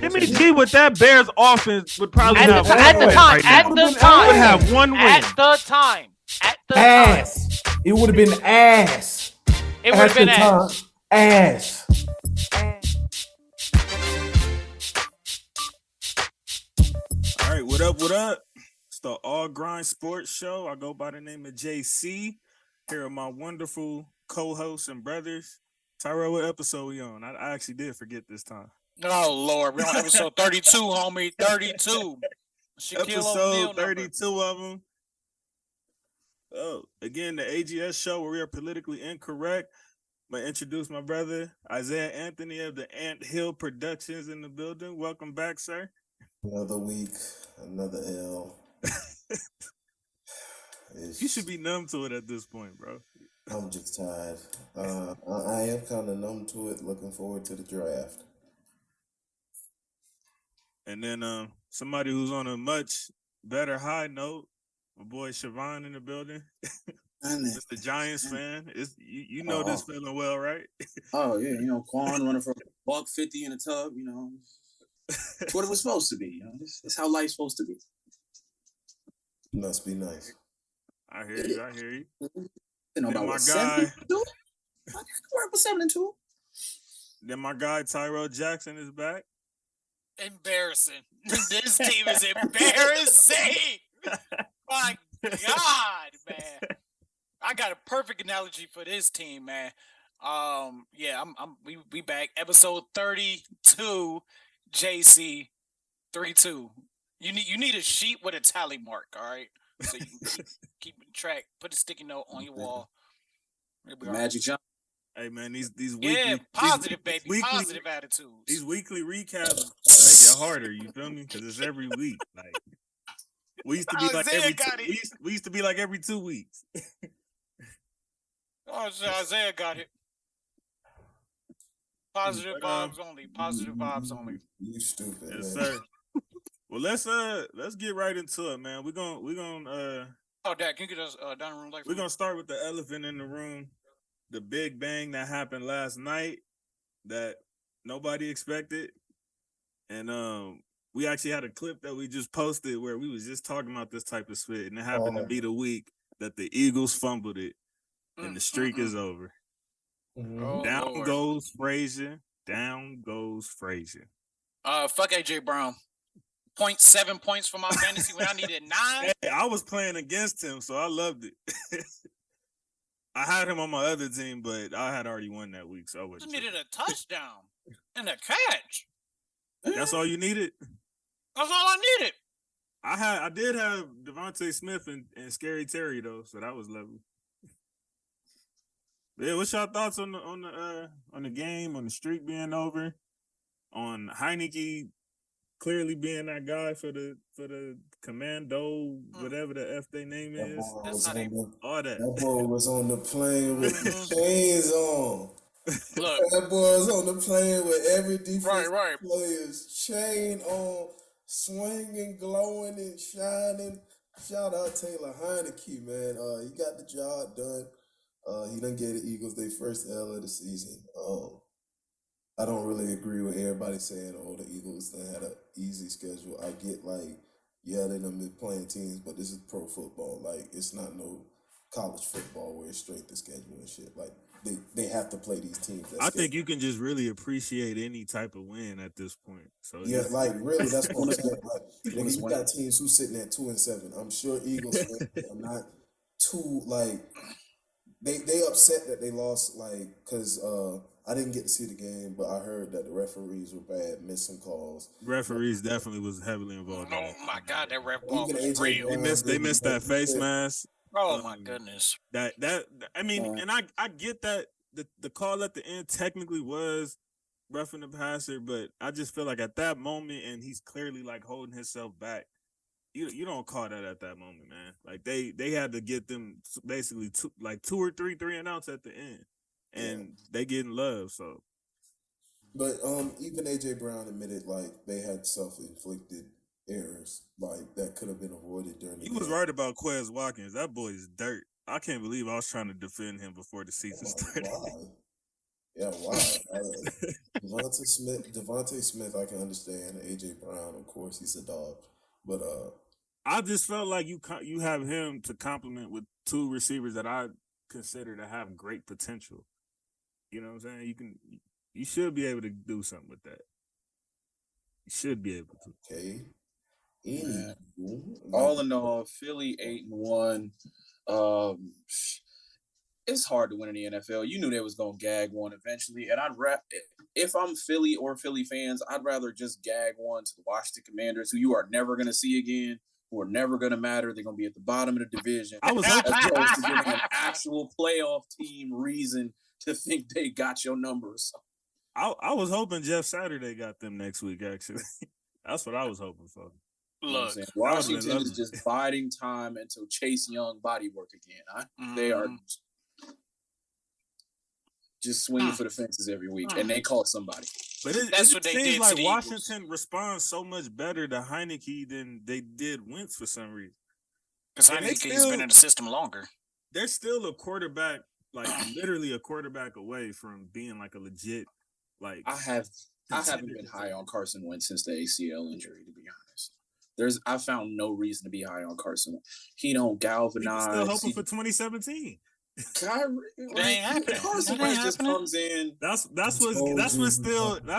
Give me G with that Bears offense would probably have one at the win time. right now. Would have one win. At the time. Ass. It would have been ass. It would have been ass. Ass. All right, what up, what up? It's the All Grind Sports Show. I go by the name of JC. Here are my wonderful co-hosts and brothers. Tyrell, what episode we on? I actually did forget this time. Oh, Lord. We're on episode 32, homie. 32. Episode 32 of them. Oh, again, the AGS show where we are politically incorrect. I'm going to introduce my brother, Isaiah Anthony of the Ant Hill Productions in the building. Welcome back, sir. Another week, another L. You should be numb to it at this point, bro. I'm just tired. I am kind of numb to it. Looking forward to the draft. And then somebody who's on a much better high note, my boy Siobhan in the building. Just a Giants fan. You know this feeling well, right? Oh yeah, Quan running for $150 in a tub. It's what it was supposed to be. It's how life's supposed to be. Must be nice. I hear you. Then my guy, 7-2. I can work with 7-2. Then my guy Tyrell Jackson is back. Embarrassing. This team is embarrassing. My God, man. I got a perfect analogy for this team, man. We back. Episode 32, JC 32. You need a sheet with a tally mark, all right? So you can keep track. Put a sticky note on your wall. Magic Johnson. Hey man, these weekly, positive these baby, positive attitudes. These weekly recaps they get harder. You feel me? Because it's every week. Like we used to be we used to be like every 2 weeks. Oh, so Isaiah got it. Positive vibes only. Positive vibes only. You stupid. Yes, man. sir. Well, let's get right into it, man. We're gonna Oh, Dad, can you get us down the room like? We're gonna start with the elephant in the room, the big bang that happened last night that nobody expected, and we actually had a clip that we just posted where we was just talking about this type of spit, and it happened to be the week that the Eagles fumbled it, and the streak is over. Oh, Down Lord. goes Frazier. Down goes Frazier. Fuck AJ Brown. 0.7 points for my fantasy when I needed 9. Hey, I was playing against him, so I loved it. I had him on my other team, but I had already won that week, so I Just needed a touchdown and a catch. That's all you needed? That's all I needed. I did have Devontae Smith and Scary Terry though, so that was lovely. Yeah, what's your thoughts on the game, on the streak being over, on Heineke clearly being that guy for the commando, whatever the F they name is. All that. That boy was on the plane with chains on. Look, that boy was on the plane with every defense right. player's chain on, swinging, glowing, and shining. Shout out Taylor Heineke, man. He got the job done. He done gave the Eagles their first L of the season. I don't really agree with everybody saying, the Eagles done had an easy schedule. I get they done been playing teams, but this is pro football. Like, it's not no college football where it's straight to schedule and shit. Like, they have to play these teams. I think you can just really appreciate any type of win at this point. So yeah, really, that's what I'm saying. Like, you got teams who sitting at 2-7. I'm sure Eagles fans are not too they upset that they lost, because I didn't get to see the game, but I heard that the referees were bad, missing calls. Referees definitely was heavily involved. Oh my God, that ref ball was real. They missed that face mask. Oh my goodness. And I get that the call at the end technically was roughing the passer, but I just feel like at that moment, and he's clearly holding himself back. You don't call that at that moment, man. Like they had to get them basically two or three and outs at the end, and they getting love. So, but even AJ Brown admitted they had self-inflicted errors that could have been avoided during the game. He was right about Quez Watkins. That boy is dirt. I can't believe I was trying to defend him before the season started. Yeah, why? Devontae Smith, I can understand. AJ Brown, of course, he's a dog. But I just felt like you have him to complement with two receivers that I consider to have great potential. You know what I'm saying? You should be able to do something with that. You should be able to. Okay. All in all, Philly 8-1. It's hard to win in the NFL. You knew they was gonna gag one eventually, and if I'm Philly or Philly fans, I'd rather just gag one to the Washington Commanders, who you are never gonna see again, who are never gonna matter. They're gonna be at the bottom of the division. I was as hoping opposed to giving an actual playoff team reason to think they got your numbers. I was hoping Jeff Saturday got them next week. Actually, that's what I was hoping for. Look, Washington is just biding time until Chase Young body work again. They are just swinging for the fences every week, and they caught somebody. But that's what they seems did like to the Washington Eagles. responds so much better to Heineke than they did Wentz for some reason. Because Heineke's been in the system longer. They're still a quarterback, like literally a quarterback away from being like a legit, like. I haven't been high on Carson Wentz since the ACL injury, to be honest. I found no reason to be high on Carson. He don't galvanize. Still hoping for 2017. Kyrie, that ain't happening. Carson Wentz just comes in. That's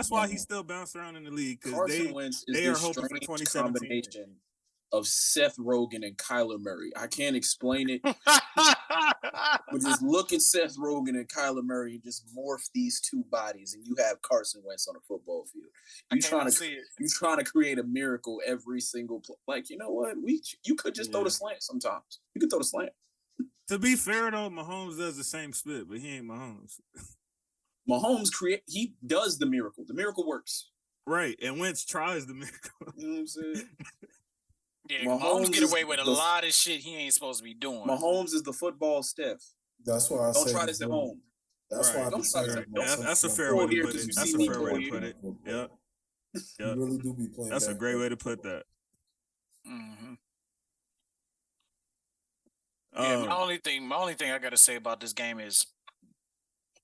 why he's still bouncing around in the league, because Carson Wentz is they are this hoping for strange 2017 combination of Seth Rogen and Kyler Murray. I can't explain it. But just look at Seth Rogen and Kyler Murray and just morph these two bodies, and you have Carson Wentz on a football field. You trying to create a miracle every single play. Like, you know what? You could just throw the slant sometimes. You could throw the slant. To be fair though, Mahomes does the same split, but he ain't Mahomes. Mahomes he does the miracle. The miracle works. Right, and Wentz tries the miracle. You know what I'm saying? Yeah, Mahomes get away with a lot of shit he ain't supposed to be doing. Mahomes is the football Steph. That's why I don't try this at home. That's why that's a fair way to put it. That's a fair way to put it. Yep. You really do be playing. That's a great way to put that. Mm-hmm. Yeah, my only thing I gotta say about this game is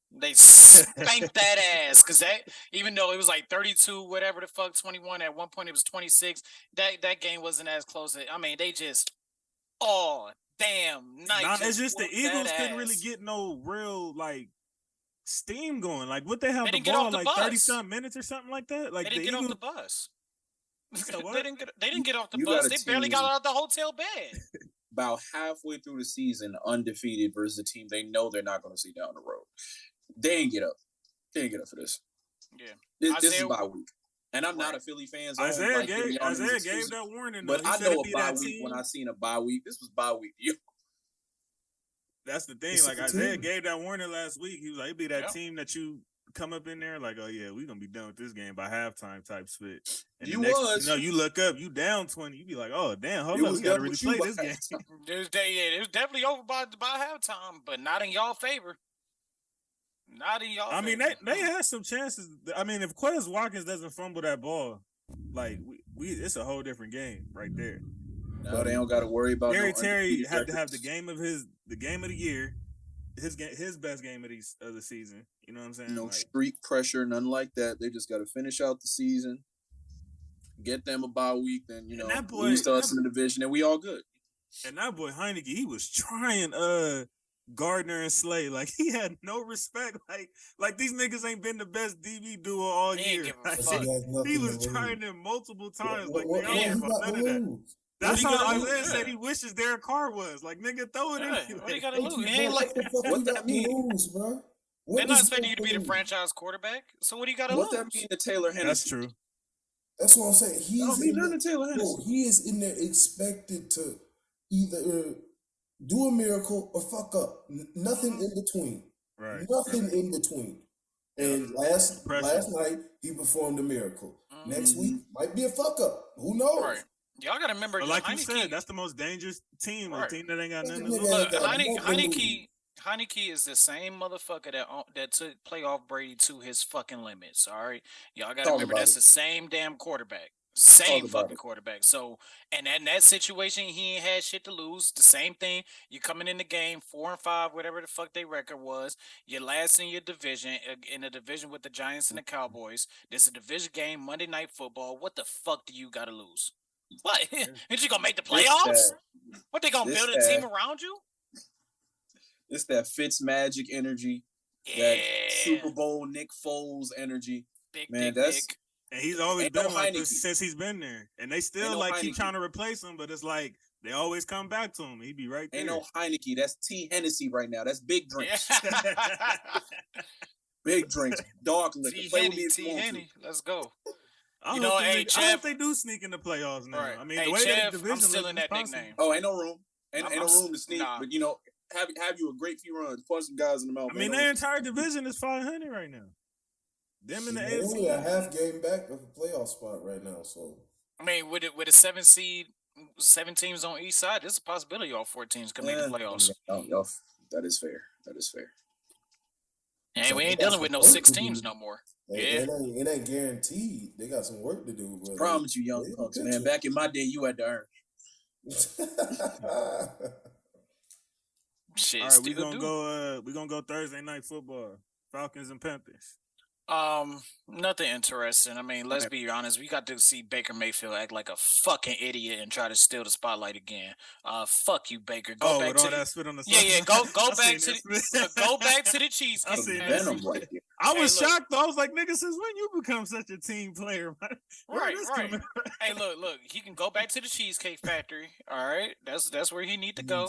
they spanked that ass, because that, even though it was like 32, whatever the fuck, 21, at one point it was 26. That game wasn't as close. I mean, they just damn night. It's just the Eagles couldn't really get no real like steam going. Like, what they have the ball like 30-something minutes or something like that. Like, they didn't get off the bus. They didn't get off the You bus. got a They barely team- got out of the hotel bed. About halfway through the season, undefeated versus a team they know they're not going to see down the road. They ain't get up. They ain't get up for this. Yeah. This is bye week. And I'm not a Philly fan. So Isaiah gave that warning. But I know a bye week when I seen a bye week. This was bye week. That's the thing. Like, Isaiah gave that warning last week. He was like, it'd be that team that you come up in there like, oh yeah, we're gonna be done with this game by halftime type spit. And you look up, you down 20, you be like, oh damn, hold on, we gotta really play this game. It was definitely over by halftime, but not in y'all favor. Not in y'all. I mean, they had some chances. I mean, if Quez Watkins doesn't fumble that ball, like it's a whole different game right there. No, they don't got to worry about. Gary Terry had to have the game of the year, his best game of the season. You know what I'm saying? No streak pressure, none like that. They just got to finish out the season, get them a bye week, then lose to us in the division, and we all good. And that boy Heineke, he was trying Gardner and Slay. Like, he had no respect. Like these niggas ain't been the best DB duo all year. Like, he was trying them multiple times. Like, they don't care about none of that. That's how Isaiah said he wishes Derek Carr was. Like, nigga, throw it in. What he gotta lose? He ain't like what that mean? Bro? They're not expecting you to be the franchise quarterback. So what do you gotta lose? What that mean to Taylor Henderson? That's true. That's what I'm saying. He is in there expected to either do a miracle or fuck up. Nothing in between. Right. Nothing in between. And last night he performed a miracle. Next week might be a fuck up. Who knows? Right. Y'all gotta remember, but like you said, that's the most dangerous team. Right. A team that ain't got nothing to lose. Look, Heineke is the same motherfucker that took playoff Brady to his fucking limits. All right, y'all gotta remember that's the same damn quarterback. Same fucking quarterback. So, and in that situation, he ain't had shit to lose. The same thing. You coming in the game 4-5, whatever the fuck their record was. You're last in your division, in a division with the Giants and the Cowboys. This is a division game, Monday Night Football. What the fuck do you got to lose? What? Ain't you gonna make the playoffs? What, they gonna build a team around you? It's that Fitz Magic energy. That Super Bowl Nick Foles energy. Big man, Nick. And he's always been like this since he's been there. And they still keep trying to replace him, but it's like they always come back to him. He be right there. Ain't no Heineke. That's T. Hennessy right now. That's big drinks. Big drinks. Dark liquor. T. Henny. Let's go. I hope they do sneak in the playoffs now. Right. I mean, the way that division I'm still in that nickname. Oh, ain't no room. Ain't no room to sneak. Nah. But, have you a great few runs. Punch some guys in the mouth. I mean, their entire division is 500 right now. Them in the AFC. Only a half game back of the playoff spot right now. So I mean, with a 7 seed, 7 teams on each side, there's a possibility all 4 teams can make the playoffs. That is fair. And we ain't dealing with no 6 teams no more. It ain't guaranteed. They got some work to do. But promise you, young punks, man. Back in my day, you had to earn. Shit, all right, we're gonna go Thursday night football. Falcons and Panthers. Nothing interesting. I mean, let's be honest. We got to see Baker Mayfield act like a fucking idiot and try to steal the spotlight again. Fuck you, Baker. Go back to that spit on the go back to the cheesecake. I was shocked though. I was like, nigga, since when you become such a team player? Right. Hey, look. He can go back to the Cheesecake Factory. All right, that's where he need to go.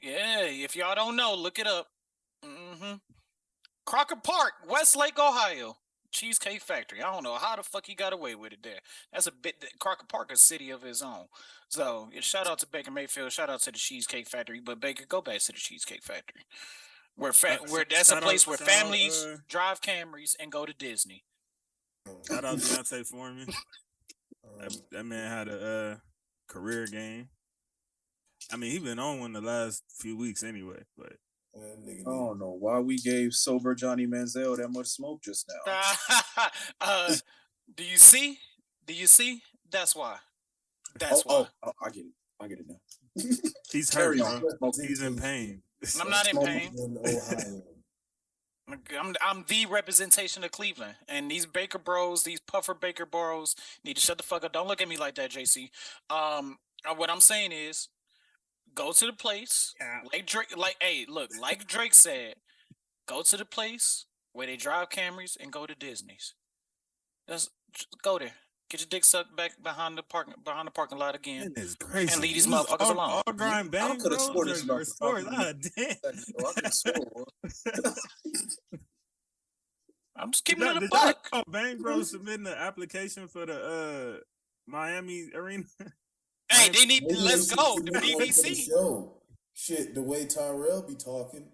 Yeah, if y'all don't know, look it up. Crocker Park, Westlake, Ohio. Cheesecake Factory. I don't know how the fuck he got away with it there. That's a bit. Crocker Park, a city of his own. So shout out to Baker Mayfield. Shout out to the Cheesecake Factory. But Baker, go back to the Cheesecake Factory. Where that's a place where families drive Camrys and go to Disney. Shout out Deontay Foreman. That man had a career game. I mean, he's been on one the last few weeks anyway, but. I don't know why we gave sober Johnny Manziel that much smoke just now. Do you see? That's why. Why. Oh, I get it now. He's hurt. He's in pain. I'm not in pain. I'm the representation of Cleveland, and these Baker Bros, these Puffer Baker Bros, need to shut the fuck up. Don't look at me like that, JC. What I'm saying is, go to the place, like Drake said, go to the place where they drive Camrys and go to Disney's. Just go there. Get your dick sucked back behind the parking lot again. And leave these motherfuckers alone. All grind bang, I could have sworn this about damn. I could have sworn. I'm just keeping it a buck. Bang Bro submitting the application for the Miami arena. Hey, they need. Let's go. The BBC. Shit, the way Tyrell be talking.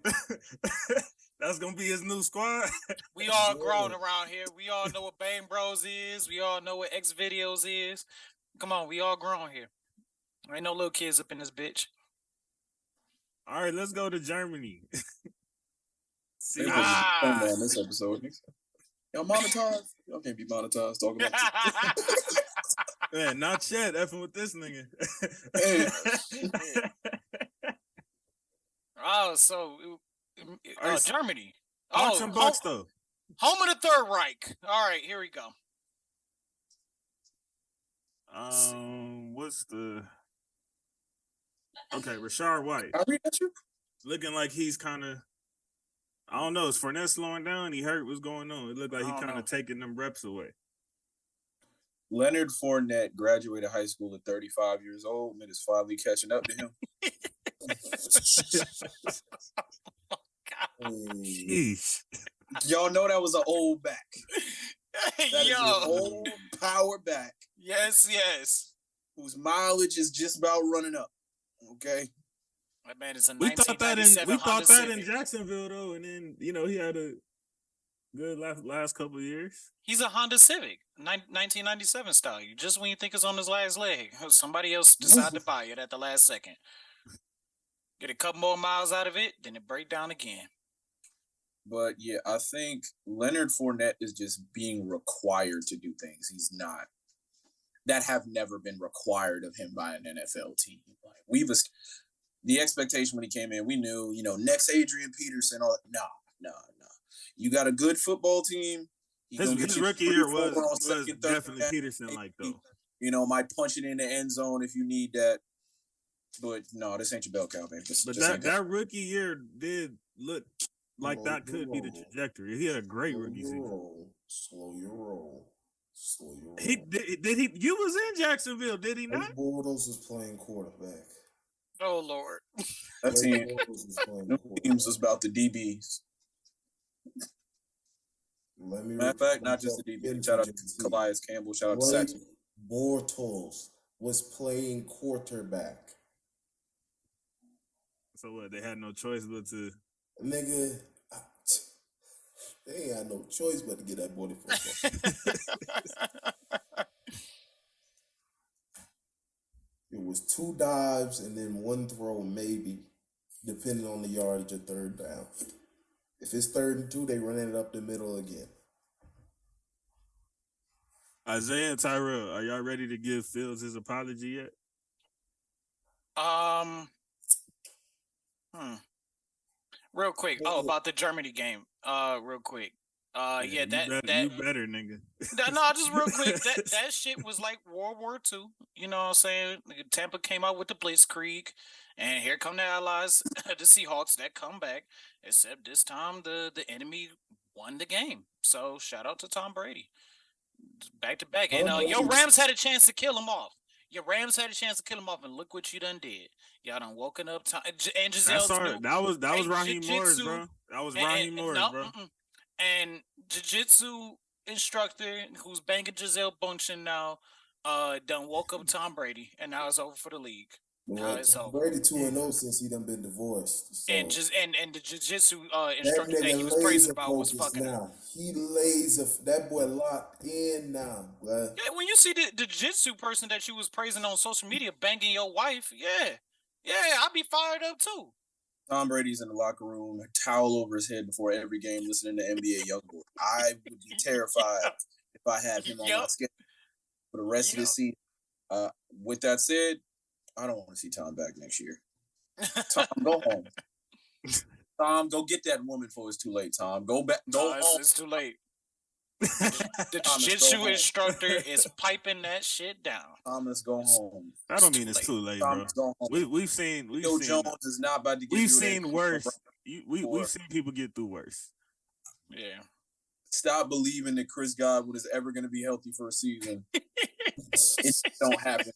That's gonna be his new squad. We all grown around here. We all know what Bang Bros is. We all know what X Videos is. Come on, we all grown here. Ain't no little kids up in this bitch. All right, let's go to Germany. See, man, this episode. Y'all monetized? Y'all can't be monetized talking about Man, not yet. Effing with this nigga. Germany. Bucks though. Home of the Third Reich. All right, here we go. What's the? Okay, Rashard White. I read that you. Looking like he's kind of. I don't know. Is Fournette slowing down? He hurt. What's going on? It looked like he kind of taking them reps away. Leonard Fournette graduated high school at 35 years old and is finally catching up to him. Jeez. Y'all know that was an old back. That is an old power back. Yes. Whose mileage is just about running up. Okay. That man is a we thought that in Jacksonville though, and then he had a good last couple of years. He's a Honda Civic, 1997 style. Just when you think it's on his last leg, somebody else decided to buy it at the last second. Get a couple more miles out of it, then it break down again. But yeah, I think Leonard Fournette is just being required to do things he's not that have never been required of him by an NFL team. Like the expectation when he came in, we knew, next Adrian Peterson. No. You got a good football team. His rookie year was definitely Peterson like though. Might punch it in the end zone if you need that. But no, this ain't your bell cow, man. That rookie year did look like that could be the trajectory. He had a great rookie season. Slow your roll. Did he? You was in Jacksonville, did he not? Bortles was playing quarterback. Oh Lord, that teams was about the DBs. Matter of fact, not just the DB. Shout out to Calais Campbell. Shout out to Saxon. Bortles was playing quarterback. So what? They had no choice but to. Nigga, they ain't had no choice but to get that boy the football. It was 2 dives and then 1 throw, maybe, depending on the yardage of third down. If it's 3rd and 2, they run it up the middle again. Isaiah and Tyrell, are y'all ready to give Fields his apology yet? Real quick. Oh, about the Germany game. Real quick. You better, nigga. No, just real quick. That shit was like World War II. You know what I'm saying? Tampa came out with the Blitzkrieg, and here come the allies, the Seahawks, that come back. Except this time, the enemy won the game. So shout out to Tom Brady. Back to back. And your Rams had a chance to kill him off. And look what you done did. Y'all done woken up. And Giselle. That was Raheem Morris, bro. That was Raheem Morris, bro. And jiu-jitsu instructor who's banging Giselle Bundchen now, done woke up Tom Brady, and now it's over for the league. Well, Tom Brady 2-0 since he done been divorced. So. And the jiu-jitsu instructor that he was praising about was fucking now. He that boy locked in now, bro. Yeah, when you see the jiu-jitsu person that you was praising on social media banging your wife, yeah, I'd be fired up too. Tom Brady's in the locker room, a towel over his head before every game, listening to NBA YoungBoy. I would be terrified if I had him on my schedule for the rest of the season. With that said, I don't want to see Tom back next year. Tom, go home. Tom, go get that woman before it's too late. Tom, go back. Go home. It's too late. The jiu-jitsu instructor is piping that shit down. Thomas, go home. I don't mean it's too late, Thomas, bro. Go home. We've seen Jones is not about to get. We've seen worse. We've seen people get through worse. Yeah. Stop believing that Chris Godwin is ever going to be healthy for a season. It don't happen.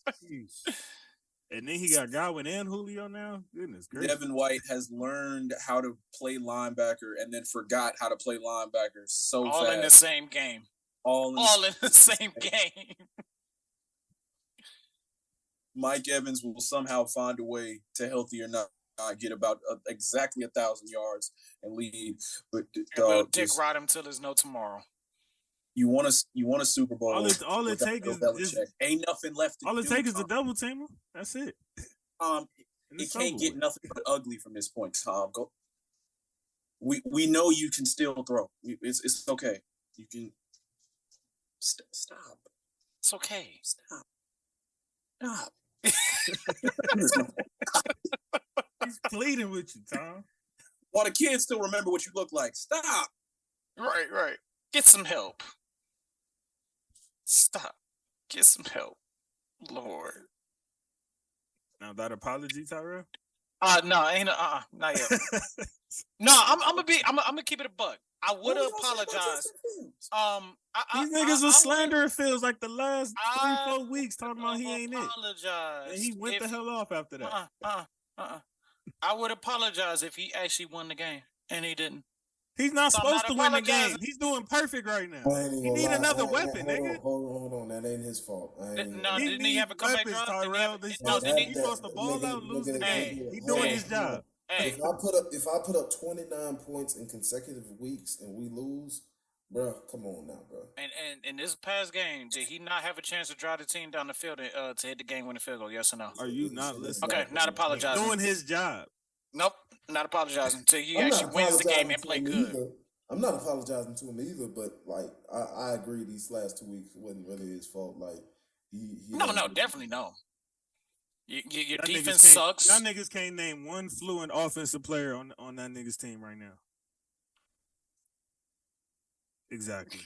And then he got Godwin and Julio now. Goodness gracious. Devin White has learned how to play linebacker and then forgot how to play linebacker so fast. All in the same game. All in the same game. Mike Evans will somehow find a way to healthy or not get about exactly 1,000 yards and lead. But we'll dick ride him till there's no tomorrow. You want a Super Bowl. All it takes is ain't nothing left. All it takes is the double teamer. That's it. It can't get nothing but ugly from this point, Tom. Go. We know you can still throw. It's okay. You can stop. It's okay. Stop. He's pleading with you, Tom. While the kids still remember what you look like. Stop. Right. Get some help. Stop. Get some help. Lord. Now that apology, Tyrell? No, ain't not yet. No, I'm gonna keep it a buck. I would have apologized. These niggas was slandering Fields like the last 3-4 weeks, talking about he ain't it. And he went the hell off after that. I would apologize if he actually won the game, and he didn't. He's not supposed to win the game. He's doing perfect right now. He need another weapon, nigga. Hold on. That ain't his fault. Didn't he have a comeback drive? Tyrell. He's supposed to ball out, lose the game. He's doing his job. If I put up 29 points in consecutive weeks and we lose, bro, come on now, bro. And in this past game, did he not have a chance to drive the team down the field to hit the game-winning field goal? Yes or no? Are you not listening? Okay, not apologizing. He's doing his job. Nope, not apologizing until he actually wins the game and play good. Either. I'm not apologizing to him either, but like I agree, these last 2 weeks wasn't really his fault. Like No, definitely no. Your defense sucks. Y'all niggas can't name one fluent offensive player on that niggas team right now. Exactly.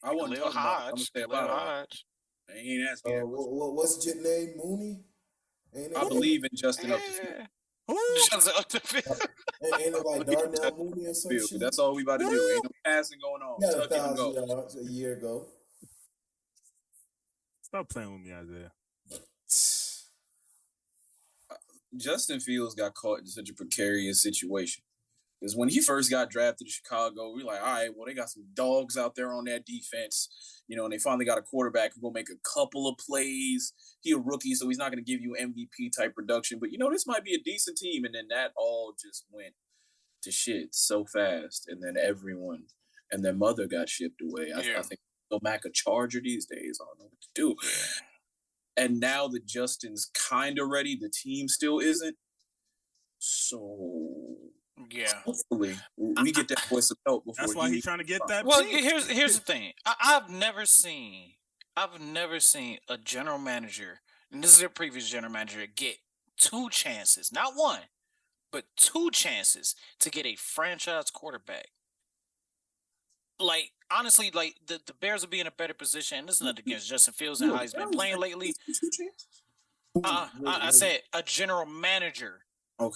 I wasn't talking about. I'm gonna say about Hodge. I ain't asking. What's your name? Mooney. I believe in Justin up the field. Justin up the field. Ain't it like Darnell Mooney or some shit? That's all we about to do. Ain't no passing going on. He got 1,000 yards a year ago. Stop playing with me, Isaiah. Justin Fields got caught in such a precarious situation. Because when he first got drafted to Chicago, we were like, all right, well, they got some dogs out there on that defense. You know, and they finally got a quarterback who will make a couple of plays. He's a rookie, so he's not going to give you MVP-type production. But, this might be a decent team. And then that all just went to shit so fast. And then everyone and their mother got shipped away. I think they'll make a Charger these days. I don't know what to do. And now that Justin's kind of ready, the team still isn't. So... yeah, hopefully we get that voice of help before. That's why he's trying to get that. Well, here's the thing. I've never seen a general manager, and this is their previous general manager, get 2 chances, not 1, but 2 chances to get a franchise quarterback. Like, honestly, like the Bears will be in a better position. And this is nothing against Justin Fields and how he's been playing lately. I said a general manager. Okay.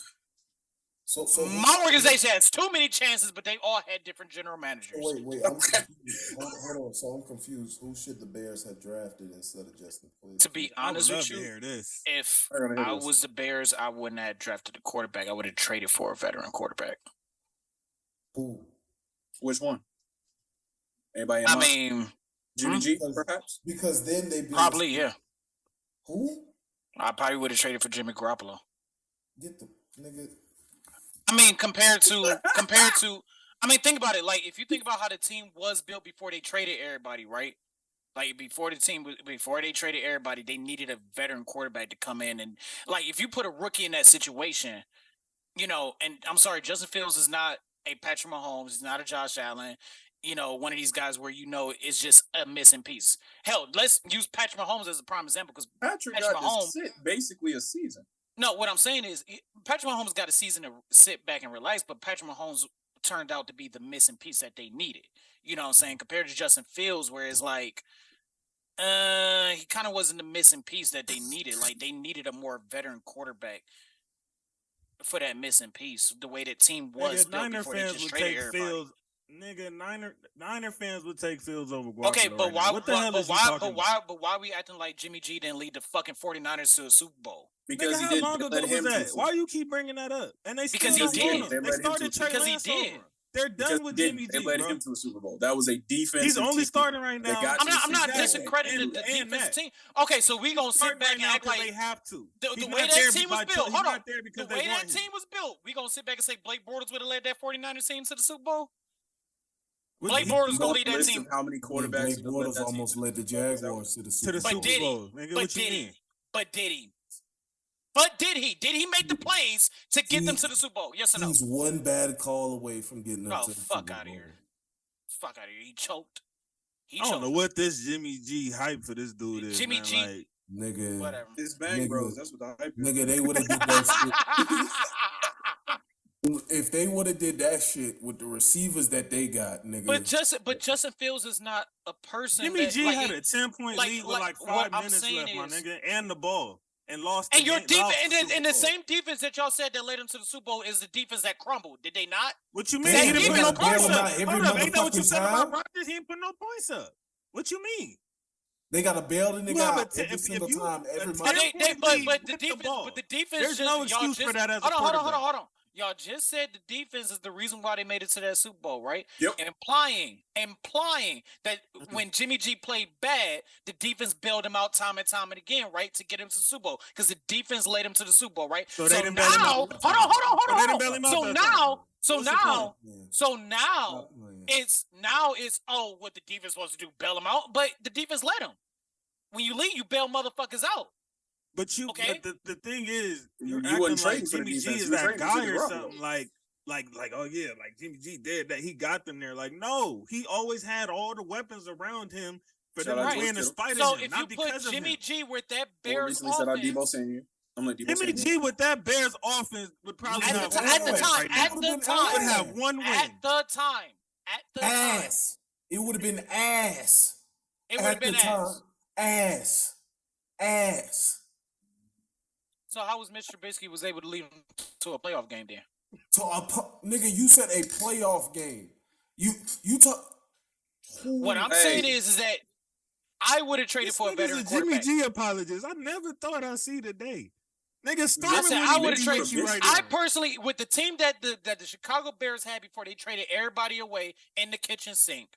So my organization has too many chances, but they all had different general managers. Wait, I'm confused. Hold on. So I'm confused. Who should the Bears have drafted instead of Justin Fields? To be honest with you, if I was the Bears, I wouldn't have drafted a quarterback. I would have traded for a veteran quarterback. Who? Which one? Anybody? I mean, Jimmy G, perhaps? Because then they probably, yeah. Who? I probably would have traded for Jimmy Garoppolo. Get the nigga. I mean, compared to, I mean, think about it. Like, if you think about how the team was built before they traded everybody, right? Like, before they traded everybody, they needed a veteran quarterback to come in. And, like, if you put a rookie in that situation, and I'm sorry, Justin Fields is not a Patrick Mahomes. He's not a Josh Allen. One of these guys where it's just a missing piece. Hell, let's use Patrick Mahomes as a prime example because Patrick got to sit basically a season. No, what I'm saying is Patrick Mahomes got a season to sit back and relax, but Patrick Mahomes turned out to be the missing piece that they needed. You know what I'm saying? Compared to Justin Fields, where it's like, he kind of wasn't the missing piece that they needed. Like, they needed a more veteran quarterback for that missing piece. The way that team was built before they just traded everybody. Fields. Nigga, Niner fans would take Fields over Garoppolo. Okay, but why? What the hell is he talking about? But why are we acting like Jimmy G didn't lead the fucking 49ers to a Super Bowl? Because nigga, he how long didn't ago let was him. that? Why you keep bringing that up? And they because he did. They started Trey because Lance he did. over. They're done with Jimmy G. They led him to a Super Bowl. That was a defense. He's only starting right now. I'm not discrediting the defense team. Okay, so we gonna sit back and act like they have to. The way that team was built. Hold on. The way that team was built, we gonna sit back and say Blake Bortles would have led that 49ers team to the Super Bowl. Blake Bortles gonna lead that team. How many quarterbacks? Blake Bortles almost led the Jaguars to the Super Bowl. But did he? But did he? Did he make the plays to get them to the Super Bowl? Yes or no? He's one bad call away from getting them to the Super Bowl. Fuck out of here. Fuck out of here. He choked. I don't know what this Jimmy G hype for this dude is. Jimmy G. Like, nigga. Whatever. It's Bang Bros. That's what the hype is. Nigga, they would have did that shit. If they would have did that shit with the receivers that they got, nigga. But Justin Fields is not a person. Jimmy G had a 10-point lead with like 5 minutes left, my nigga, and the ball. And lost. And your defense, and the same defense that y'all said that led him to the Super Bowl is the defense that crumbled. Did they not? What you mean? He didn't put no points up. Ain't that what you said about Rodgers? He didn't put no points up. What you mean? They got to bail the nigga out every single time, every month. But the defense. There's no excuse for that as a quarterback. Hold on. Y'all just said the defense is the reason why they made it to that Super Bowl, right? Yep. Implying that when Jimmy G played bad, the defense bailed him out time and time and again, right, to get him to the Super Bowl because the defense led him to the Super Bowl, right? So now, hold on. So now it's what the defense wants to do, bail him out, but the defense let him. When you leave, you bail motherfuckers out. But the thing is, you acting like Jimmy G is that guy or something like oh yeah, like Jimmy G did that. He got them there. Like, no, he always had all the weapons around him For them to win in spite of So him, if not you put Jimmy G with that Bears offense, said Debo Senior. I'm like Debo Jimmy G with that Bears offense would probably at the time, would have one win. At the time. Ass. It would have been ass. It would have been ass. Ass. So how was Mr. Trubisky was able to lead him to a playoff game then? Nigga, you said a playoff game. You talk. What I'm saying is that I would have traded for a veteran quarterback. Jimmy G apologist. I never thought I'd see today. Nigga, I would have traded you right now. I personally, with the team that the Chicago Bears had before they traded everybody away in the kitchen sink,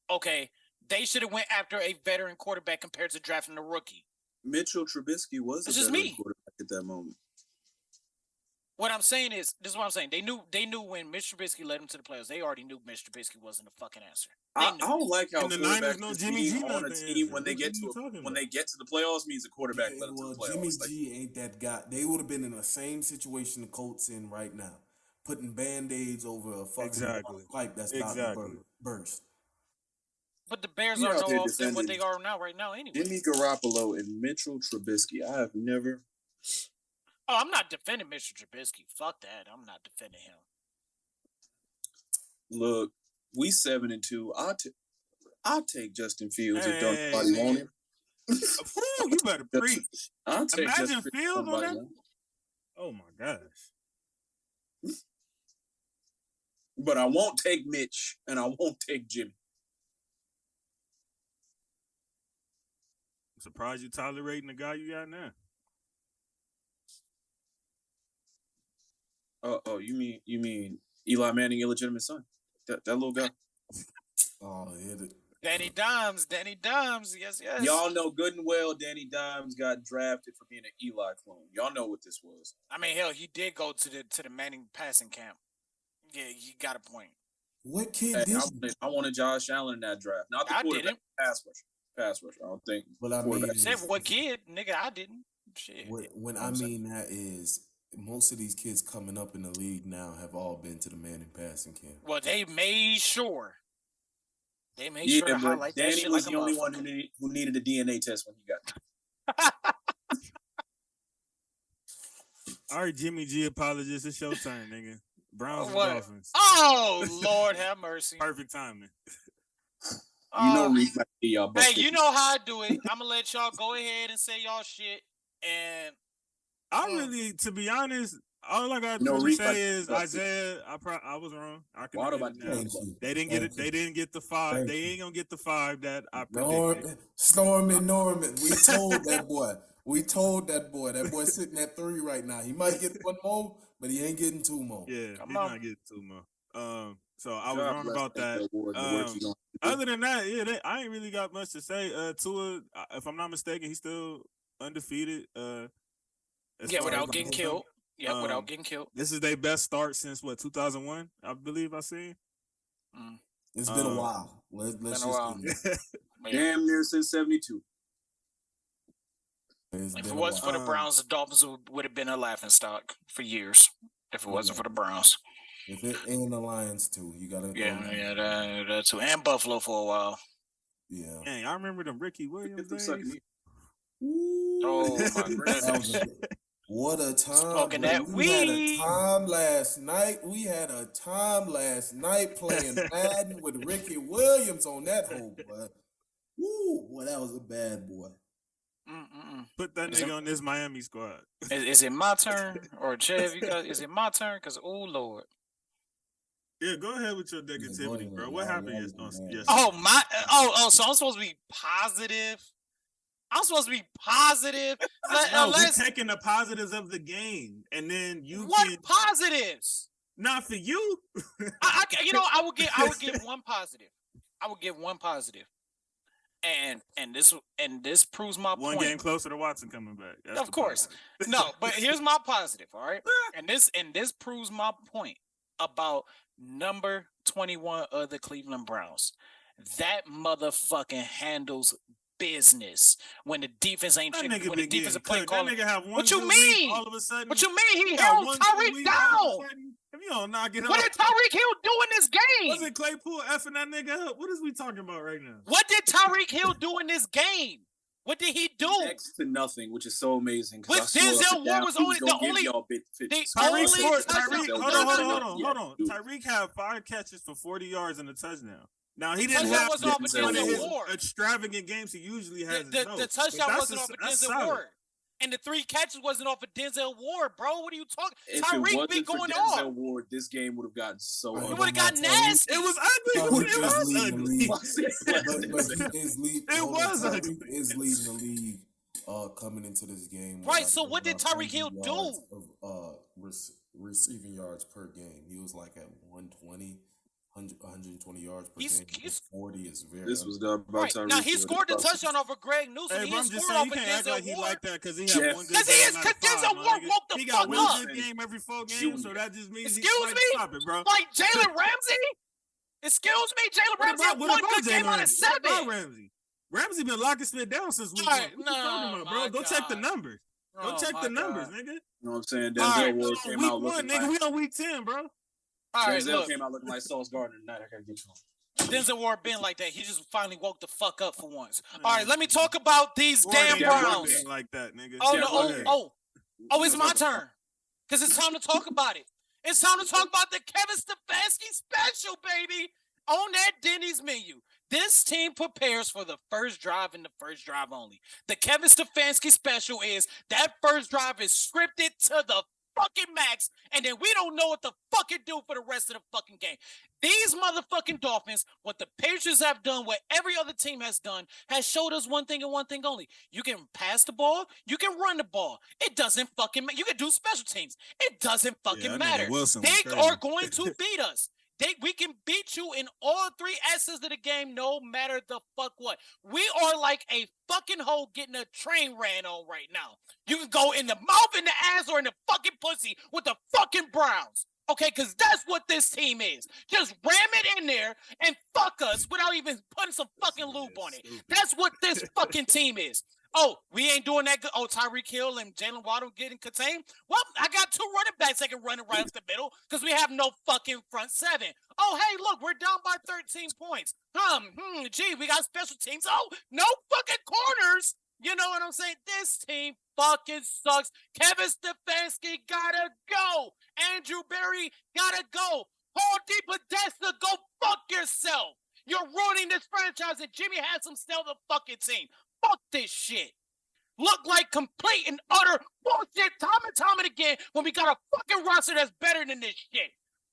okay, they should have went after a veteran quarterback compared to drafting a rookie. Mitchell Trubisky was a veteran quarterback at that moment. What I'm saying is, this is what I'm saying. They knew when Mr. Trubisky led them to the playoffs. They already knew Mr. Trubisky wasn't a fucking answer. I don't like how the Niners know Jimmy G on a team when they get to the playoffs means a quarterback led them to the playoffs. Jimmy G ain't that guy. They would have been in the same situation the Colts in right now, putting band-aids over a fucking pipe that's about to burst. But the Bears are no off than what they are right now anyway. Jimmy Garoppolo and Mitchell Trubisky. I have never. Oh, I'm not defending Mr. Trubisky. Fuck that. I'm not defending him. Look, we 7-2. I'll take Justin Fields if don't nobody want him. You better preach. I'll take Imagine Fields on that. Oh my gosh. But I won't take Mitch and I won't take Jimmy. I'm surprised you're tolerating the guy you got now. Oh, you mean Eli Manning, illegitimate son? That little guy. Oh, yeah. Danny Dimes, yes. Y'all know good and well Danny Dimes got drafted for being an Eli clone. Y'all know what this was. I mean, hell, he did go to the Manning passing camp. Yeah, you got a point. What kid did I wanted Josh Allen in that draft. Not the quarterback, pass rusher. I don't think. Well, I mean, said what kid, nigga? I didn't. Shit. When I mean that is, most of these kids coming up in the league now have all been to the Manning passing camp. Well, they made sure. They made sure to highlight Danny that shit was like the only one who needed a DNA test when he got it. All right, Jimmy G apologist. It's your turn, nigga. Browns and Dolphins. Oh, Lord have mercy. Perfect timing. Hey, you know how I do it. I'm gonna let y'all go ahead and say y'all shit. And I really, to be honest, all I got to say is Isaiah. I was wrong. I can admit it now. They didn't get it. They didn't get the 5. They ain't gonna get the 5 that I predicted. Norman. We told that boy. That boy's sitting at 3 right now. He might get 1 more, but he ain't getting 2 more. Yeah, he's not getting 2 more. So I was wrong about that. Other than that, yeah, I ain't really got much to say. Tua, if I'm not mistaken, he's still undefeated. Without getting killed. Yeah, without getting killed. This is their best start since 2001, I believe I seen. It's been a while. Let's just damn near since 72. If it wasn't for the Browns, the Dolphins would have been a laughingstock for years. If it wasn't for the Browns. If it ain't the Lions too, you gotta. That too, and Buffalo for a while. Yeah. Dang, I remember them Ricky Williams days. Oh my goodness! What a time! Smoking that weed. We had a time last night playing Madden with Ricky Williams on that hole, boy. Woo, boy, that was a bad boy. Put that nigga on this Miami squad. Is it my turn or Chev? Is it my turn? Because Lord. Yeah, go ahead with your negativity, bro. What happened yesterday? So I'm supposed to be positive. No, we're taking the positives of the game, and then positives? Not for you. I would give one positive. And this proves my point. One game closer to Watson coming back. That's of course. No, but here's my positive, all right? And this proves my point about number 21 of the Cleveland Browns. That motherfucking handles business when the defense ain't when the defensive play call. What you mean? All of a sudden, what you mean? He held Tyreek down. If you don't knock it what did Tyreek Hill do in this game? Wasn't Claypool effing that nigga up? What is we talking about right now? What did Tyreek Hill do in this game? What did he do? Next to nothing, which is so amazing. But Denzel Ward was only the only. Tyreek, hold on. Tyreek had 5 catches for 40 yards and a touchdown. Now he didn't have one of his extravagant games he usually has. The touchdown wasn't off of Denzel Ward. And the 3 catches wasn't off of Denzel Ward, bro. What are you talking? Tyreek be going off. Denzel Ward, this game would have gotten so ugly. It would have got nasty. It was ugly. It was ugly. But he is leading the league coming into this game. Right. So what did Tyreek Hill do? Receiving yards per game. He was like at 120. 120 yards per game. 40 is very. This was done by Tyreek. Now he scored the touchdown over Greg Newsom. Hey, he I'm just saying, you can't act like he like that because he had one good game. Because Denzel Ward woke the fuck up. He got one good game every 4 games, so that just means he's like, stop it, bro. Like Jalen Ramsey? Excuse me, Jalen Ramsey had one good game out of 7. Ramsey been locking Smith down since week 1. What you talking about, bro? Go check the numbers. Go check the numbers, nigga. You know what I'm saying? Denzel Ward came out looking like. We on week 10, bro. All right, Denzel came out looking like Sauce Gardner tonight. I gotta get you on. Denzel Ward been like that. He just finally woke the fuck up for once. All right, let me talk about these damn Browns. Like that, nigga. It's my turn. Because it's time to talk about it. It's time to talk about the Kevin Stefanski special, baby. On that Denny's menu. This team prepares for the first drive and the first drive only. The Kevin Stefanski special is that first drive is scripted to the fucking max, and then we don't know what the fuck it do for the rest of the fucking game. These motherfucking Dolphins, what the Patriots have done, what every other team has done, has showed us one thing and one thing only. You can pass the ball, you can run the ball. It doesn't fucking matter. You can do special teams. It doesn't fucking matter. They are going to beat us. We can beat you in all 3 aspects of the game, no matter the fuck what. We are like a fucking hoe getting a train ran on right now. You can go in the mouth, in the ass, or in the fucking pussy with the fucking Browns. Okay, because that's what this team is. Just ram it in there and fuck us without even putting some fucking lube on it. That's what this fucking team is. Oh, we ain't doing that good. Oh, Tyreek Hill and Jalen Waddle getting contained. Well, I got 2 running backs that can run it right up the middle because we have no fucking front 7. Oh, hey, look, we're down by 13 points. Gee, we got special teams. Oh, no fucking corners. You know what I'm saying? This team fucking sucks. Kevin Stefanski gotta go. Andrew Berry gotta go. Paul DePodesta, go fuck yourself. You're ruining this franchise, and Jimmy Haslam still the fucking team. Fuck this shit. Look like complete and utter bullshit time and time and again when we got a fucking roster that's better than this shit.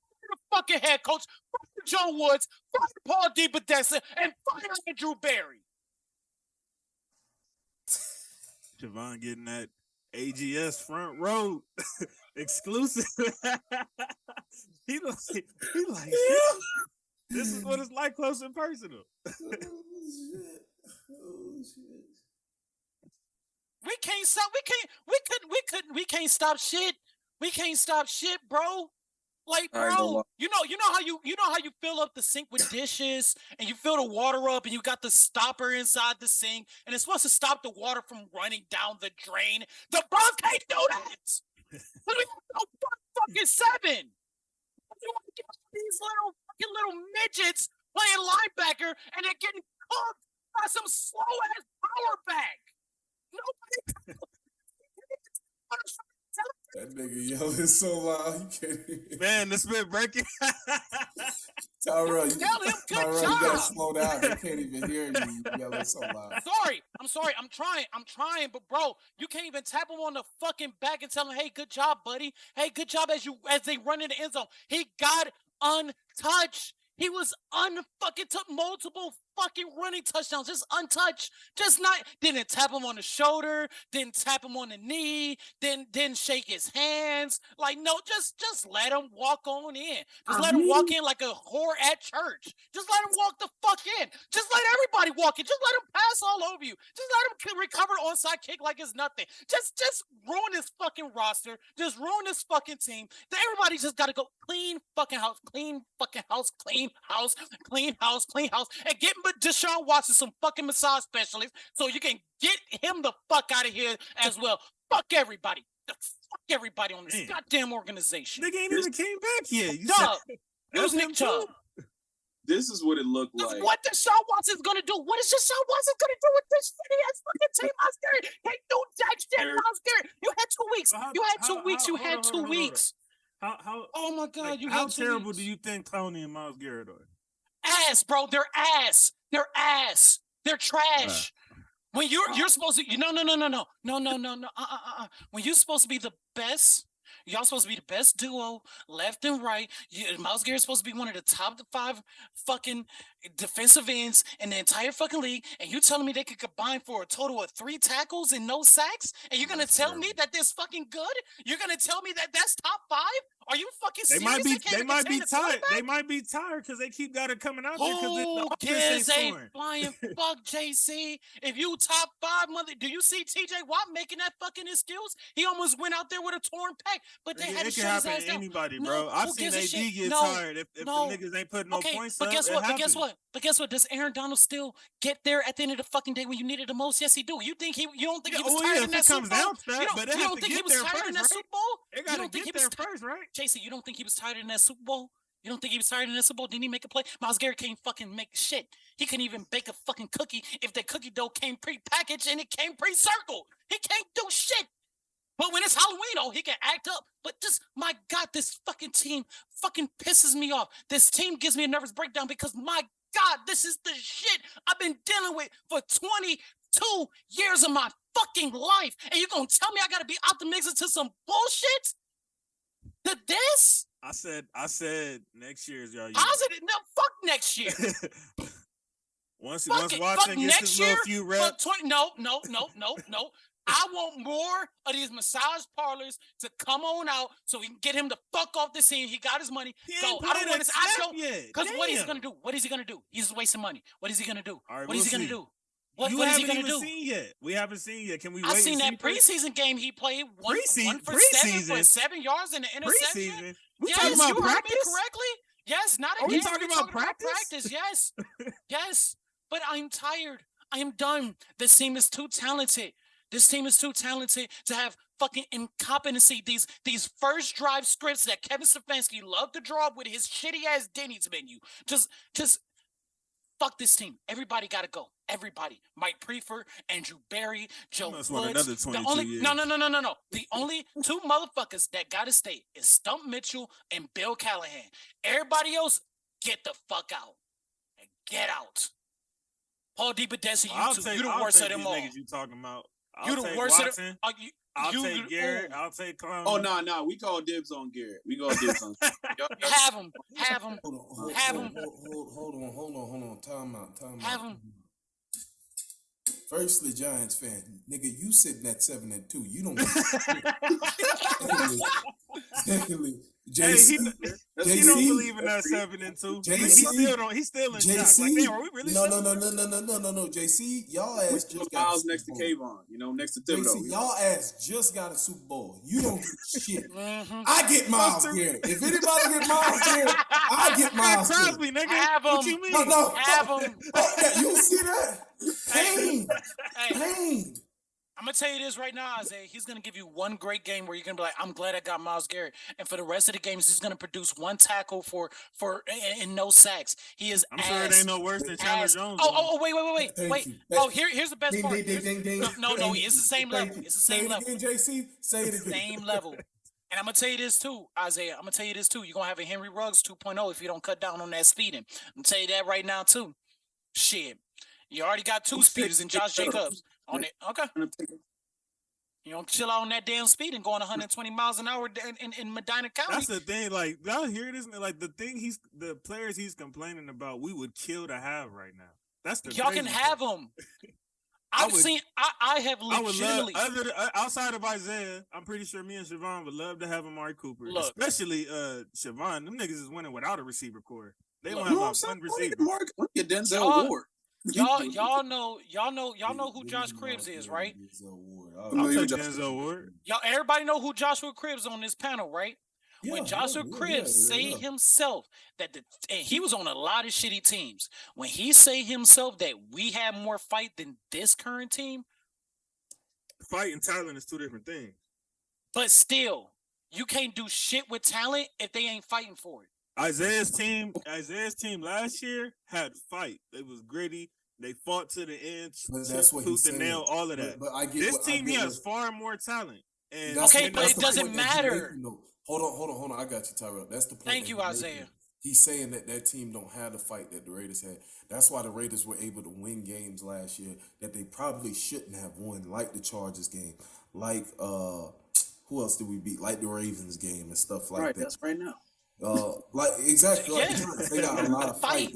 Fire the fucking head coach, fire Joe Woods, fire Paul DePodesta, and fire Andrew Berry. Javon getting that AGS front row exclusive. he like this is what it's like close and personal. We can't stop. We can't stop shit. We can't stop shit, bro. Like, bro, you know how you fill up the sink with dishes and you fill the water up and you got the stopper inside the sink and it's supposed to stop the water from running down the drain. The Browns can't do that. We have no fucking 7. You want to get these little midgets playing linebacker and they're getting cooked by some slow ass power back. Nobody. That nigga yelling so loud, you can't even. Man, this been breaking. Tyrell, you gotta slow down. They can't even hear you yelling so loud. I'm sorry. I'm trying, but bro, you can't even tap him on the fucking back and tell him, "Hey, good job, buddy. Hey, good job," as they run in the end zone. He got untouched. He was unfucking took multiple fucking running touchdowns, just untouched, didn't tap him on the shoulder, didn't tap him on the knee, didn't shake his hands. Like, no, just let him walk on in. Just let him walk in like a whore at church. Just let him walk the fuck in. Just let everybody walk in. Just let him pass all over you. Just let him recover onside kick like it's nothing. Just ruin this fucking roster. Just ruin this fucking team. Everybody just got to go clean fucking house, clean fucking house, clean house, clean house, clean house, and get but Deshaun Watson some fucking massage specialist, so you can get him the fuck out of here as well. Fuck everybody. Fuck everybody on this goddamn organization. Nigga ain't even came back yet. Chubb. It was Nick Chubb. This is what it looked like. What Deshaun Watson's gonna do? What is Deshaun Watson gonna do with this shitty ass fucking team? Miles Garrett can't do jack shit. Miles Garrett, you had 2 weeks. You had 2 weeks. How? Oh my God! Like, how terrible do you think Tony and Myles Garrett are? Ass, bro. They're ass. They're ass. They're trash. When you're supposed to no. When you're supposed to be the best. Y'all supposed to be the best duo, left and right. Myles Garrett's supposed to be one of the top 5 fucking defensive ends in the entire fucking league, and you telling me they could combine for a total of 3 tackles and no sacks? And you're gonna tell me that this fucking good? You're gonna tell me that that's top 5? Are you fucking serious? They might be tired. They might be tired because they keep got it coming out there because the offense ain't flying. Fuck JC. If you top 5, do you see TJ Watt making that fucking excuse? He almost went out there with a torn pec, but they had to shut his ass down. Anybody, bro. I've seen AD get tired if the niggas ain't putting no points up. But guess what? Does Aaron Donald still get there at the end of the fucking day when you need it the most? Yes, he do. You don't think he was tired in that Super Bowl? You don't think he was tired in that Super Bowl? They gotta get there first, right? JC, you don't think he was tired in that Super Bowl? You don't think he was tired in that Super Bowl? Didn't he make a play? Myles Garrett can't fucking make shit. He couldn't even bake a fucking cookie if the cookie dough came pre-packaged and it came pre-circled. He can't do shit. But when it's Halloween, he can act up. But my God, this fucking team fucking pisses me off. This team gives me a nervous breakdown because my God, this is the shit I've been dealing with for 22 years of my fucking life. And you're going to tell me I got to be optimistic to some bullshit? To this? I said next year's y'all. Positive? No, fuck next year. once Watson gets his little few reps. No. I want more of these massage parlors to come on out so we can get him the fuck off the scene. He got his money. Go. I don't want this. I don't. Because what is he going to do? What is he going to do? He's just wasting money. What is he going to do? Right, what is he going to do? What is he going to do? We haven't seen yet. Can we wait? I seen that preseason game he played. One for 7 yards in the interception. Preseason? Yes, talking about you heard practice? me correctly. Yes, not again. Are we talking about practice? Yes. Yes. But I'm tired. I am done. This team is too talented. This team is too talented to have fucking incompetency. These first drive scripts that Kevin Stefanski loved to draw up with his shitty ass Denny's menu. Just fuck this team. Everybody got to go. Everybody. Mike Prefer, Andrew Berry, Joe Woods. Another 22 years. No. The only 2 motherfuckers that got to stay is Stump Mitchell and Bill Callahan. Everybody else, get the fuck out. And get out. Paul DiPodesta, you the worst of them all. You talking about? You the worst of them. I'll take Garrett. I'll take Clown. Oh, no. We call dibs on Garrett. We call dibs on Have him. Hold on. Time out. Have him. Firstly, Giants fan, nigga, you sitting at 7-2. You don't. Secondly, JC, he don't believe in that 7-2. He's still in shock. Like, damn, are we really? No. JC, y'all ass just got Miles next to Kayvon, next to Thibodeau. JC, y'all ass just got a Super Bowl. You don't get shit. I get Myles Garrett. If anybody get Myles Garrett, I get Myles Garrett. Nigga. Have him. What you mean? No. Have him. You see that? Pain. I'm going to tell you this right now, Isaiah. He's going to give you one great game where you're going to be like, I'm glad I got Myles Garrett. And for the rest of the games, he's going to produce 1 tackle for and no sacks. He is I'm sure it ain't no worse than Chandler Jones. Wait. Here's the best part. No, it's the same level. It's the same level. Say it again, JC. Say it again. Same level. And I'm going to tell you this too, Isaiah. I'm going to tell you this too. You're going to have a Henry Ruggs 2.0 if you don't cut down on that speeding. I'm going to tell you that right now too. Shit. You already got 2 speeders in Josh Jacobs. On it. Okay. You don't chill out on that damn speed and going 120 miles an hour in Medina County. That's the thing. Like, y'all hear this? Like, the players he's complaining about, we would kill to have right now. That's the y'all can have them. I have legitimately. I would love, outside of Isaiah, I'm pretty sure me and Siobhan would love to have Amari Cooper. Especially Siobhan. Them niggas is winning without a receiver core. They don't have one receiver. Get Denzel Ward. Y'all know who Josh Cribbs is, right? I'll take Denzel Ward. Y'all, everybody know who Joshua Cribbs on this panel, right? When Joshua Cribbs say himself that and he was on a lot of shitty teams. When he say himself that we have more fight than this current team. Fight and talent is two different things. But still, you can't do shit with talent if they ain't fighting for it. Isaiah's team last year had fight. It was gritty. They fought to the end, tooth and nail, all of that. But this team has far more talent. And but it doesn't matter. Hold on. I got you, Tyrell. That's the point. Thank you, Isaiah. He's saying that team don't have the fight that the Raiders had. That's why the Raiders were able to win games last year that they probably shouldn't have won, like the Chargers game, like who else did we beat? Like the Ravens game and stuff like that. That's right now. Exactly. Like they got a lot of fight.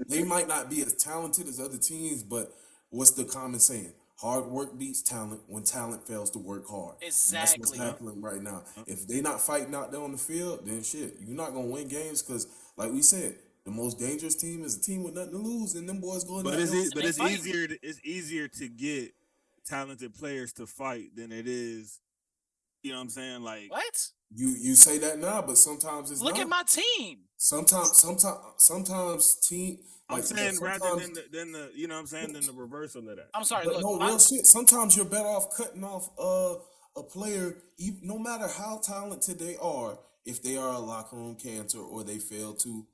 They might not be as talented as other teams, but what's the common saying? Hard work beats talent when talent fails to work hard. Exactly. That's what's happening right now. If they not fighting out there on the field, then shit, you're not gonna win games because, like we said, the most dangerous team is a team with nothing to lose, and them boys going. But it's easier to get talented players to fight than it is. You know what I'm saying? Like what? You say that now, but sometimes it's look not. At my team. Sometimes team. I'm saying rather than the you know what I'm saying, than the reversal of that. I'm sorry. But look, real shit. Sometimes you're better off cutting off a player, no matter how talented they are, if they are a locker room cancer or they fail to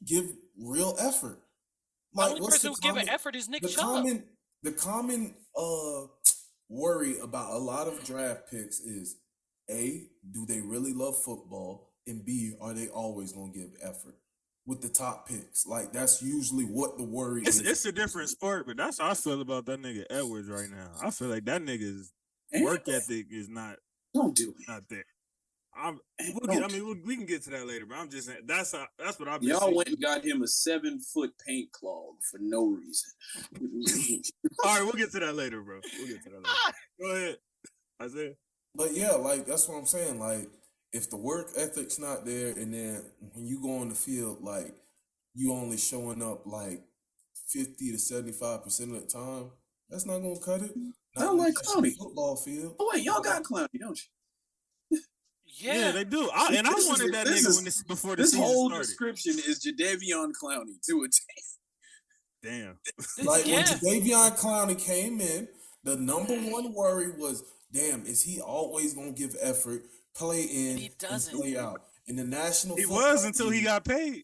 give real effort. Like, the only person who's giving effort is Nick Chubb. The common worry about a lot of draft picks is A, do they really love football? And B, are they always gonna give effort? With the top picks, like that's usually what the worry is. It's a different sport, but that's how I feel about that nigga Edwards right now. I feel like that nigga's work ethic is not. Don't do it. Not there. We can get to that later, but I'm just saying that's what I've been. Y'all went and got him a 7-foot paint clog for no reason. All right, we'll get to that later, bro. We'll get to that later. Go ahead, Isaiah. But yeah, like that's what I'm saying. Like, if the work ethic's not there, and then when you go on the field, like you only showing up like 50 to 75% of the time, that's not gonna cut it. Not like Clowney football field. Oh wait, y'all got Clowney, don't you? Yeah, they do. I wanted that nigga before the season started. This whole description is Jadeveon Clowney to a T. Damn. Like when Jadeveon Clowney came in, the number one worry was, damn, is he always gonna give effort? Play in and play out. In the National Football League, was until he got paid.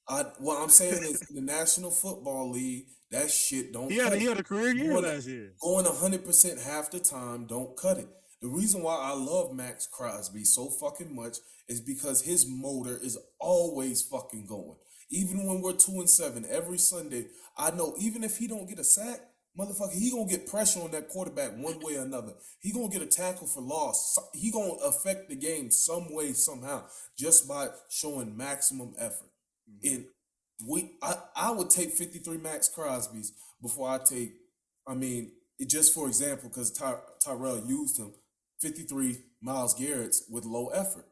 What I'm saying is, in the National Football League, that shit don't cut it. He had a career year last year. Going 100% half the time don't cut it. The reason why I love Max Crosby so fucking much is because his motor is always fucking going. Even when we're 2-7, every Sunday, I know even if he don't get a sack, motherfucker, he gonna get pressure on that quarterback one way or another. He gonna get a tackle for loss. He gonna affect the game some way, somehow, just by showing maximum effort. And I would take 53 Max Crosby's before I take, just for example, because Tyrell used him, 53 Myles Garrett's with low effort.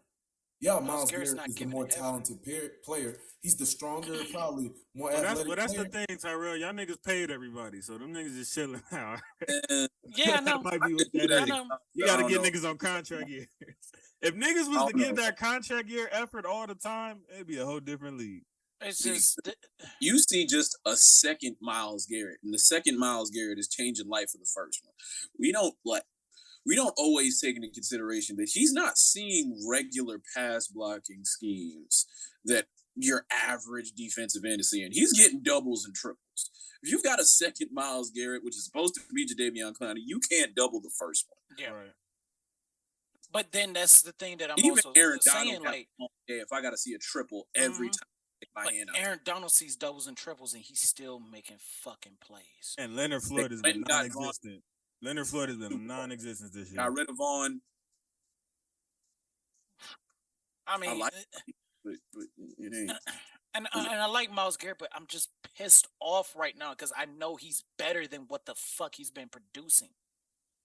Yeah, Myles Garrett is the more talented player. He's the stronger, probably more athletic that's the thing, Tyrell. Y'all niggas paid everybody, so them niggas just chilling now. Yeah, I know. That might be what that is. You got to get niggas on contract years. If niggas was to give that contract year effort all the time, it'd be a whole different league. It's just you see just a second Myles Garrett, and the second Myles Garrett is changing life for the first one. We don't always take into consideration that he's not seeing regular pass blocking schemes that your average defensive end is seeing. He's getting doubles and triples. If you've got a second Myles Garrett, which is supposed to be Jadeveon Clowney, you can't double the first one. Yeah, right. But then that's the thing that I'm even also Aaron saying, Donald, like, if I got to see a triple every time. Aaron Donald sees doubles and triples, and he's still making fucking plays. And Leonard Floyd has been non-existent. Leonard Floyd has been non-existent this year. Got rid of Vaughn. I mean, I like it, but it ain't. And I like Myles Garrett, but I'm just pissed off right now because I know he's better than what the fuck he's been producing.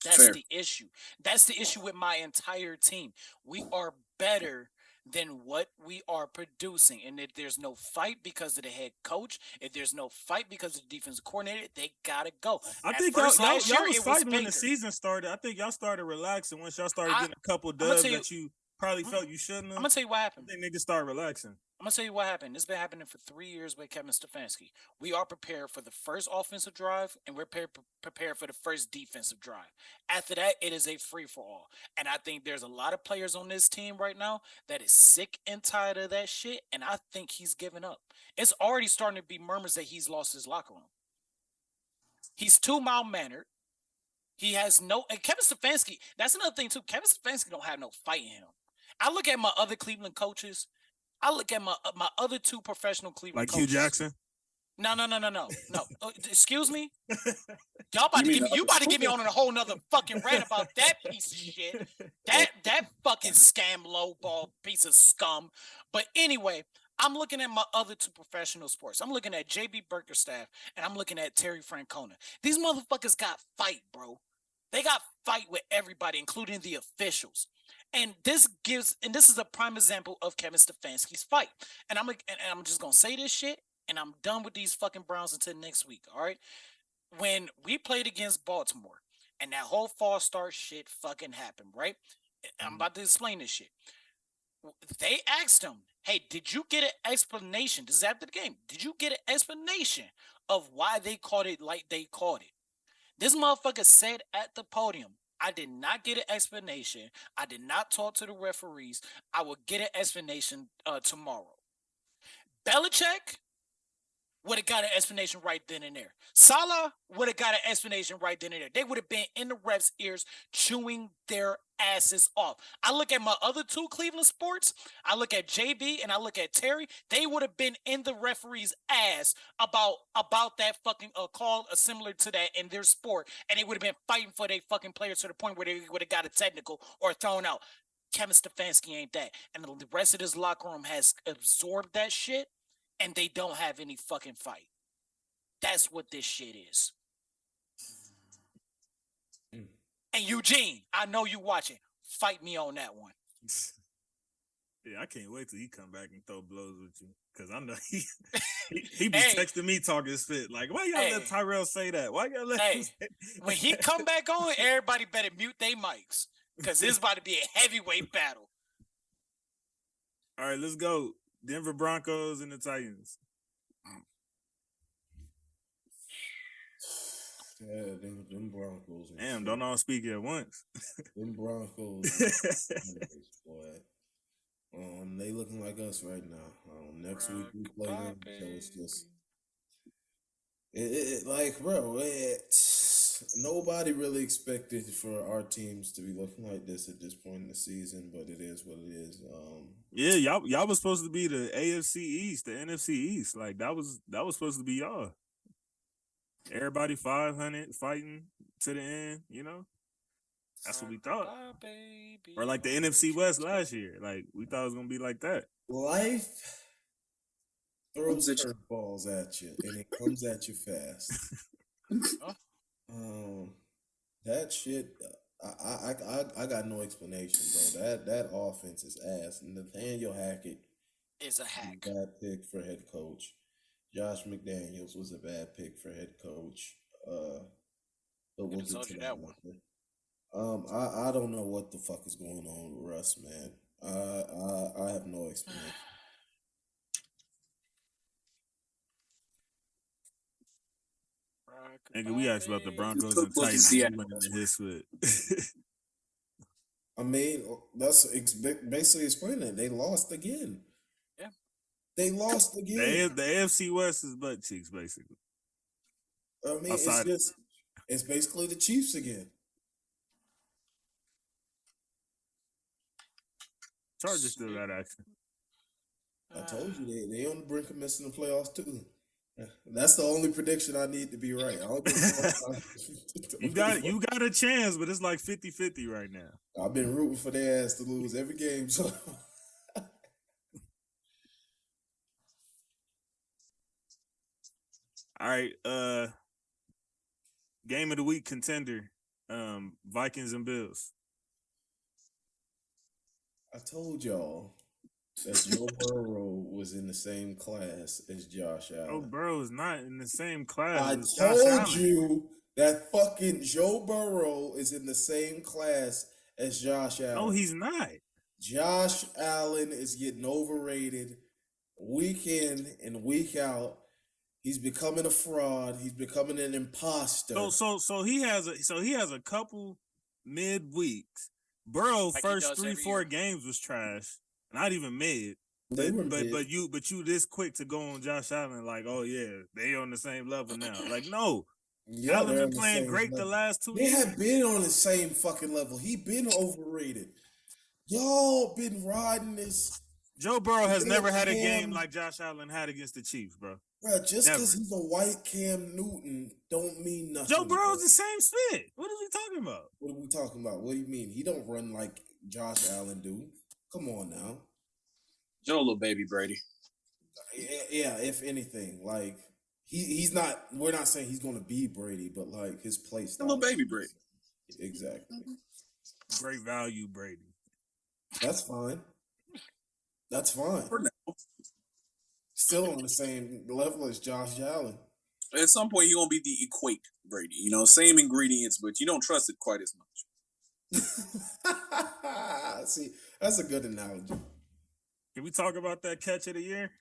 That's the issue. That's the issue with my entire team. We are better than what we are producing. And if there's no fight because of the head coach, if there's no fight because of the defensive coordinator, they gotta go. I think y'all was fighting when the season started. I think y'all started relaxing once y'all started getting a couple dubs that you probably felt you shouldn't have. I'm gonna tell you what happened. I think niggas start relaxing. I'm gonna tell you what happened. This has been happening for 3 years with Kevin Stefanski. We are prepared for the first offensive drive, and we're prepared for the first defensive drive. After that, it is a free-for-all. And I think there's a lot of players on this team right now that is sick and tired of that shit, and I think he's given up. It's already starting to be murmurs that he's lost his locker room. He's too mild-mannered. He has no... And Kevin Stefanski, that's another thing, too. Kevin Stefanski don't have no fight in him. I look at my other Cleveland coaches... I look at my other two professional Cleveland coaches. Like Hugh Jackson? No. Excuse me? Y'all about to get me on a whole nother fucking rant about that piece of shit. That fucking scam lowball piece of scum. But anyway, I'm looking at my other two professional sports. I'm looking at JB Burgerstaff and I'm looking at Terry Francona. These motherfuckers got fight, bro. They got fight with everybody, including the officials. And this is a prime example of Kevin Stefanski's fight. And I'm just gonna say this shit, and I'm done with these fucking Browns until next week. All right. When we played against Baltimore, and that whole false start shit fucking happened, right? I'm about to explain this shit. They asked him, "Hey, did you get an explanation?" This is after the game. Did you get an explanation of why they called it like they called it? This motherfucker said at the podium, I did not get an explanation. I did not talk to the referees. I will get an explanation tomorrow. Belichick would have got an explanation right then and there. Salah would have got an explanation right then and there. They would have been in the refs' ears chewing their asses off. I look at my other two Cleveland sports. I look at JB and I look at Terry. They would have been in the referee's ass about that fucking call similar to that in their sport. And they would have been fighting for their fucking players to the point where they would have got a technical or thrown out. Kevin Stefanski ain't that. And the rest of this locker room has absorbed that shit. And they don't have any fucking fight. That's what this shit is. And Eugene, I know you watching. Fight me on that one. Yeah, I can't wait till he come back and throw blows with you. Because I know he be texting me talking shit. Like, why y'all let Tyrell say that? Why y'all let him say that? When he come back on, everybody better mute their mics. Because this is about to be a heavyweight battle. All right, let's go. Denver Broncos and the Titans. Yeah, them Broncos. Damn, don't all speak at once. Them Broncos. Boy. They looking like us right now. Next week we play them, so it's just nobody really expected for our teams to be looking like this at this point in the season, but it is what it is. Yeah, y'all was supposed to be the AFC East, the NFC East. Like that was supposed to be y'all. Everybody 500 fighting to the end, you know? That's what we thought. Or like the NFC West last year. Like we thought it was gonna be like that. Life throws curveballs at you and it comes at you fast. That shit I got no explanation, bro. That offense is ass. And Nathaniel Hackett is a hack. Bad pick for head coach. Josh McDaniels was a bad pick for head coach. But we'll get to that one. I don't know what the fuck is going on with Russ, man. I have no explanation. Nigga, we asked about the Broncos and Titans. You went into his foot. I mean, that's basically explaining it. They lost again. Yeah. They lost again. The AFC West is butt cheeks, basically. I mean, it's basically the Chiefs again. Chargers still got action. I told you they on the brink of missing the playoffs too. That's the only prediction I need to be right. I don't think you got a chance, but it's like 50-50 right now. I've been rooting for their ass to lose every game. So all right, game of the week contender, Vikings and Bills. I told y'all that Joe Burrow was in the same class as Josh Allen. Joe Burrow is not in the same class. I told you that fucking Joe Burrow is in the same class as Josh Allen. No, he's not. Josh Allen is getting overrated week in and week out. He's becoming a fraud. He's becoming an imposter. So he has a couple mid weeks. Burrow first 3-4 games was trash, not even mid. But you this quick to go on Josh Allen like, oh yeah, they on the same level now. Like no, Allen been playing great the last 2 years. They have been on the same fucking level. He been overrated. Y'all been riding this. Joe Burrow has never had a game like Josh Allen had against the Chiefs, bro. Bro, just because he's a white Cam Newton don't mean nothing. Joe Burrow's the same spit. What are we talking about? What are we talking about? What do you mean? He don't run like Josh Allen do. Come on now. Joe, little baby Brady. Yeah, if anything, like he's not. We're not saying he's going to be Brady, but like his play style. A little baby Brady. Exactly. Great value, Brady. That's fine. That's fine. For now. Still on the same level as Josh Allen. At some point, he's going to be the equate Brady. You know, same ingredients, but you don't trust it quite as much. See, that's a good analogy. Can we talk about that catch of the year?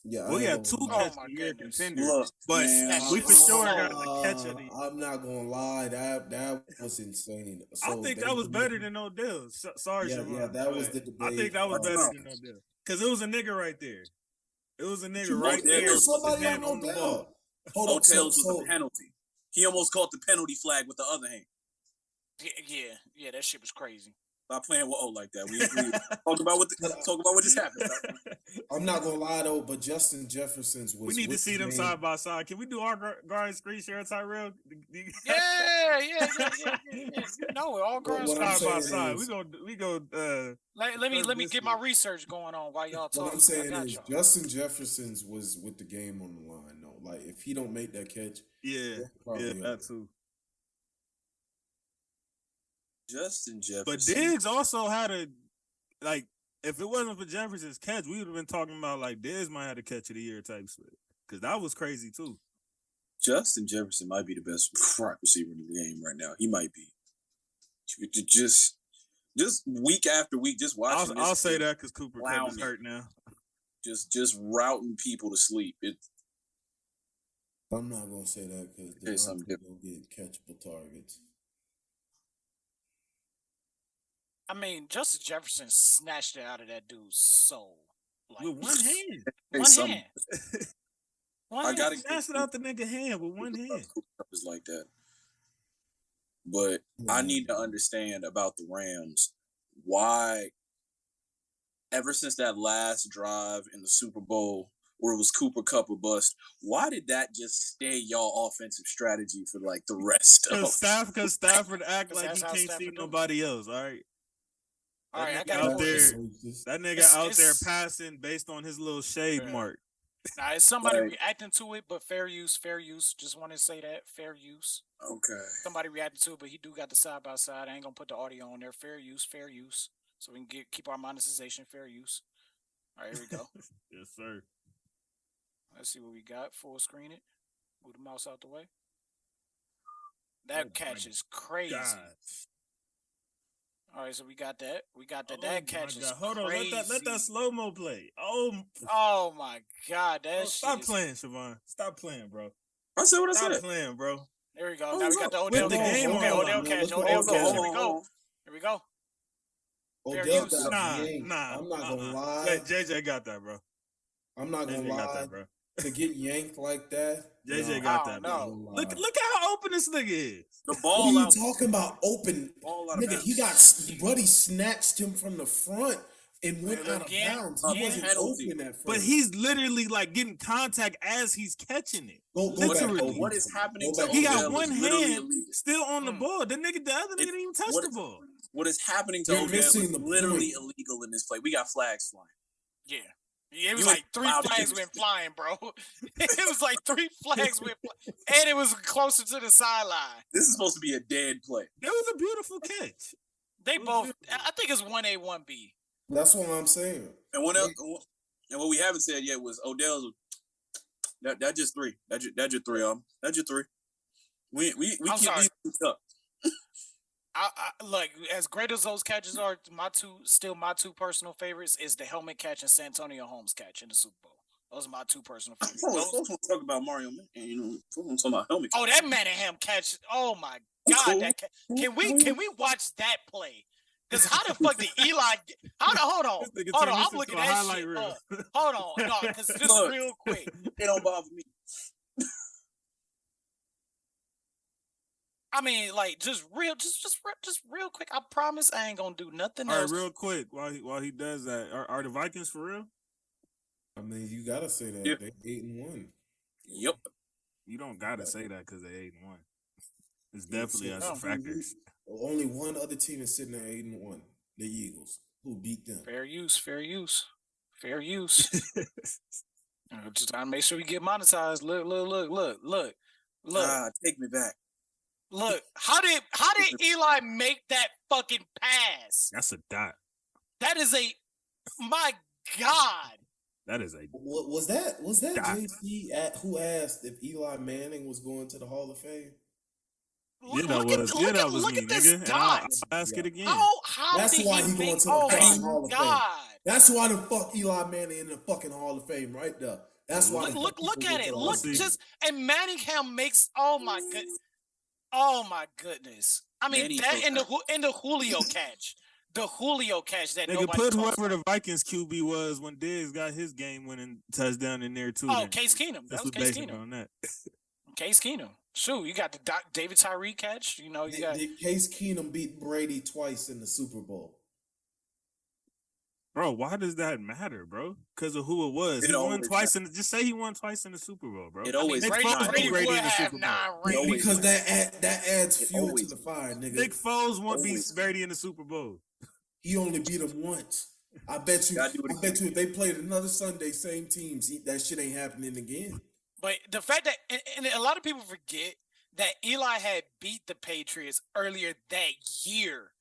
Yeah, we have 2 catch of the year contenders, but we for sure got the catch of the year. I'm not gonna lie, that was insane. So I think that was better than Odell. Sorry, Siobhan, yeah, that was the debate. I think that was better than Odell because it was a nigga right there. It was a nigga right there. Somebody on the ball. Odell's was a penalty. He almost caught the penalty flag with the other hand. Yeah, that shit was crazy. Stop playing with O like that. We talk about what just happened. I'm not gonna lie though, but Justin Jefferson's was. We need to see them side by side. Can we do our guard screen share, Tyrell? Yeah. No, all guards side by side. We go. Let me get my research going on while y'all talking. What I'm saying is Justin Jefferson's was with the game on the line. No, like if he don't make that catch, that too. Justin Jefferson. But Diggs also had if it wasn't for Jefferson's catch, we would have been talking about like Diggs might have the catch of the year type split. Because that was crazy too. Justin Jefferson might be the best front receiver in the game right now. He might be. Just week after week, just watching. I'll say that because Cooper Kupp is hurt now. Just routing people to sleep. I'm not gonna say that because they're gonna get catchable targets. I mean, Justin Jefferson snatched it out of that dude's soul. Like, with one hand. I got to snatch it out the nigga hand with one hand. It's like that. But I need to understand about the Rams why, ever since that last drive in the Super Bowl where it was Cooper Kupp or bust, why did that just stay y'all offensive strategy for like the rest of it? Because Stafford act like he can't see nobody else, all right? All right, I got out there. That nigga out there passing based on his little shave mark. Now, is somebody reacting to it? But fair use. Just want to say that fair use. Okay. Somebody reacted to it, but he do got the side by side. I ain't gonna put the audio on there. Fair use. So we can keep our monetization. Fair use. All right, here we go. Yes, sir. Let's see what we got. Full screen it. Move the mouse out the way. That catch is crazy. God. All right, so we got that. That catch is Hold crazy. On, let that slow-mo play. Oh my God, stop playing, Siobhan. Stop playing, bro. I said what I said. Stop playing, bro. There we go. Now we got the Odell catch. Okay, Odell catch. Here we go. Odell got nah. I'm not gonna lie. JJ got that, bro. I'm not gonna lie. Got that, bro. To get yanked like that, JJ got that. No. Look at how open this nigga is. The ball. What are you talking about? Open, nigga. He got Buddy snatched him from the front and went out of bounds. He wasn't open at first. But he's literally like getting contact as he's catching it. Literally. What is happening? He got one hand still on the ball. The other nigga didn't even touch the ball. What is happening to Odell is literally illegal in this play. We got flags flying. Yeah. It was like 3 flags went flying, bro. It was like 3 flags went flying. And it was closer to the sideline. This is supposed to be a dead play. That was a beautiful catch. They both, I think it's 1A, 1B. That's what I'm saying. And what we haven't said yet was Odell's. That's just 3. That's your 3. That's your 3. We keep these up. Look, as great as those catches are, my two personal favorites is the helmet catch and Santonio Holmes catch in the Super Bowl. Those are my two personal favorites. Folks want to talk about Mario Man, folks want to talk about helmet catch. Oh, that Manningham catch! Oh my God, can we watch that play? Because how the fuck did Eli? Hold on, I'm looking at that shit. Hold on, no, because just real quick, it don't bother me. I mean, like, just real quick. I promise I ain't gonna do nothing else. All right, real quick, while he does that, are the Vikings for real? I mean, you gotta say that they're 8-1. Yep. You don't gotta say that because they're 8-1. It's definitely as a factor. Only one other team is sitting at 8-1. The Eagles, who beat them. Fair use. Just gotta make sure we get monetized. Look. Take me back. Look, how did Eli make that fucking pass? That's a dot. That is my God. That is a. Was that JC who asked if Eli Manning was going to the Hall of Fame? That was me, nigga. I'll ask it again. That's why he going to the fucking Hall of Fame. That's why the fuck Eli Manning in the fucking Hall of Fame right there. That's why. Look at it. And Manningham makes. Oh my goodness. I mean, Manny that in the Julio catch. The Julio catch that nobody put whoever the Vikings QB was when Diggs got his game-winning touchdown in there too. Oh, Case Keenum. That was Case Keenum. On that. Case Keenum. Shoot, you got the David Tyree catch. You got Case Keenum beat Brady twice in the Super Bowl. Bro, why does that matter, bro? Because of who it was. He won twice just say he won twice in the Super Bowl, bro. It always Brady would have 9 rings. Because that adds fuel to the fire, nigga. Nick Foles won't beat Brady in the Super Bowl. He only beat him once. I bet you if they played another Sunday, same teams, that shit ain't happening again. But the fact that and a lot of people forget that Eli had beat the Patriots earlier that year.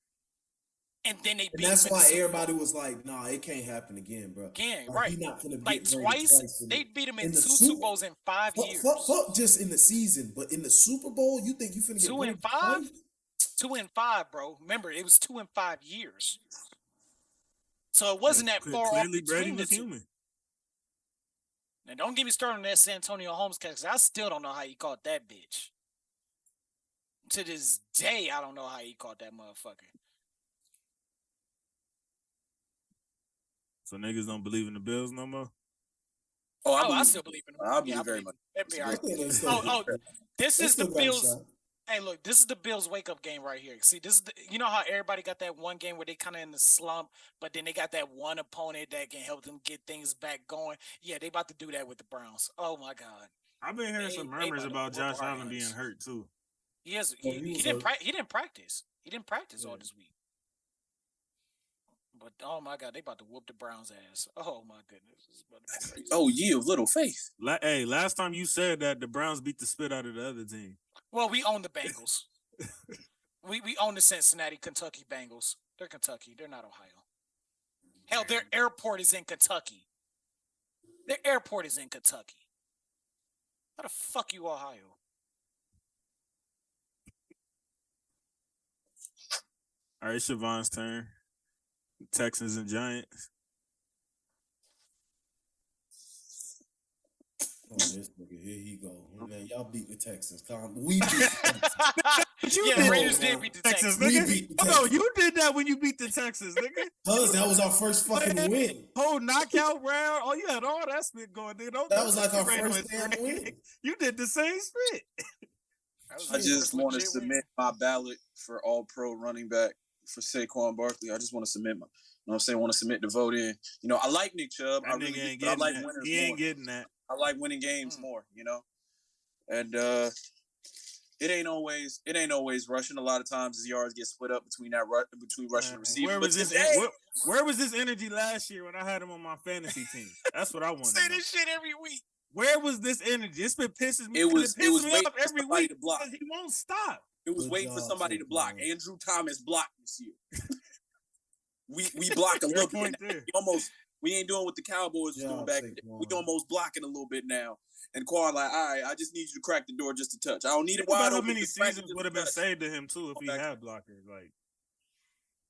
And then they beat them. That's why everybody was like, nah, it can't happen again, bro. Again, right. He not gonna beat twice. They beat him in 2 Super Bowls in 5 years. Fuck just in the season, but in the Super Bowl, you think you finna get 2 and 5? 2 and 5, bro. Remember, it was 2 and 5 years. So it wasn't that far off. Clearly, Brady was human. Now, don't get me started on that Santonio Holmes catch, because I still don't know how he caught that bitch. To this day, I don't know how he caught that motherfucker. So niggas don't believe in the Bills no more? I still believe in them. I believe very much. This is the Bills. Hey, look, this is the Bills wake-up game right here. See, this is you know how everybody got that one game where they kind of in the slump, but then they got that one opponent that can help them get things back going. Yeah, they about to do that with the Browns. Oh, my God. I've been hearing some murmurs about Josh Allen being hurt, too. He didn't practice. He didn't practice all this week. But, oh, my God, they about to whoop the Browns' ass. Oh, my goodness. Oh, ye of little faith. Hey, last time you said that, the Browns beat the spit out of the other team. Well, we own the Bengals. we own the Cincinnati, Kentucky Bengals. They're Kentucky. They're not Ohio. Hell, their airport is in Kentucky. Their airport is in Kentucky. How the fuck you, Ohio? All right, Siobhan's turn. Texans and Giants. Oh, this nigga, here he go. Man, y'all beat the Texans. We beat the Texans. Raiders did beat the Texans. We beat the Texans. No, you did that when you beat the Texans, nigga. Cuz that was our first fucking win. Whole knockout round. Oh, you had all that spit going, nigga. That was like our first damn win. You did the same spit. I just want to submit my ballot for all-pro running back for Saquon Barkley. I just want to submit my, you know what I'm saying? I want to submit the vote in. You know, I like Nick Chubb. I like winners. He ain't getting that. I like winning games more, you know? And it ain't always rushing. A lot of times his yards get split up between rushing and receiving. Where was this energy last year when I had him on my fantasy team? That's what I want to say this shit every week. Where was this energy? It's been pissing me. It was off every week to block. He won't stop. It was waiting for somebody to block. Andrew Thomas blocked this year. we blocked a little bit. We ain't doing what the Cowboys was doing back then. We almost blocking a little bit now. And Quan like, all right, I just need you to crack the door just a touch. I don't need it wide open. How many seasons would have been saved to him too if he had blockers? Like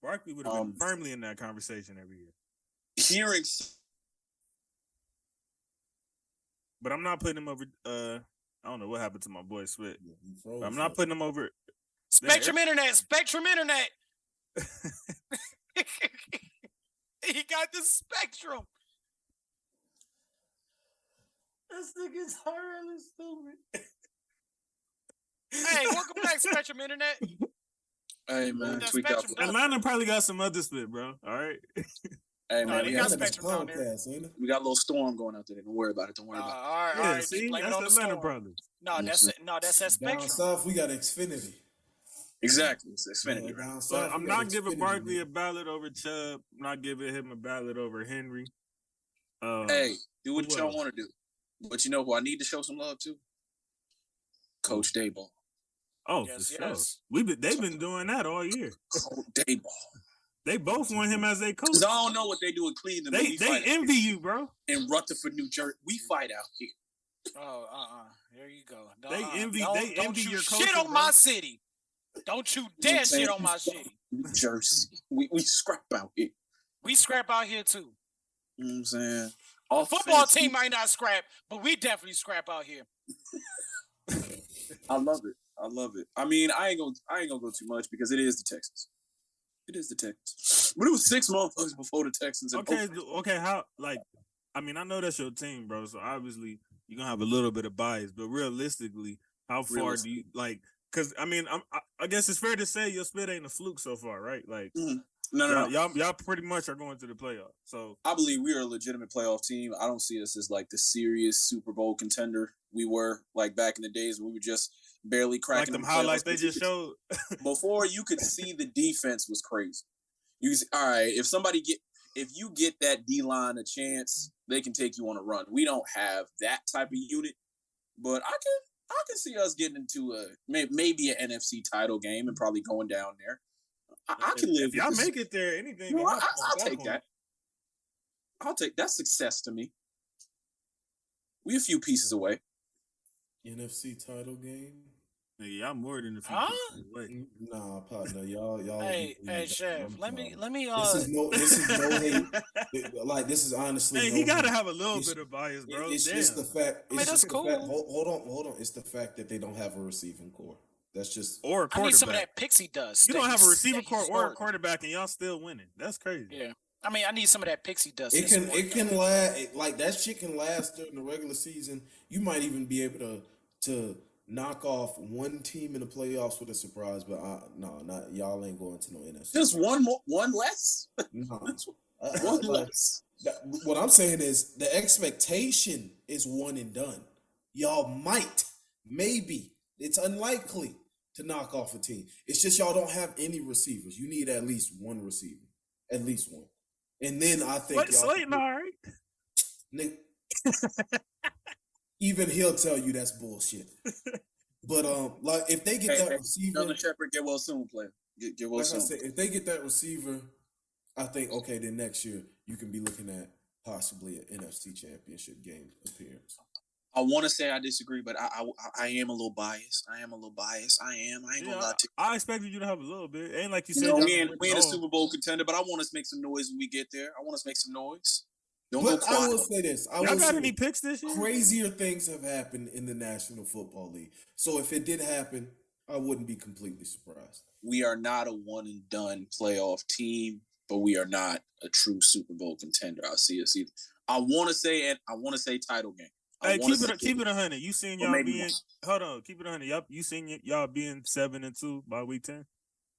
Barkley would have been firmly in that conversation every year. But I'm not putting him over. I don't know what happened to my boy Swift. I'm not putting him over. Spectrum Internet. He got the Spectrum. This nigga's horribly stupid. Hey, welcome back, Spectrum Internet. Hey man, Atlanta probably got some other spit, bro. All right. Hey man, we got Spectrum down there. We got a little storm going out there. Don't worry about it. Don't worry about it. All right. See, that's the Atlanta brothers. No, that's that Spectrum. Down south, we got Xfinity. Exactly, it's Xfinity. Down south, I'm not giving Barkley a ballot over Chubb. I'm not giving him a ballot over Henry. Hey, do what y'all want to do. But you know who I need to show some love to? Coach Daboll. Oh, yes, for sure. They've been doing that all year. Coach Daboll. They both want him as their coach. Because I don't know what they do in Cleveland. They envy you, bro. In Rutherford, New Jersey, we fight out here. Oh, there you go. They envy your coach. Shit on my city. Don't you dare shit on my city. New Jersey. We scrap out here. We scrap out here too. You know what I'm saying? Our football team might not scrap, but we definitely scrap out here. I love it. I mean, I ain't gonna go too much because it is the Texans. But it was 6 months before the Texans. Okay. How? Like, I mean, I know that's your team, bro. So obviously you're gonna have a little bit of bias, but realistically, how far do you like? Because I mean, I guess it's fair to say your spit ain't a fluke so far, right? Like, no. Y'all pretty much are going to the playoffs. So I believe we are a legitimate playoff team. I don't see us as like the serious Super Bowl contender we were like back in the days when we were just barely cracking like them highlights they just showed. Before you could see the defense was crazy. You see, all right, if you get that D-line a chance, they can take you on a run. We don't have that type of unit, but I can see us getting into maybe an NFC title game and probably going down there. I can live. If y'all make it there, anything. I'll take that. That's success to me. We a few pieces away. NFC title game. Nigga, y'all more than a few pieces away. Nah, partner, y'all. Hey, Chef. Let me. This is no hate. Like, this is honestly. Hey, he gotta have a little bit of bias, bro. It's just the fact. I mean, that's cool. Hold on. It's the fact that they don't have a receiving core. That's just. Or a quarterback. I need some of that Pixie dust. You don't have a receiver core or a quarterback, and y'all still winning. That's crazy. Yeah. I mean, I need some of that Pixie dust. It can last. Like, that shit can last during the regular season. You might even be able to knock off one team in the playoffs with a surprise, but not y'all ain't going to no NFC. Just one less. No, one less. What I'm saying is the expectation is one and done. Y'all maybe. It's unlikely to knock off a team. It's just y'all don't have any receivers. You need at least one receiver, at least one, and then I think Slayton, all right. Nick, even he'll tell you that's bullshit. But like if they get that receiver, Jonathan Shepard, get well soon, player. Get well soon. I said, if they get that receiver, I think okay. Then next year you can be looking at possibly an NFC Championship game appearance. I want to say I disagree, but I am a little biased. I ain't gonna lie to you. I expected you to have a little bit. Ain't like you said. We ain't a Super Bowl contender, but I want us to make some noise when we get there. I want us to make some noise. Don't go quiet. I will say this. Y'all got any picks this year? Crazier things have happened in the National Football League. So if it did happen, I wouldn't be completely surprised. We are not a one and done playoff team, but we are not a true Super Bowl contender. I see us either. I want to say title game. Hey, keep it 100. You seen y'all being hold on, keep it 100. You seen y'all being 7-2 by week 10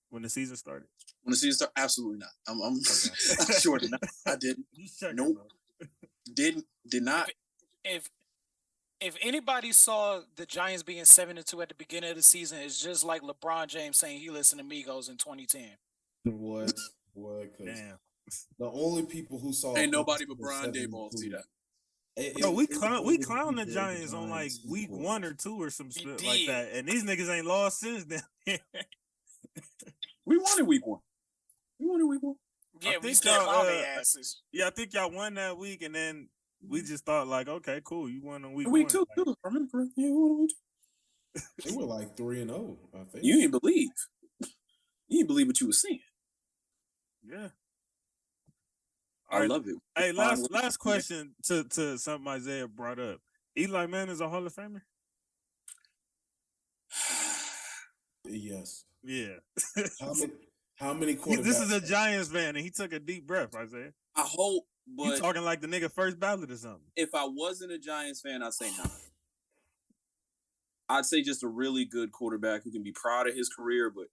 when the season started? When the season started, absolutely not. I'm sure did not. I didn't. Nope. Did not. If anybody saw the Giants being 7-2 at the beginning of the season, it's just like LeBron James saying he listened to Migos in 2010. What? Damn. The only people who saw ain't nobody but Brian Daboll see that. No, we clown the Giants on like week 1 or 2 or some shit like that, and these niggas ain't lost since then. We won in week 1. Yeah, we stand on their asses. Yeah, I think y'all won that week, and then we just thought like, okay, cool, you won on week 2. Like, I remember correctly. Yeah, They were like 3-0, I think. You didn't believe. You didn't believe what you were seeing. Yeah. I love it. Hey, last question to something Isaiah brought up. Eli Manning is a Hall of Famer? Yes. Yeah. How many quarterbacks? This is a Giants fan, and he took a deep breath, Isaiah. I hope, but you talking like the nigga first ballot or something. If I wasn't a Giants fan, I'd say no. I'd say just a really good quarterback who can be proud of his career, but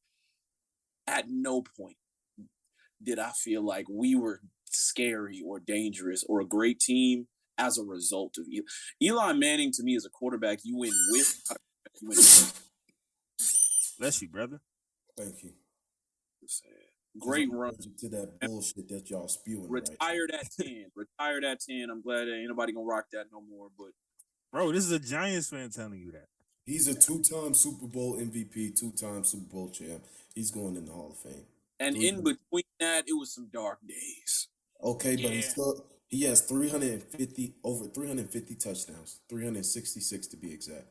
at no point did I feel like we were scary or dangerous or a great team as a result of Eli Manning. To me, is a quarterback you win with. You win with. Bless you, brother. Thank you. Great run to that bullshit that y'all spewing. Retired at 10. Retired at 10. I'm glad ain't nobody gonna rock that no more. But bro, this is a Giants fan telling you that. He's a 2-time Super Bowl MVP, 2-time Super Bowl champ. He's going in the Hall of Fame. And in between that, it was some dark days. Okay, but he has over 350 touchdowns, 366 to be exact.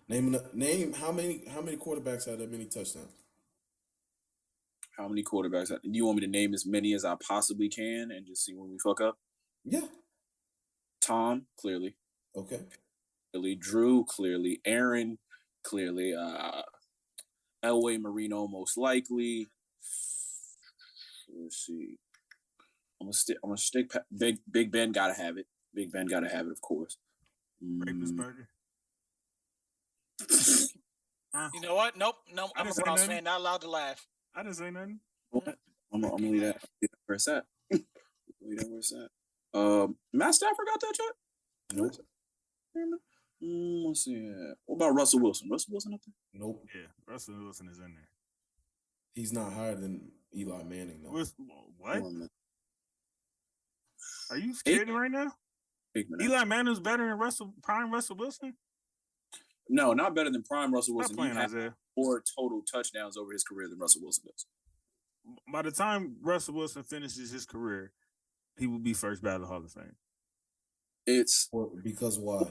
Name how many quarterbacks had that many touchdowns? How many quarterbacks? Do you want me to name as many as I possibly can and just see when we fuck up? Yeah. Tom, clearly. Okay. Clearly. Drew, clearly. Aaron, clearly. Elway Marino, most likely. Let's see. I'm gonna stick. Big Ben gotta have it. Big Ben gotta have it, of course. Burger. You know what? Nope. No, I'm a Browns fan. Not allowed to laugh. I didn't say nothing. What? I'm gonna leave that where it's at. Leave that where it's at. Matt Stafford got that yet? Nope. Let's see. What about Russell Wilson? Russell Wilson up there? Nope. Yeah, Russell Wilson is in there. He's not higher than Eli Manning, though. What? Are you scared right now? Eli Manning's better than prime Russell Wilson? No, not better than prime Russell Wilson. He has more total touchdowns over his career than Russell Wilson does. By the time Russell Wilson finishes his career, he will be first ballot Hall of Fame. Because why?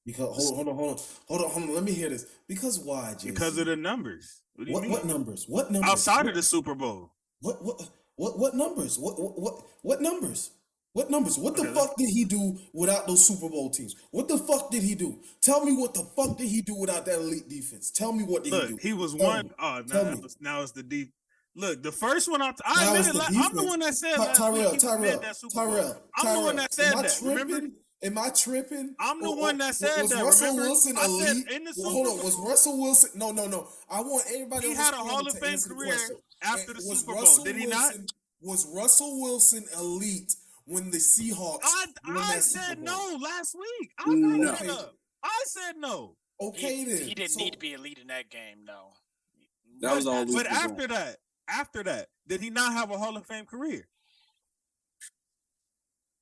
Because hold on. Let me hear this. Because why, Jason? Because of the numbers. What do you mean? What numbers? What numbers? Outside of the Super Bowl. What numbers? What numbers? What numbers? What the fuck did he do without those Super Bowl teams? What the fuck did he do? Tell me what the fuck did he do without that elite defense? Tell me what did he do? He was one. Oh, now it's the deep. Look, the first one I'm the one that said Tyrell. I'm the one that said that. Remember? Am I tripping? I'm the one that said was that. Russell Remember? Wilson elite? Hold on. Was Russell Wilson? No. I want everybody. He had a Hall of Fame career after the Super Bowl. Did he not? Was Russell Wilson elite when the Seahawks? I said no last week. I said no. Okay, then he didn't need to be elite in that game. No. That was all. But after that, did he not have a Hall of Fame career?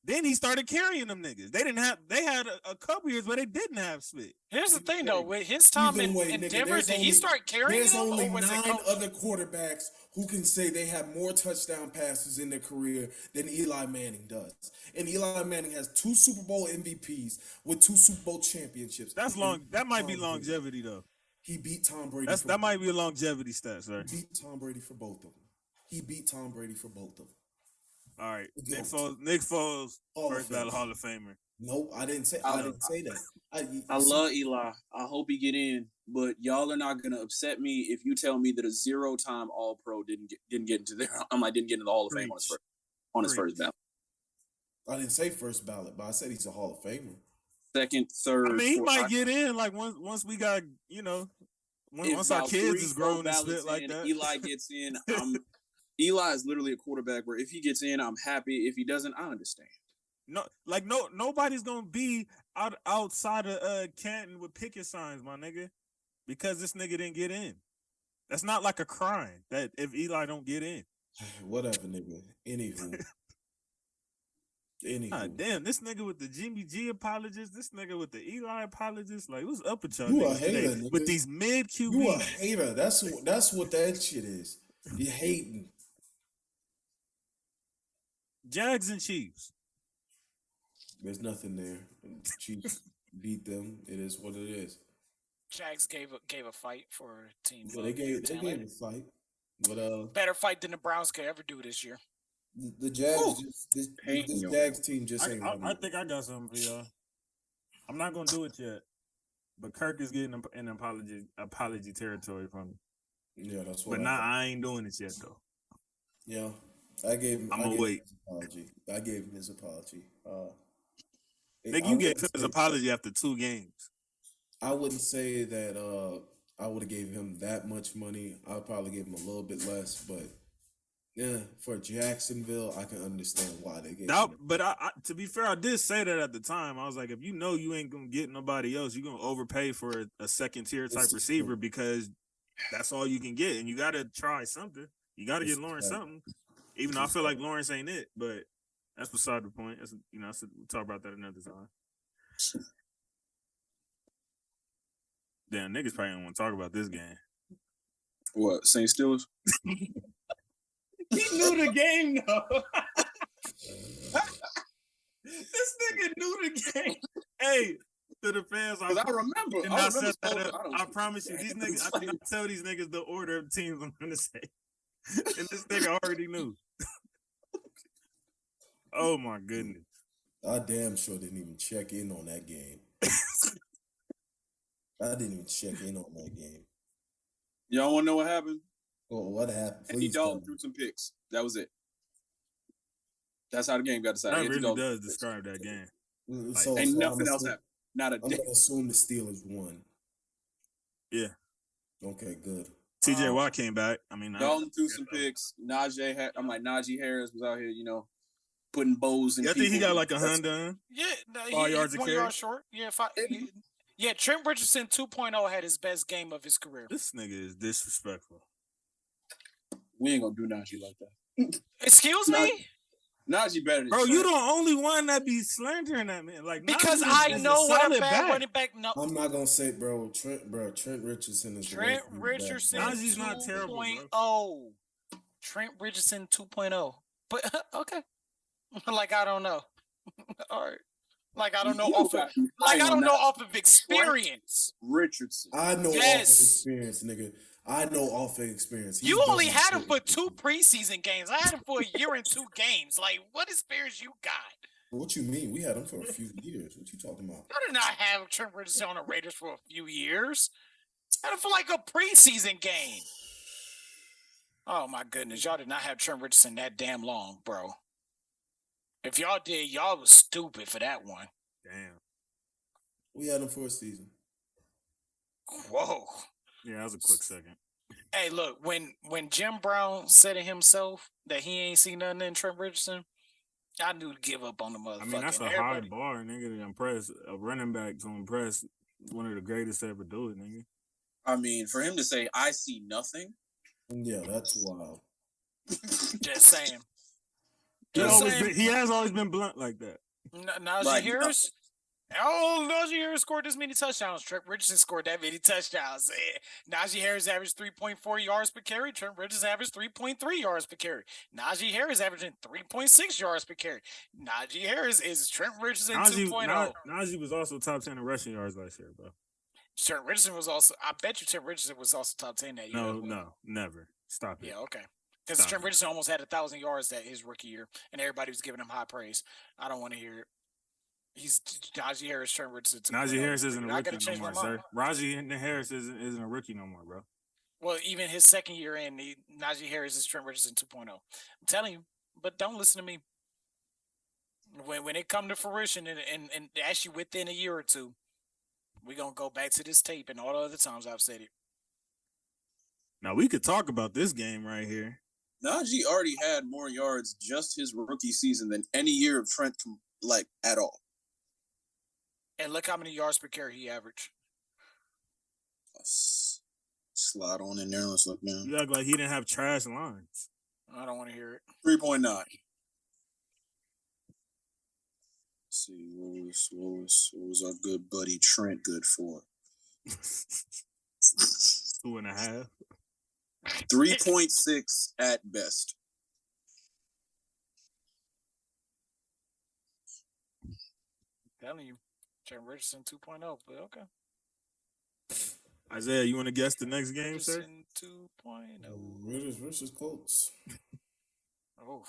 Then he started carrying them niggas. They had a couple years where they didn't have Smith. Here's the thing, though. With his time in Denver, did he start carrying them? There's only 9 other quarterbacks who can say they have more touchdown passes in their career than Eli Manning does. And Eli Manning has 2 Super Bowl MVPs with 2 Super Bowl championships. That's long. That might be longevity, though. He beat Tom Brady. That might be a longevity stat, sir. He beat Tom Brady for both of them. All right, Nick Foles, first ballot Hall of Famer. Nope, I didn't say that. I love Eli. I hope he get in, but y'all are not gonna upset me if you tell me that a 0-time All-Pro didn't get into there. Didn't get into the Hall of Fame on his first ballot. I didn't say first ballot, but I said he's a Hall of Famer. Second, third. I mean, he might get in like once we got once our kids is grown and shit like that. Eli gets in. Eli is literally a quarterback where if he gets in, I'm happy. If he doesn't, I understand. Nobody's gonna be outside of Canton with picket signs, my nigga, because this nigga didn't get in. That's not like a crime that if Eli don't get in. Whatever, nigga. Anywho. God damn, this nigga with the Jimmy G apologists, this nigga with the Eli apologists, like what's up with y'all? You a hater, nigga. With these mid QBs. You a hater. That's what that shit is. You hating. Jags and Chiefs. There's nothing there. Chiefs beat them. It is what it is. Jags gave a fight for teams. Yeah, they gave a fight. But better fight than the Browns could ever do this year. The Jags this Jags team just ain't. I think I got something for y'all. I'm not gonna do it yet, but Kirk is getting an apology territory from me. Yeah, that's what. But I ain't doing it yet though. Yeah, I gave him. I'm gonna wait. I gave him his apology. Nigga, you gave his apology after 2 games. I wouldn't say that I would have gave him that much money. I'd probably give him a little bit less, but yeah, for Jacksonville, I can understand why they gave him. But I, to be fair, I did say that at the time. I was like, if you know you ain't gonna get nobody else, you're gonna overpay for a second tier type receiver because that's all you can get, and you gotta try something. You gotta get Lawrence something. Even though I feel like Lawrence ain't it, but that's beside the point. That's, we'll talk about that another time. Damn, niggas probably don't want to talk about this game. What, St. Steelers? He knew the game, though. This nigga knew the game. Hey, to the fans, I remember. I promise you, these niggas, I can tell these niggas the order of teams I'm going to say. And this nigga already knew. Oh, my goodness. I damn sure didn't even check in on that game. I didn't even check in on that game. Y'all want to know what happened? Oh, what happened? Andy Dalton threw some picks. That was it. That's how the game got decided. That really does describe that game. Ain't nothing else happened. Not a I'm going to assume the Steelers won. Yeah. Okay, good. TJ Watt came back. Dalton threw some picks. Najee Harris was out here, putting bows in. I think he got like a Honda. Yeah, 5 yards of carry. 1 yard short. Yeah, 5. Yeah, Trent Richardson 2.0 had his best game of his career. This nigga is disrespectful. We ain't gonna do Najee like that. Excuse me? Najee better than Bro, Trent. You the only one that be slandering that man. Like, because I know what a bad running back. No, I'm not gonna say, Trent Richardson is Trent Richardson. Najee's not terrible. 2.0. Trent Richardson 2.0. But okay. Like I don't know. All right. Like I don't know off of experience. Richardson. I know off of experience, nigga. I know off of experience. You only had him for 2 preseason games. I had him for a year and 2 games. Like, what experience you got? What you mean? We had him for a few years. What you talking about? I did not have Trent Richardson on the Raiders for a few years. I had him for like a preseason game. Oh my goodness, y'all did not have Trent Richardson that damn long, bro. If y'all did, y'all was stupid for that one. Damn. We had him for a season. Whoa. Yeah, that was a quick second. Hey, look, when Jim Brown said it himself that he ain't seen nothing in Trent Richardson, I knew to give up on the motherfucker. That's a high bar, nigga, to impress. A running back to impress one of the greatest to ever do it, nigga. For him to say, I see nothing. Yeah, that's wild. Just saying. He has always been blunt like that. Najee Harris? Najee Harris scored this many touchdowns. Trent Richardson scored that many touchdowns. Najee Harris averaged 3.4 yards per carry. Trent Richardson averaged 3.3 yards per carry. Najee Harris averaging 3.6 yards per carry. Najee Harris is Trent Richardson 2.0. Najee was also top 10 in rushing yards last year, bro. Trent Richardson was also, I bet you Trent Richardson was also top 10 that year. No, never. Stop it. Yeah, okay. Because Trent Richardson almost had 1,000 yards that his rookie year, and everybody was giving him high praise. I don't want to hear it. He's Najee Harris, Trent Richardson. Najee Harris isn't a rookie no more, sir. Najee Harris isn't a rookie no more, bro. Well, even his second year in, Najee Harris is Trent Richardson 2.0. I'm telling you, but don't listen to me. When it come to fruition and actually within a year or two, we're going to go back to this tape and all the other times I've said it. Now, we could talk about this game right here. Najee already had more yards just his rookie season than any year of Trent, at all. And look how many yards per carry he averaged. Slide on in there. Let's look now. You act like he didn't have trash lines. I don't want to hear it. 3.9. Let's see, what was our good buddy Trent good for? 2.5. 3.6 at best. telling you, Trent Richardson 2.0, but okay. Isaiah, you want to guess the next game, sir? 2.0. Raiders versus Colts. Oh.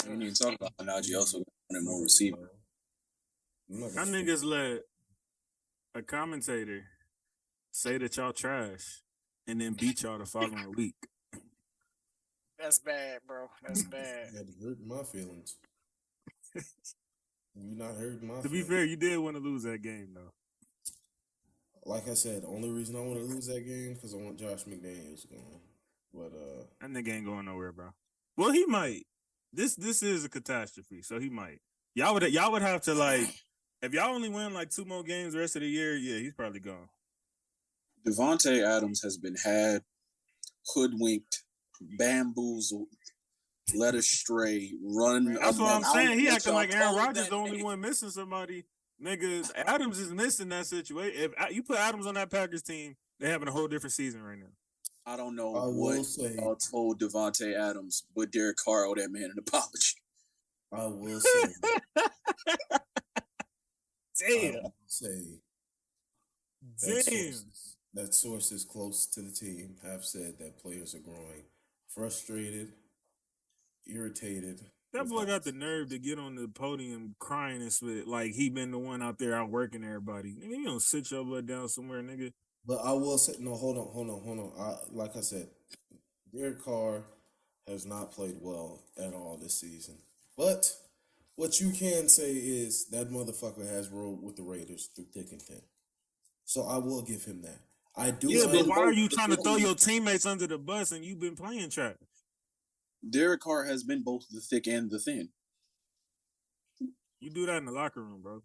We need to talk about Najee also wanted more receiver. How niggas let a commentator say that y'all trash and then beat y'all the following week? That's bad, bro. That's bad. You had to hurt my feelings. You not hurting my To be feelings. fair, you did want to lose that game, though. Like I said, the only reason I want to lose that game because I want Josh McDaniels going. But that nigga ain't going nowhere, bro. Well, he might. This is a catastrophe, so he might. Y'all would have to, like, if y'all only win like 2 more games the rest of the year, yeah, he's probably gone. Devontae Adams has been had, hoodwinked, bamboozled, led astray, run. That's what I'm saying. He acting like Aaron Rodgers the only one missing somebody. Niggas, Adams is missing that situation. If you put Adams on that Packers team, they're having a whole different season right now. I don't know what y'all told Devontae Adams, but Derek Carr owed that man an apology. I will say. Damn. I will say. That sources close to the team have said that players are growing frustrated, irritated. That boy got the nerve to get on the podium crying and spit like he been the one out there outworking everybody. Nigga, you don't sit your butt down somewhere, nigga. But I will say, no, hold on. Like I said, Derek Carr has not played well at all this season. But what you can say is that motherfucker has rolled with the Raiders through thick and thin. So I will give him that. I do. Yeah, but why are you trying to throw your teammates under the bus and you've been playing trash? Derek Carr has been both the thick and the thin. You do that in the locker room, bro.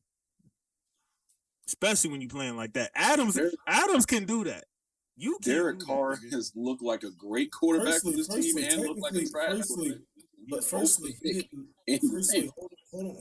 Especially when you playing like that. Adams can do that. Derek Carr has looked like a great quarterback for this team and looked like a trash quarterback. But firstly, he didn't. Hold on.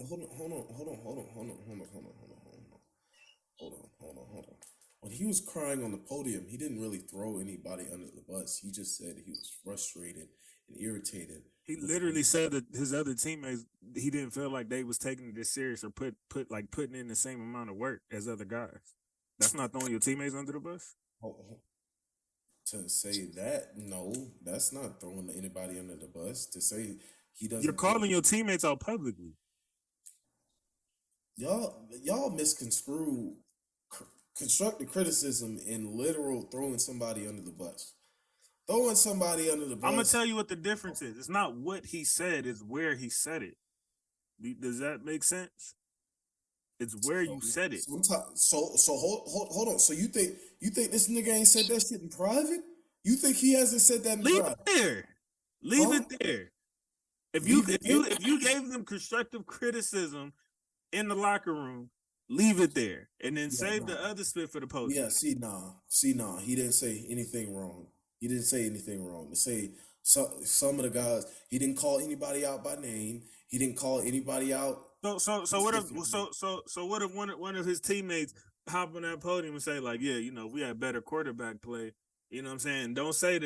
When he was crying on the podium, he didn't really throw anybody under the bus. He just said he was frustrated and irritated. He literally said that his other teammates, he didn't feel like they was taking it this serious or putting in the same amount of work as other guys. That's not throwing your teammates under the bus? To say that, no, that's not throwing anybody under the bus. To say he doesn't. You're calling your teammates out publicly. Y'all misconstrue constructive criticism in literal throwing somebody under the bus. Throwing somebody under the bus. I'm gonna tell you what the difference is. It's not what he said; it's where he said it. Does that make sense? It's where you said it. So hold on. So you think this nigga ain't said that shit in private? You think he hasn't said that in private? Leave it there. If you gave them constructive criticism in the locker room, leave it there, and then save the other spit for the post. Yeah, see, nah. He didn't say anything wrong. To say some of the guys, he didn't call anybody out by name. He didn't call anybody out. So what if one of his teammates hop on that podium and say like, yeah, we had better quarterback play. You know what I'm saying? Don't say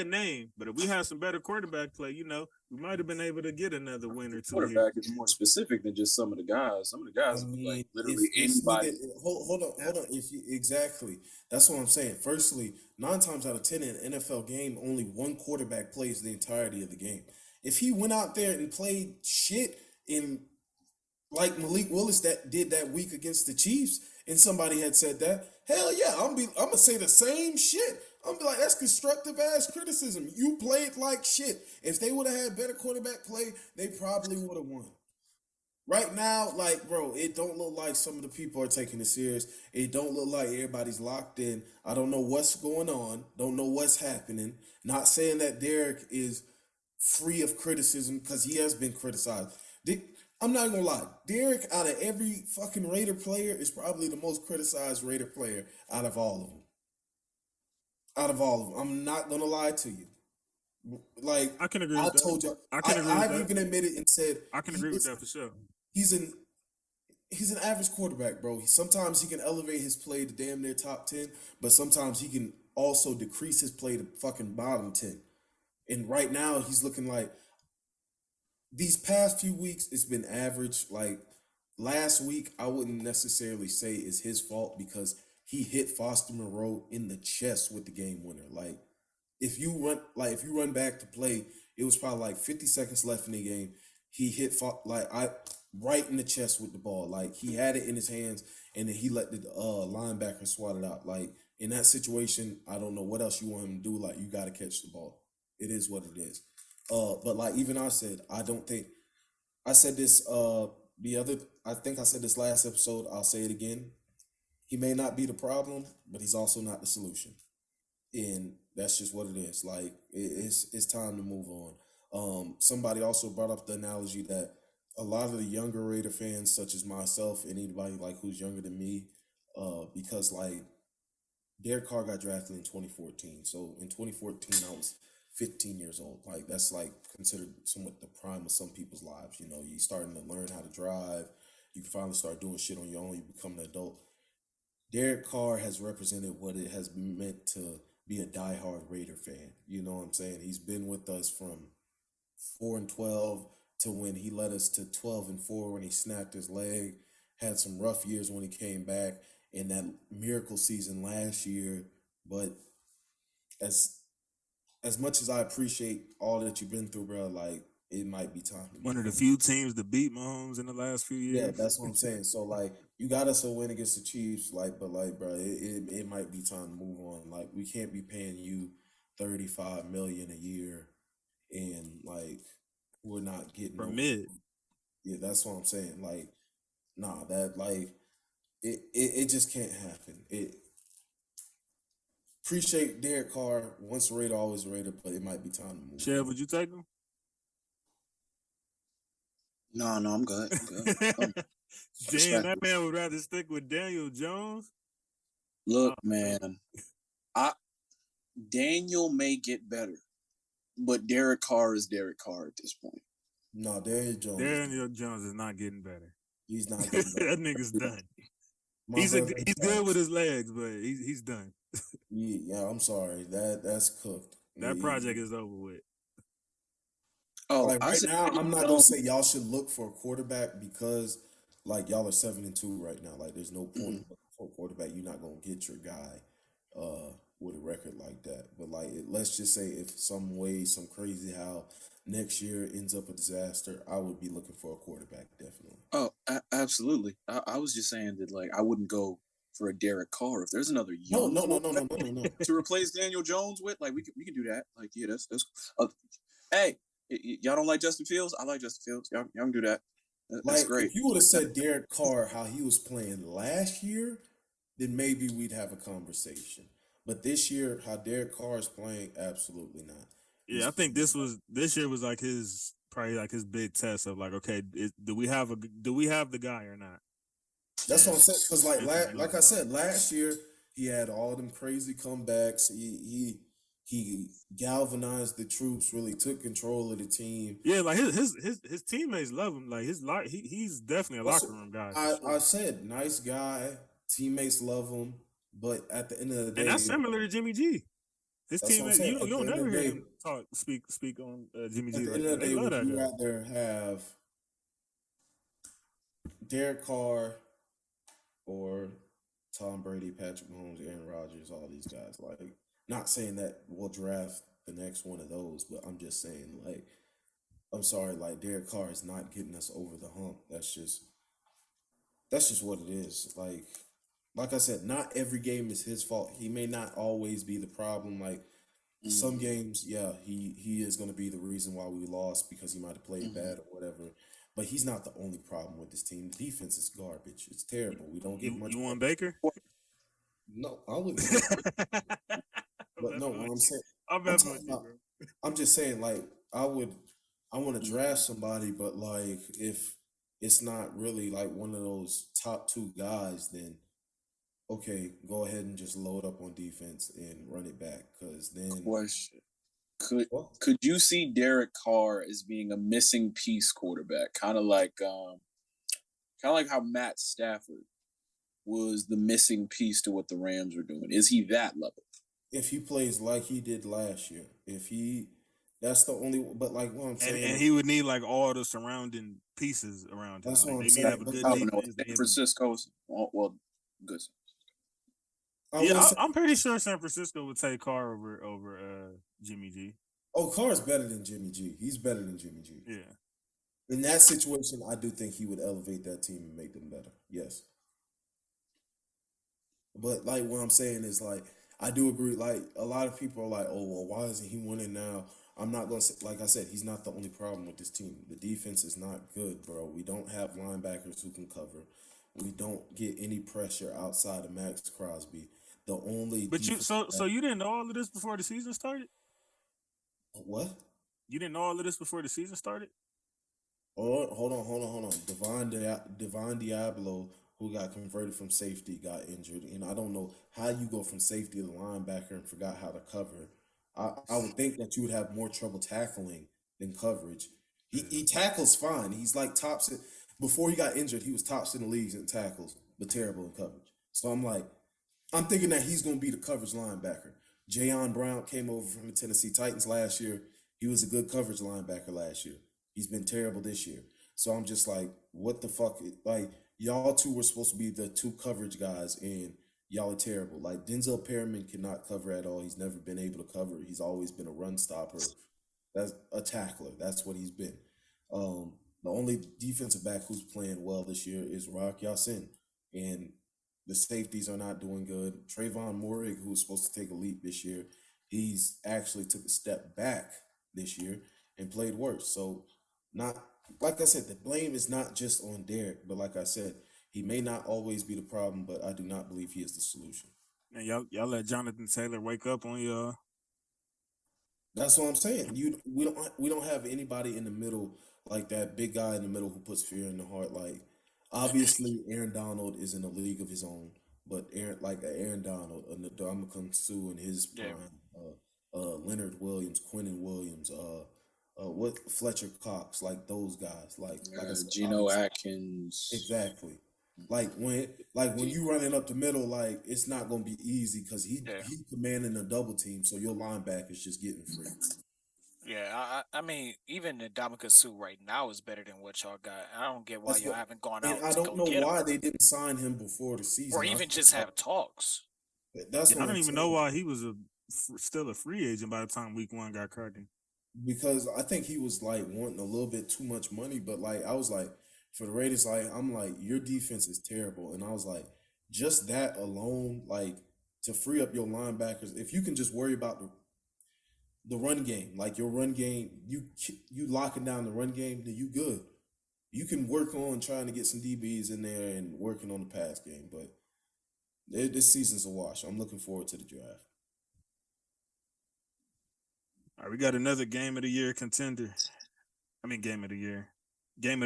a name, but if we had some better quarterback play, we might have been able to get another win or two. Quarterback is more specific than just some of the guys. Some of the guys, like literally anybody. Hold on. Exactly. That's what I'm saying. Firstly, 9 times out of 10 in an NFL game, only one quarterback plays the entirety of the game. If he went out there and played shit in like Malik Willis that did that week against the Chiefs, and somebody had said that, hell yeah, I'm gonna say the same shit. I'm gonna be like, that's constructive ass criticism. You played like shit. If they would have had better quarterback play, they probably would have won. Right now, like, bro, it don't look like some of the people are taking it serious. It don't look like everybody's locked in. I don't know what's going on. Don't know what's happening. Not saying that Derek is free of criticism because he has been criticized. I'm not gonna lie. Derek, out of every fucking Raider player, is probably the most criticized Raider player out of all of them. I'm not gonna lie to you. Like, I can agree with that. I told you. I've even admitted and said I can agree with that for sure. He's an average quarterback, bro. Sometimes he can elevate his play to damn near top 10, but sometimes he can also decrease his play to fucking bottom 10. And right now, he's looking like these past few weeks, it's been average. Like, last week, I wouldn't necessarily say is his fault because he hit Foster Moreau in the chest with the game winner. Like if you run back to play, it was probably like 50 seconds left in the game. He hit right in the chest with the ball. Like he had it in his hands, and then he let the linebacker swat it out. Like in that situation, I don't know what else you want him to do. Like you got to catch the ball. It is what it is. But like even I said, I don't think I said this. I think I said this last episode. I'll say it again. He may not be the problem, but he's also not the solution. And that's just what it is. Like it's time to move on. Somebody also brought up the analogy that a lot of the younger Raider fans, such as myself and anybody like who's younger than me, because like Derek Carr got drafted in 2014. So in 2014, I was 15 years old. Like that's like considered somewhat the prime of some people's lives. You know, you're starting to learn how to drive. You can finally start doing shit on your own. You become an adult. Derek Carr has represented what it has meant to be a diehard Raider fan. You know what I'm saying? He's been with us from 4-12 to when he led us to 12-4 when he snapped his leg. Had some rough years when he came back in that miracle season last year. But as much as I appreciate all that you've been through, bro, like it might be time. One of the few teams to beat Mahomes in the last few years. Yeah, that's what I'm saying. So like, you got us a win against the Chiefs, like, but like, bro, it might be time to move on. Like, we can't be paying you $35 million a year, and like, we're not getting for mid. Yeah, that's what I'm saying. Like, nah, that like, it just can't happen. Appreciate Derek Carr. Once a Raider, always a Raider, but it might be time to move. Chev, would you take him? No, I'm good. Damn, that man would rather stick with Daniel Jones. Look, man, Daniel may get better, but Derek Carr is Derek Carr at this point. No, Daniel Jones is not getting better. He's not getting better. That nigga's done. He's good with his legs, but he's done. Yeah, I'm sorry. That's cooked. That project is over with. Oh, like right now, I'm not gonna say y'all should look for a quarterback because like y'all are 7-2 right now. Like there's no point for a quarterback. You're not gonna get your guy with a record like that. But like let's just say if some crazy how next year ends up a disaster, I would be looking for a quarterback definitely. Oh, absolutely. I was just saying that like I wouldn't go for a Derek Carr if there's another young no to replace Daniel Jones with. Like we can do that. Like yeah, that's hey. Y'all don't like Justin Fields? I like Justin Fields. Y'all can do that. That's great. If you would have said Derek Carr how he was playing last year, then maybe we'd have a conversation. But this year, how Derek Carr is playing, absolutely not. Yeah, I think this year was like probably like his big test of like, okay, do we have the guy or not? That's what I'm saying. Because like I said, last year he had all them crazy comebacks. He galvanized the troops, really took control of the team. Yeah, like his teammates love him. Like he's definitely a locker room guy. I said nice guy, teammates love him, but at the end of the day, and that's similar to Jimmy G. His teammates, you don't never hear him speak on Jimmy G. At the end of the day, would you rather have Derek Carr or Tom Brady, Patrick Mahomes, Aaron Rodgers, all these guys? Like, not saying that we'll draft the next one of those, but I'm just saying, like, I'm sorry, like Derek Carr is not getting us over the hump. That's just what it is. Like I said, not every game is his fault. He may not always be the problem. Like some games, yeah, he is going to be the reason why we lost because he might have played bad or whatever. But he's not the only problem with this team. The defense is garbage. It's terrible. We don't get much. You want Baker? No, I wouldn't. But no, what I'm saying, I'm just saying, like, I want to draft somebody, but like, if it's not really like one of those top two guys, then okay, go ahead and just load up on defense and run it back. Because then, question: Could you see Derek Carr as being a missing piece quarterback, kind of like how Matt Stafford was the missing piece to what the Rams were doing? Is he that level? If he plays like he did last year, if he That's the only. But like what I'm saying, and he would need like all the surrounding pieces around him. that's Like, what I'm they need to have a saying. good I don't know. defense. San Francisco's well, good. I'm pretty sure San Francisco would take Carr over Jimmy G. Oh, Carr's better than Jimmy G. He's better than Jimmy G. Yeah. In that situation, I do think he would elevate that team and make them better. Yes. But like what I'm saying is like I do agree. Like a lot of people are like, oh well, why isn't he winning now? I'm not gonna say, like I said, he's not the only problem with this team. The defense is not good, bro. We don't have linebackers who can cover. We don't get any pressure outside of Max Crosby. The only so you didn't know all of this before the season started? What? You didn't know all of this before the season started? Oh, hold on. Devon Diablo, who got converted from safety, got injured. And I don't know how you go from safety to linebacker and forgot how to cover. I would think that you would have more trouble tackling than coverage. He tackles fine. He's like tops it. Before he got injured, he was tops in the leagues in tackles, but terrible in coverage. So I'm thinking that he's going to be the coverage linebacker. Jayon Brown came over from the Tennessee Titans last year. He was a good coverage linebacker last year. He's been terrible this year. So I'm just like, what the fuck? Like, y'all two were supposed to be the two coverage guys, and y'all are terrible. Like, Denzel Perryman cannot cover at all. He's never been able to cover. He's always been a run stopper. That's a tackler. That's what he's been. The only defensive back who's playing well this year is Rock Ya-Sin. And the safeties are not doing good. Trayvon Moehrig, who's supposed to take a leap this year, he's actually took a step back this year and played worse. So, not like I said, the blame is not just on Derek, but like I said, he may not always be the problem, but I do not believe he is the solution. And y'all let Jonathan Taylor wake up on y'all. That's what I'm saying. We don't have anybody in the middle, like that big guy in the middle who puts fear in the heart. Like, obviously, Aaron Donald is in a league of his own, but Aaron Donald, Ndamukong Suh in his prime, Leonard Williams, Quinnen Williams, what Fletcher Cox, like those guys, like I said, Geno Atkins, exactly. Like when you running up the middle, like it's not gonna be easy because he commanding a double team, so your linebackers just getting free. Yeah, I mean, even the Ndamukong Suh right now is better than what y'all got. I don't get why y'all haven't gone out. I don't know why they didn't sign him before the season, or even just have talks. That's what I don't even know why he was still a free agent by the time week 1 got cracking. Because I think he was like wanting a little bit too much money, but like I was like, for the Raiders, like I'm like, your defense is terrible, and I was like, just that alone, like to free up your linebackers, if you can just worry about the run game, like your run game, you locking down the run game, then you good. You can work on trying to get some DBs in there and working on the pass game, but this season's a wash. I'm looking forward to the draft. All right, we got another game of the year contender. I mean, game of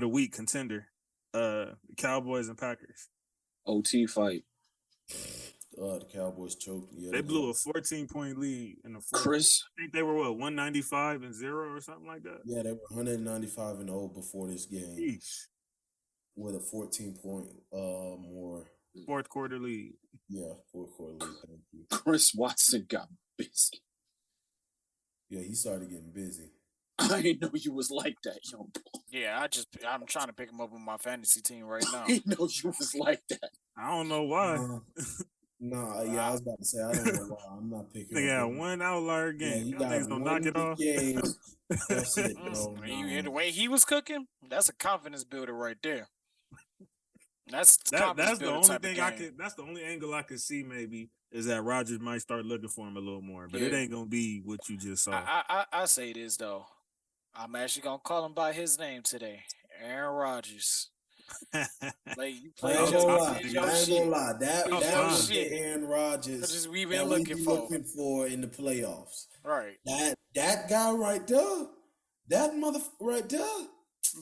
the week contender. The Cowboys and Packers. OT fight. The Cowboys choked. Yeah, they blew a 14-point lead in the fourth. Chris, I think they were 195-0 or something like that. Yeah, they were 195-0 before this game. Eesh. With a 14-point more. Fourth quarter lead. Yeah, fourth quarter lead. Thank you. Chris Watson got busy. Yeah, he started getting busy. I didn't know you was like that, young boy. Yeah, I'm trying to pick him up on my fantasy team right now. I didn't know you was like that. I don't know why. I was about to say I don't know why. I'm not picking. They got one outlier game. Yeah, Y'all niggas gonna knock it off. Game. That's it, bro. The way he was cooking, that's a confidence builder right there. That's the only thing that's the only angle I could see maybe is that Rodgers might start looking for him a little more, but it ain't gonna be what you just saw. I say this though, I'm actually gonna call him by his name today, Aaron Rodgers. Like you play I ain't gonna lie. That was shit. the Aaron Rodgers we've been looking for in the playoffs. Right. That guy right there, that motherfucker right there.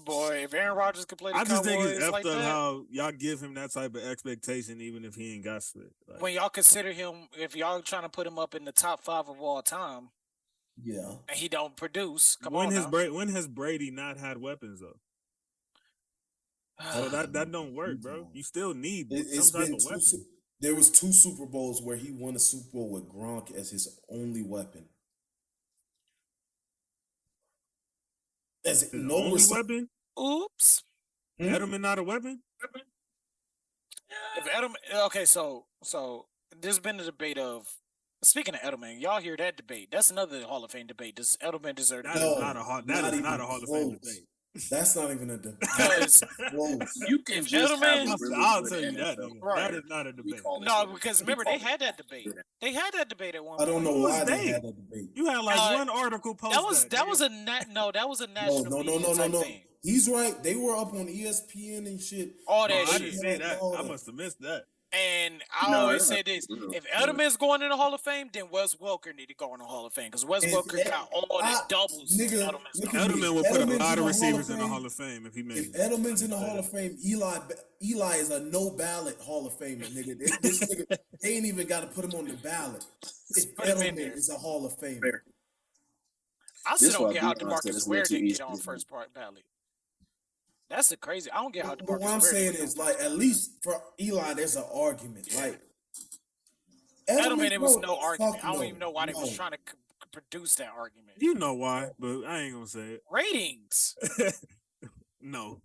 Boy, if Aaron Rodgers could play the Cowboys, I just think it's effed like up that, how y'all give him that type of expectation, even if he ain't got shit. Like, when y'all consider him, if y'all trying to put him up in the top 5 of all time, yeah, and he don't produce. When has Brady not had weapons though? So that don't work, bro. You still need some type of weapon. There was 2 Super Bowls where he won a Super Bowl with Gronk as his only weapon. As His no only weapon? Oops. Edelman not a weapon? If Edelman, okay, so there's been a debate of. Speaking of Edelman, y'all hear that debate? That's another Hall of Fame debate. Does Edelman deserve That to is be? not a Hall of Fame debate. That's not even a debate. Because you can just Edelman, have a really I'll good tell you that. NFL. Right. That is not a debate. No, because remember they had that debate. They had that debate at one point. I don't know why they had that debate. You had like one article post that was a national No. thing. He's right. They were up on ESPN and shit. All that I shit. didn't say that. I must have missed that. And I always say this: if Edelman's going in the Hall of Fame, then Wes Welker need to go in the Hall of Fame because Wes Welker got all the doubles. Edelman would put a lot of receivers in the Hall of Fame if he made. If Edelman's in the Hall of Fame, Eli is a no ballot Hall of Famer, nigga. This nigga, they ain't even got to put him on the ballot. If Edelman is a Hall of Famer, I still don't get how DeMarcus Ware didn't get on first part ballot. That's the crazy. I don't get how DeMarcus Ware. What I'm saying is, like, at least for Eli, there's an argument. Like, Edelman, there was no argument. I don't even know why they was trying to produce that argument. You know why, but I ain't gonna say it. Ratings. No.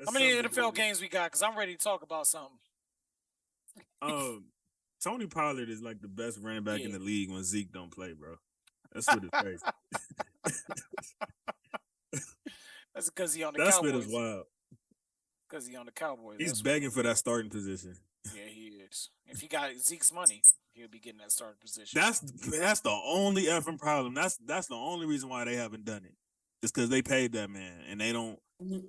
How many NFL games we got? Because I'm ready to talk about something. Tony Pollard is like the best running back in the league when Zeke don't play, bro. That's what it's crazy. That's because he on the Cowboys. That spit is wild. Because he on the Cowboys. He's begging for that starting position. Yeah, he is. If he got Zeke's money, he'll be getting that starting position. That's the only effing problem. That's the only reason why they haven't done it. It's because they paid that man, and they don't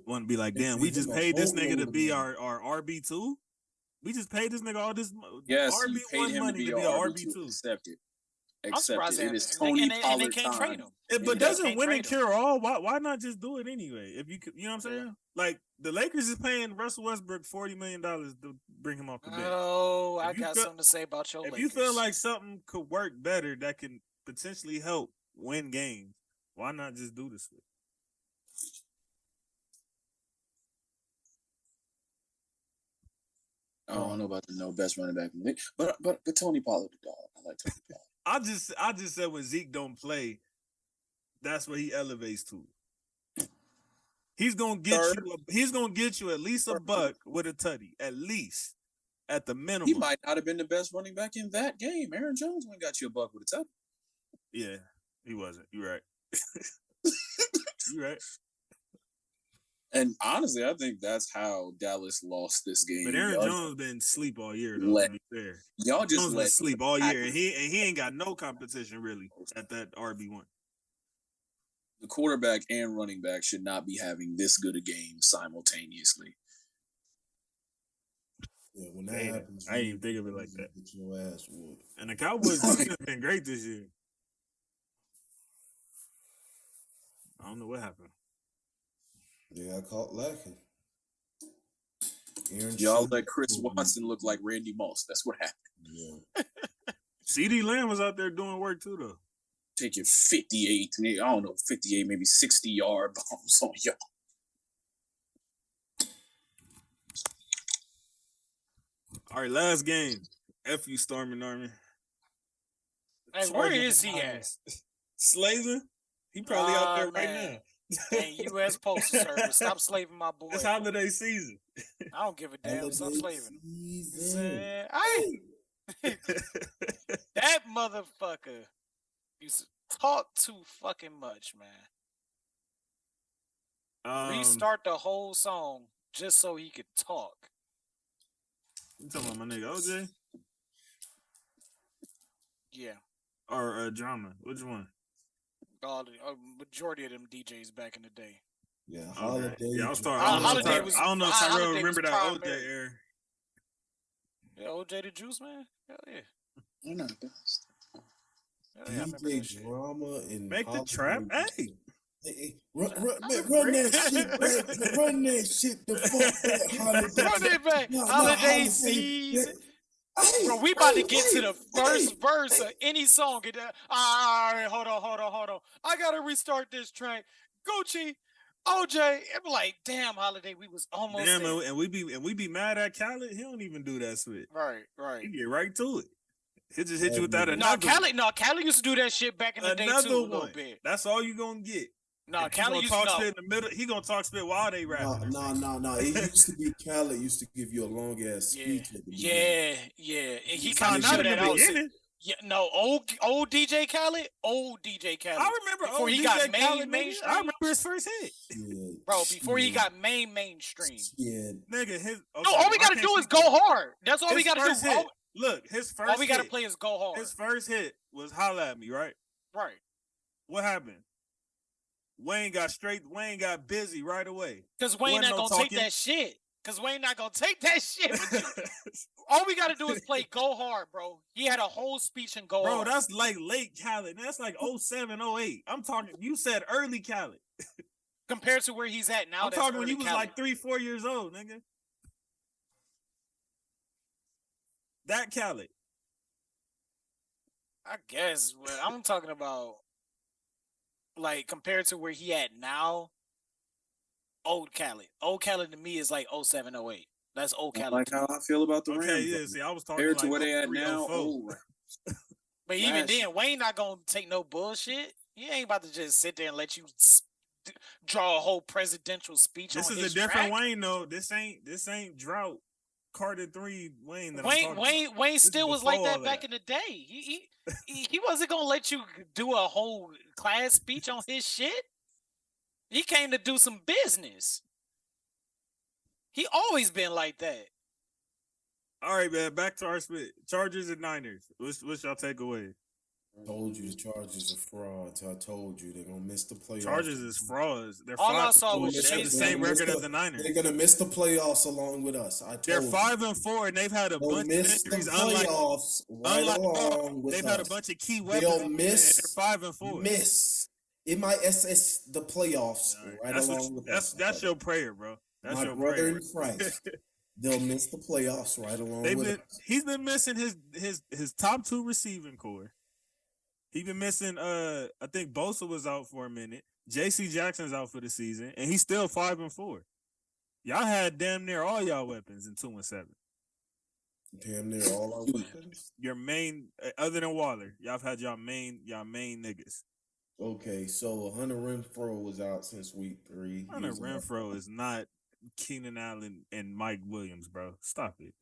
want to be like, damn, we just paid this nigga to be our RB2. We just paid this nigga all this RB1 money to be our RB2. Accept it. It is Tony Pollard time. But doesn't winning cure all? Why not just do it anyway? If you know what I'm saying? Like the Lakers is paying Russell Westbrook $40 million to bring him off the bench. Oh, I got something to say about your Lakers. If you feel like something could work better that can potentially help win games, why not just do this? I don't know about the best running back in the league, but Tony Pollard, dog. I like Tony Pollard. I just said when Zeke don't play, that's what he elevates to. He's gonna get you at least a buck with a tutty, at least at the minimum. He might not have been the best running back in that game. Aaron Jones went got you a buck with a tutty. Yeah, he wasn't. You're right. You're right. And honestly, I think that's how Dallas lost this game. But Aaron Jones been asleep all year, though. To be fair, y'all just been sleep all year, and he ain't got no competition really at that RB1. The quarterback and running back should not be having this good a game simultaneously. Yeah, when that happens, I ain't even think of it like that. Get your ass whooped. And the Cowboys have been great this year. I don't know what happened. They got caught lacking. Y'all let Chris Watson look like Randy Moss. That's what happened. Yeah. CeeDee Lamb was out there doing work too, though. Taking 58, I don't know, 58, maybe 60-yard bombs on y'all. All right, last game. F you, Stormin' Army. Hey, where is he at? Slaving? He probably out there right now. Hey, U.S. Postal Service, stop slaving my boy. It's holiday season. I don't give a damn. Stop slaving him. That motherfucker used to talk too fucking much, man. Restart the whole song just so he could talk. You talking about my nigga OJ? Yeah. Or Drama? Which one? All the majority of them DJs back in the day. Yeah, Holiday. Yeah, Holiday was. I don't know if Tyrell remember that OJ OJ era. Yeah, OJ the Juice, man. Hell yeah. You're not best. DJ Drama and Make the trap. Hey. Run that shit back. Run that shit the fuck back. Holiday. Run it back. Holiday season. Bro, we about to get to the first verse of any song. All right, hold on. I gotta restart this track. Gucci, OJ. I'm like, damn, Holiday, we was almost there. And we be mad at Khaled. He don't even do that shit. Right. He get right to it. He'll just hit you without Khaled used to do that shit back in the day too, a little bit. That's all you gonna get. No, Khaled used to talk to spit in the middle. He gonna talk spit while they rapping. No. It used to be Khaled used to give you a long ass speech at the beginning. Yeah. And he kind of showed that out. Beginning. Yeah, no, old DJ Khaled. I remember before he DJ got mainstream. I remember his first hit. Bro, before he got mainstream. Yeah. Nigga, no, all we gotta do is go hard. That's all we gotta do. Look, his first all we gotta play is go hard. His first hit was Holla at Me, right? Right. What happened? Wayne got busy right away. Because Wayne not gonna take that shit. All we gotta do is play go hard, bro. He had a whole speech and go hard. Bro, that's like late Khaled. That's like 07, 08. I'm talking, you said early Khaled. Compared to where he's at now. I'm talking when he was like 3-4 years old, nigga. That Khaled. I guess, but I'm talking about like compared to where he at now. Old Khaled. Old Khaled to me is like 07, 08. That's old Khaled. Like how I feel about the Rams. Yeah. See, I was talking compared like to where they at now. But even then, Wayne not gonna take no bullshit. He ain't about to just sit there and let you draw a whole presidential speech. This on is his a different track. Wayne though. This ain't drought Carter 3 Wayne. That Wayne still was like that back in the day. He wasn't gonna let you do a whole class speech on his shit. He came to do some business. He always been like that. All right, man. Back to our split. Chargers and Niners. What's y'all take away? I told you the Chargers are frauds. I told you they're gonna miss the playoffs. Chargers is frauds. They're all I saw was they have the same record as the Niners. They're gonna miss the playoffs along with us. They're 5-4, and they've had a bunch of injuries. They've had a bunch of key weapons. They'll miss. They're 5-4. Miss. It might SS the playoffs along with us. That's your prayer, bro. That's my your brother prayer. in Christ. They'll miss the playoffs right along with us. He's been missing his top 2 receiving core. He's been missing. I think Bosa was out for a minute. J.C. Jackson's out for the season, and he's still 5-4. Y'all had damn near all y'all weapons in 2-7. Damn near all our weapons. Your main, other than Waller, y'all have had y'all main niggas. Okay, so Hunter Renfrow was out since week 3. Hunter Renfrow is not Keenan Allen and Mike Williams, bro. Stop it.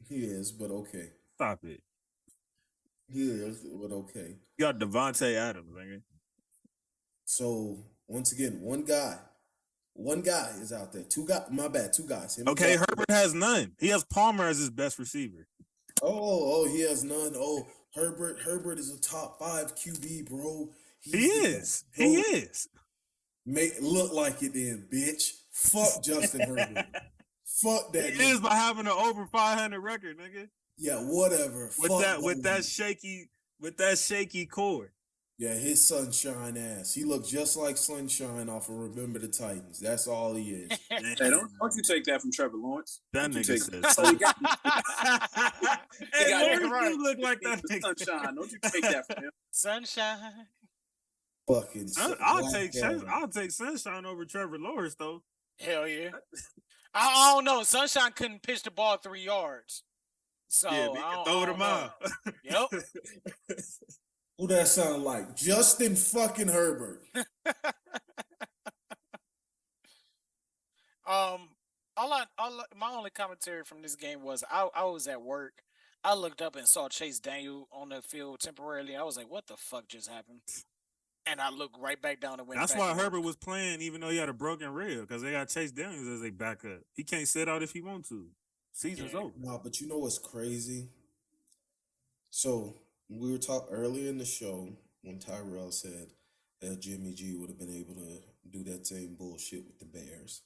He is, but okay. Stop it. He is, but okay. You got Devontae Adams, nigga. So once again, one guy is out there. Two guys. Okay, Herbert has none. He has Palmer as his best receiver. Oh, he has none. Oh, Herbert is a top 5 QB, bro. He is. Make look like it then, bitch. Fuck Justin Herbert. Fuck that. He is by having an over 500 record, nigga. Yeah, whatever. With that shaky core. Yeah, his sunshine ass. He looked just like Sunshine off of Remember the Titans. That's all he is. Hey, don't you take that from Trevor Lawrence. That nigga says. Hey, Lawrence right. You look like that nigga. Sunshine. Don't you take that from him. Sunshine. Fucking. I'll take Sunshine over Trevor Lawrence though. Hell yeah. I don't know. Sunshine couldn't pitch the ball 3 yards. So yeah, he can throw it a mile. Yep. Who that sound like? Justin fucking Herbert. My only commentary from this game was I was at work. I looked up and saw Chase Daniel on the field temporarily. I was like, "What the fuck just happened?" And I looked right back down and went. That's why Herbert was playing, even though he had a broken rib, because they got Chase Daniels as a backup. He can't sit out if he wants to. Season's over. No, but you know what's crazy? So we were talking earlier in the show when Tyrell said that Jimmy G would have been able to do that same bullshit with the Bears.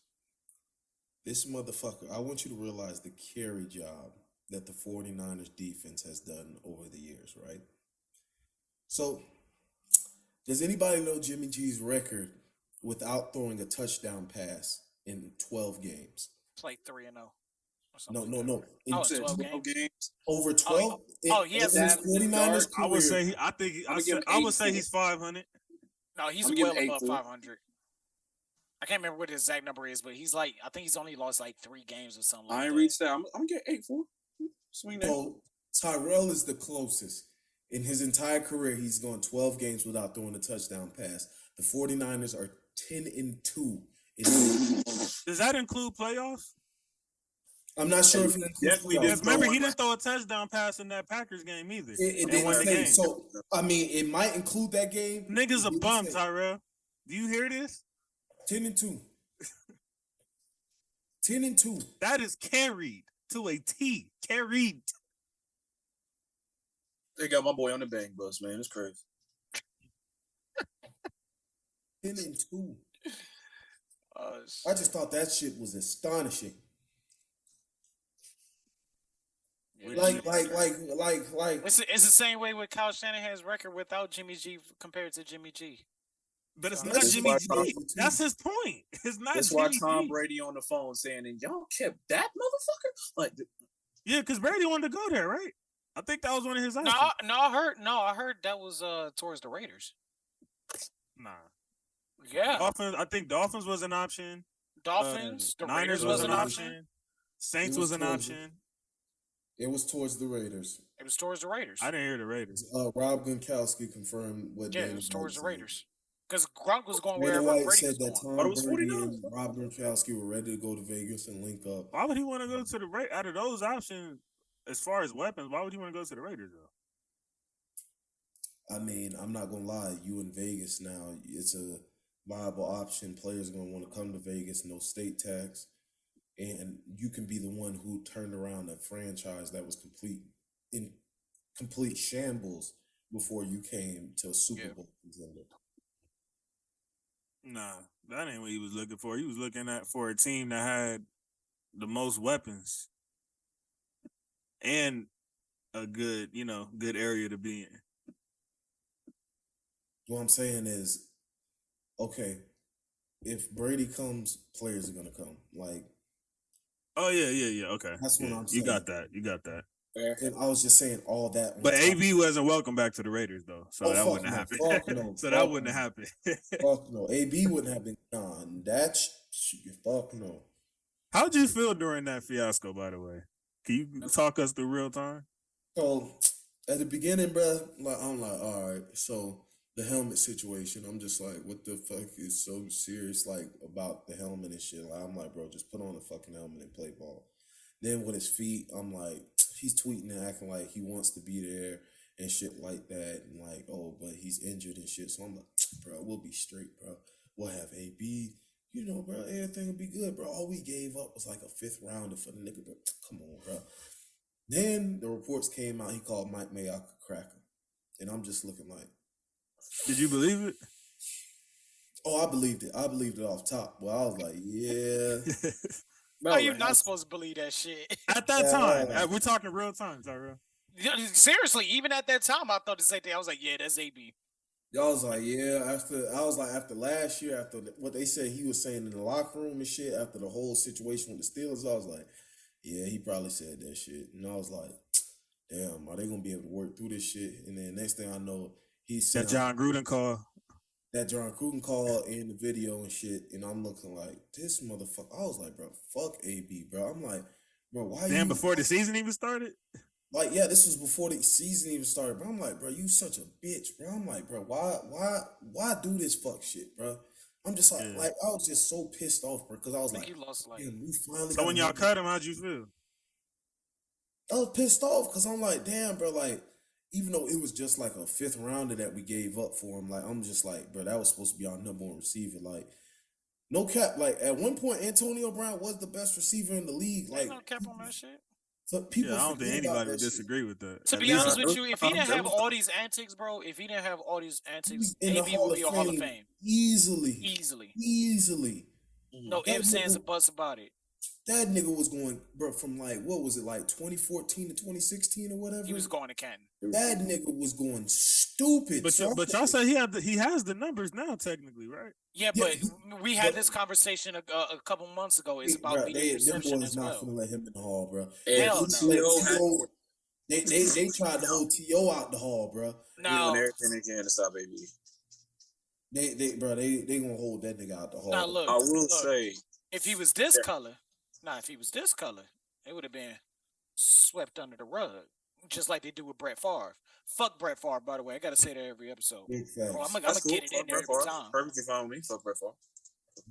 This motherfucker, I want you to realize the carry job that the 49ers defense has done over the years, right? So, does anybody know Jimmy G's record without throwing a touchdown pass in 12 games? It's like 3-0. No. In 12 games. Over 12? He has in his 49ers I would career. say I would say he's 500. No, he's well above 500. I can't remember what the exact number is, but he's like, I think he's only lost like 3 games or something. I ain't reached that. I'm gonna get 8-4. Swing that. So Tyrell is the closest. In his entire career, he's gone 12 games without throwing a touchdown pass. The 49ers are 10-2. Does that include playoffs? I'm not sure if it includes playoffs. Remember, he didn't throw a touchdown pass in that Packers game either. It didn't say. So, I mean, it might include that game. Niggas a bum, Tyrell. Do you hear this? 10-2. 10-2. That is carried to a T. Carried. They got my boy on the bang bus, man. It's crazy. 10-2. I just thought that shit was astonishing. Like. It's the same way with Kyle Shanahan's record without Jimmy G compared to Jimmy G. But it's not Jimmy G. That's his point. It's not. That's why Tom Brady on the phone saying, "And y'all kept that motherfucker." Like, yeah, because Brady wanted to go there, right? I think that was one of his options. I heard that was towards the Raiders. Nah. Yeah. Dolphins. I think Dolphins was an option. Dolphins. The Niners was an option. Saints was an option. It was towards the Raiders. It was towards the Raiders. I didn't hear the Raiders. Rob Gronkowski confirmed what. Yeah, it was towards the Raiders. Because Gronk was going wherever White Brady said that Tom Brady and Rob Gronkowski were ready to go to Vegas and link up. Why would he want to go to the Raiders? Out of those options, as far as weapons, why would he want to go to the Raiders, though? I mean, I'm not going to lie. You in Vegas now, it's a viable option. Players are going to want to come to Vegas, no state tax. And you can be the one who turned around a franchise that was in complete shambles before you came to a Super Bowl contender. Nah, that ain't what he was looking for. He was looking for a team that had the most weapons and a good area to be in. What I'm saying is, okay, if Brady comes, players are gonna come. Like, oh yeah. Okay, that's what I'm saying. You got that. And I was just saying all that. But AB wasn't welcome back to the Raiders, though, so that wouldn't happen. That wouldn't happen. Fuck no. AB wouldn't have been gone. Fuck no. How'd you feel during that fiasco, by the way? Can you talk us through real time? So, at the beginning, bro, I'm like, all right, so the helmet situation, I'm just like, what the fuck is so serious, like, about the helmet and shit? Like, I'm like, bro, just put on the fucking helmet and play ball. Then with his feet, I'm like, he's tweeting and acting like he wants to be there and shit like that. And like, oh, but he's injured and shit. So I'm like, bro, we'll be straight, bro. We'll have AB. Bro, everything will be good, bro. All we gave up was like a 5th rounder for the nigga, bro. Come on, bro. Then the reports came out. He called Mike Mayock a cracker. And I'm just looking like. Did you believe it? Oh, I believed it. I believed it off top. Well, I was like, yeah. No, you're not supposed to believe that shit. At that time. We're talking real time, Tyrell. Seriously, even at that time, I thought the same thing. I was like, yeah, that's AB. Y'all was like, yeah. After last year, after what they said he was saying in the locker room and shit, after the whole situation with the Steelers, I was like, yeah, he probably said that shit. And I was like, damn, are they gonna be able to work through this shit? And then next thing I know, he said that John Gruden call. That John Gruden call in the video and shit, and I'm looking like, this motherfucker. I was like, bro, fuck AB, bro. I'm like, bro, why? Damn, before the season even started? Like, yeah, this was before the season even started, bro. I'm like, bro, you such a bitch, bro. I'm like, bro, why do this fuck shit, bro? I'm just like, I was just so pissed off, bro, because I was like, you lost, like, we finally. So when y'all cut him, how'd you feel? I was pissed off because I'm like, damn, bro, like, even though it was just like a 5th rounder that we gave up for him, like, I'm just like, bro, that was supposed to be our number 1 receiver. Like, no cap. Like, at one point, Antonio Brown was the best receiver in the league. Like, no cap on that shit. So people, I don't think anybody would disagree with that. To be honest with you, if he didn't have all these antics, bro, AB would be a Hall of Fame. Easily. No ifs, ands, and buts about it. That nigga was going, bro, from like, what was it, like 2014 to 2016 or whatever? He was going to Canton. That nigga was going stupid. But y'all say he has the numbers now, technically, right? Yeah, but we had this conversation a couple months ago. It's about the reception as well. Not gonna let him in the hall, bro. Hell no. They tried to hold T.O. out the hall, bro. No, everything they can to stop AB. They gonna hold that nigga out the hall. Now look, I will say, if he was this color, it would have been swept under the rug. just like they do with Brett Favre. Fuck Brett Favre, by the way. I gotta say that every episode. Big facts. I'm gonna get it in there every time. Perfectly fine with me. Fuck Brett Favre.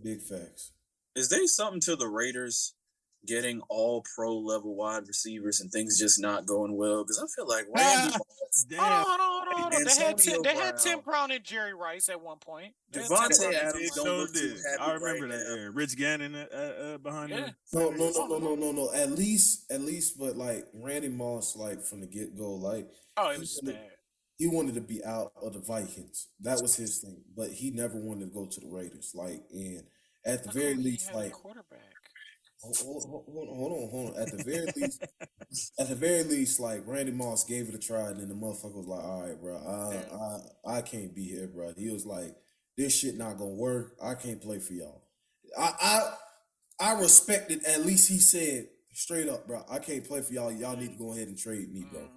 Big facts. Is there something to the Raiders getting all pro level wide receivers and things just not going well? Because I feel like Randy Hold on. They had Tim Brown and Jerry Rice at one point. Devontae Adams don't look too happy. I remember that. Rich Gannon behind him. No. At least, but like Randy Moss, like from the get go, like it was bad. He wanted to be out of the Vikings. That was his thing, but he never wanted to go to the Raiders. Like, and at the very least, like quarterback. Hold on. At the very least, like Randy Moss gave it a try, and then the motherfucker was like, "All right, bro, I can't be here, bro." He was like, "This shit not gonna work. I can't play for y'all." I respected. At least he said straight up, bro, "I can't play for y'all. Y'all need to go ahead and trade me, bro.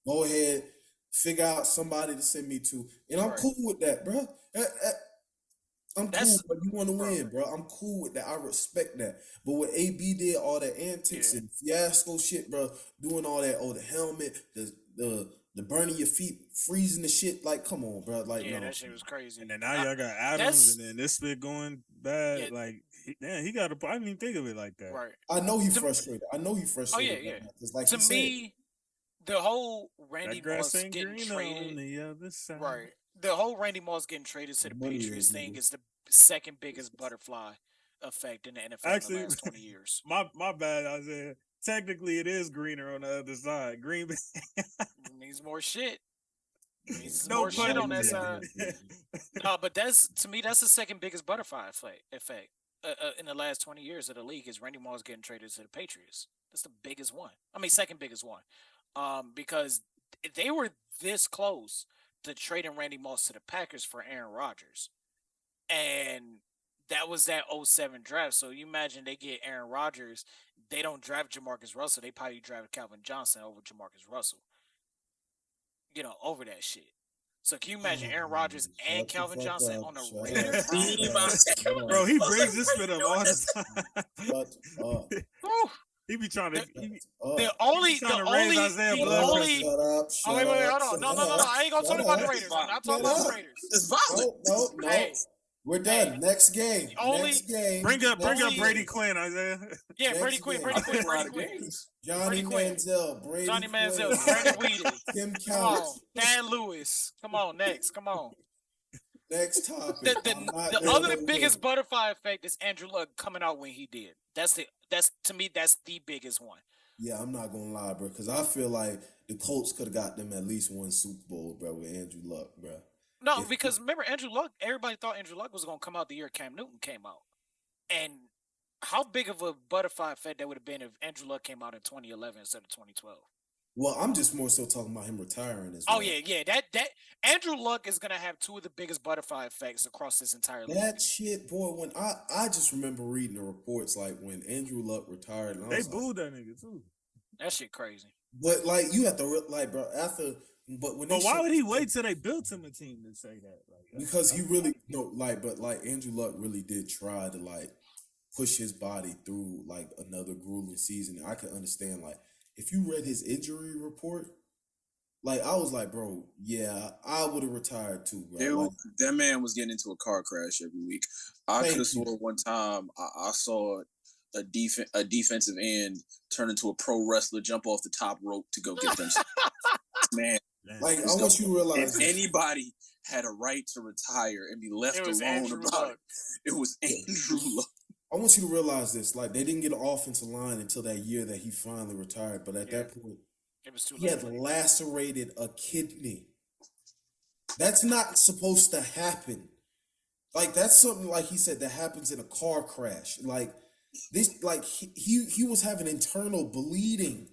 Go ahead, figure out somebody to send me to, and I'm cool with that, bro." I'm cool, but you want to win, bro. I'm cool with that. I respect that. But what AB did, all that antics and fiasco shit, bro, doing all that, the helmet, the burning your feet, freezing the shit, like, come on, bro. Like, no. That shit was crazy. And then now y'all got Adams, and then this bit going bad. Yeah. Like, he got I didn't even think of it like that. Right. I know he's frustrated. Oh, yeah. Like to me, the whole Randy Moss getting traded on the other side. Right. The whole Randy Moss getting traded to the Patriots thing is the second biggest butterfly effect in the NFL in the last 20 years. My bad, Isaiah. Technically, it is greener on the other side. Green Bay needs more shit. Needs more shit on that side. No, but to me, that's the second biggest butterfly effect in the last 20 years of the league is Randy Moss getting traded to the Patriots. That's the biggest one. I mean, second biggest one. Because they were this close to trading Randy Moss to the Packers for Aaron Rodgers. And that was that 2007 draft. So you imagine they get Aaron Rodgers. They don't draft Jamarcus Russell. They probably draft Calvin Johnson over Jamarcus Russell. Over that shit. So can you imagine Aaron Rodgers and Calvin Johnson on the Raiders? Bro, he brings this bit up all the time. He be trying to. The only. Wait, hold on. No. I ain't gonna talk about the Raiders. I'm not talking about the Raiders. It's violent. No. Hey, we're done. Next game. Bring up Brady Quinn, Isaiah. Yeah, Brady Quinn. Johnny Manziel, Brandon Weeden, Tim Couch, Dan Lewis. Come on, next. Come on. Next topic. The other biggest butterfly effect is Andrew Luck coming out when he did. That's to me, that's the biggest one. Yeah, I'm not gonna lie, bro, because I feel like the Colts could have got them at least one Super Bowl, bro, with Andrew Luck, bro. No, because remember Andrew Luck, everybody thought Andrew Luck was gonna come out the year Cam Newton came out. And how big of a butterfly effect that would have been if Andrew Luck came out in 2011 instead of 2012? Well, I'm just more so talking about him retiring as well. Oh yeah. That Andrew Luck is gonna have two of the biggest butterfly effects across this entire league. That shit, boy. When I just remember reading the reports like when Andrew Luck retired, and they booed that nigga too. That shit crazy. But like you have to like, bro. After, but why would he wait till they built him a team to say that? Like, because he really but Andrew Luck really did try to like push his body through like another grueling season. I can understand like. If you read his injury report, like I was like, bro, yeah, I would have retired too, bro. That man was getting into a car crash every week. I could have swore one time I saw a defensive end turn into a pro wrestler, jump off the top rope to go get them. Man, like I want you to realize, if anybody had a right to retire and be left alone about it was Andrew Luck. I want you to realize this. Like, they didn't get an offensive line until that year that he finally retired. But at that point, it was too late. He had lacerated a kidney. That's not supposed to happen. Like, that's something, like he said, that happens in a car crash. Like, this, like, he was having internal bleeding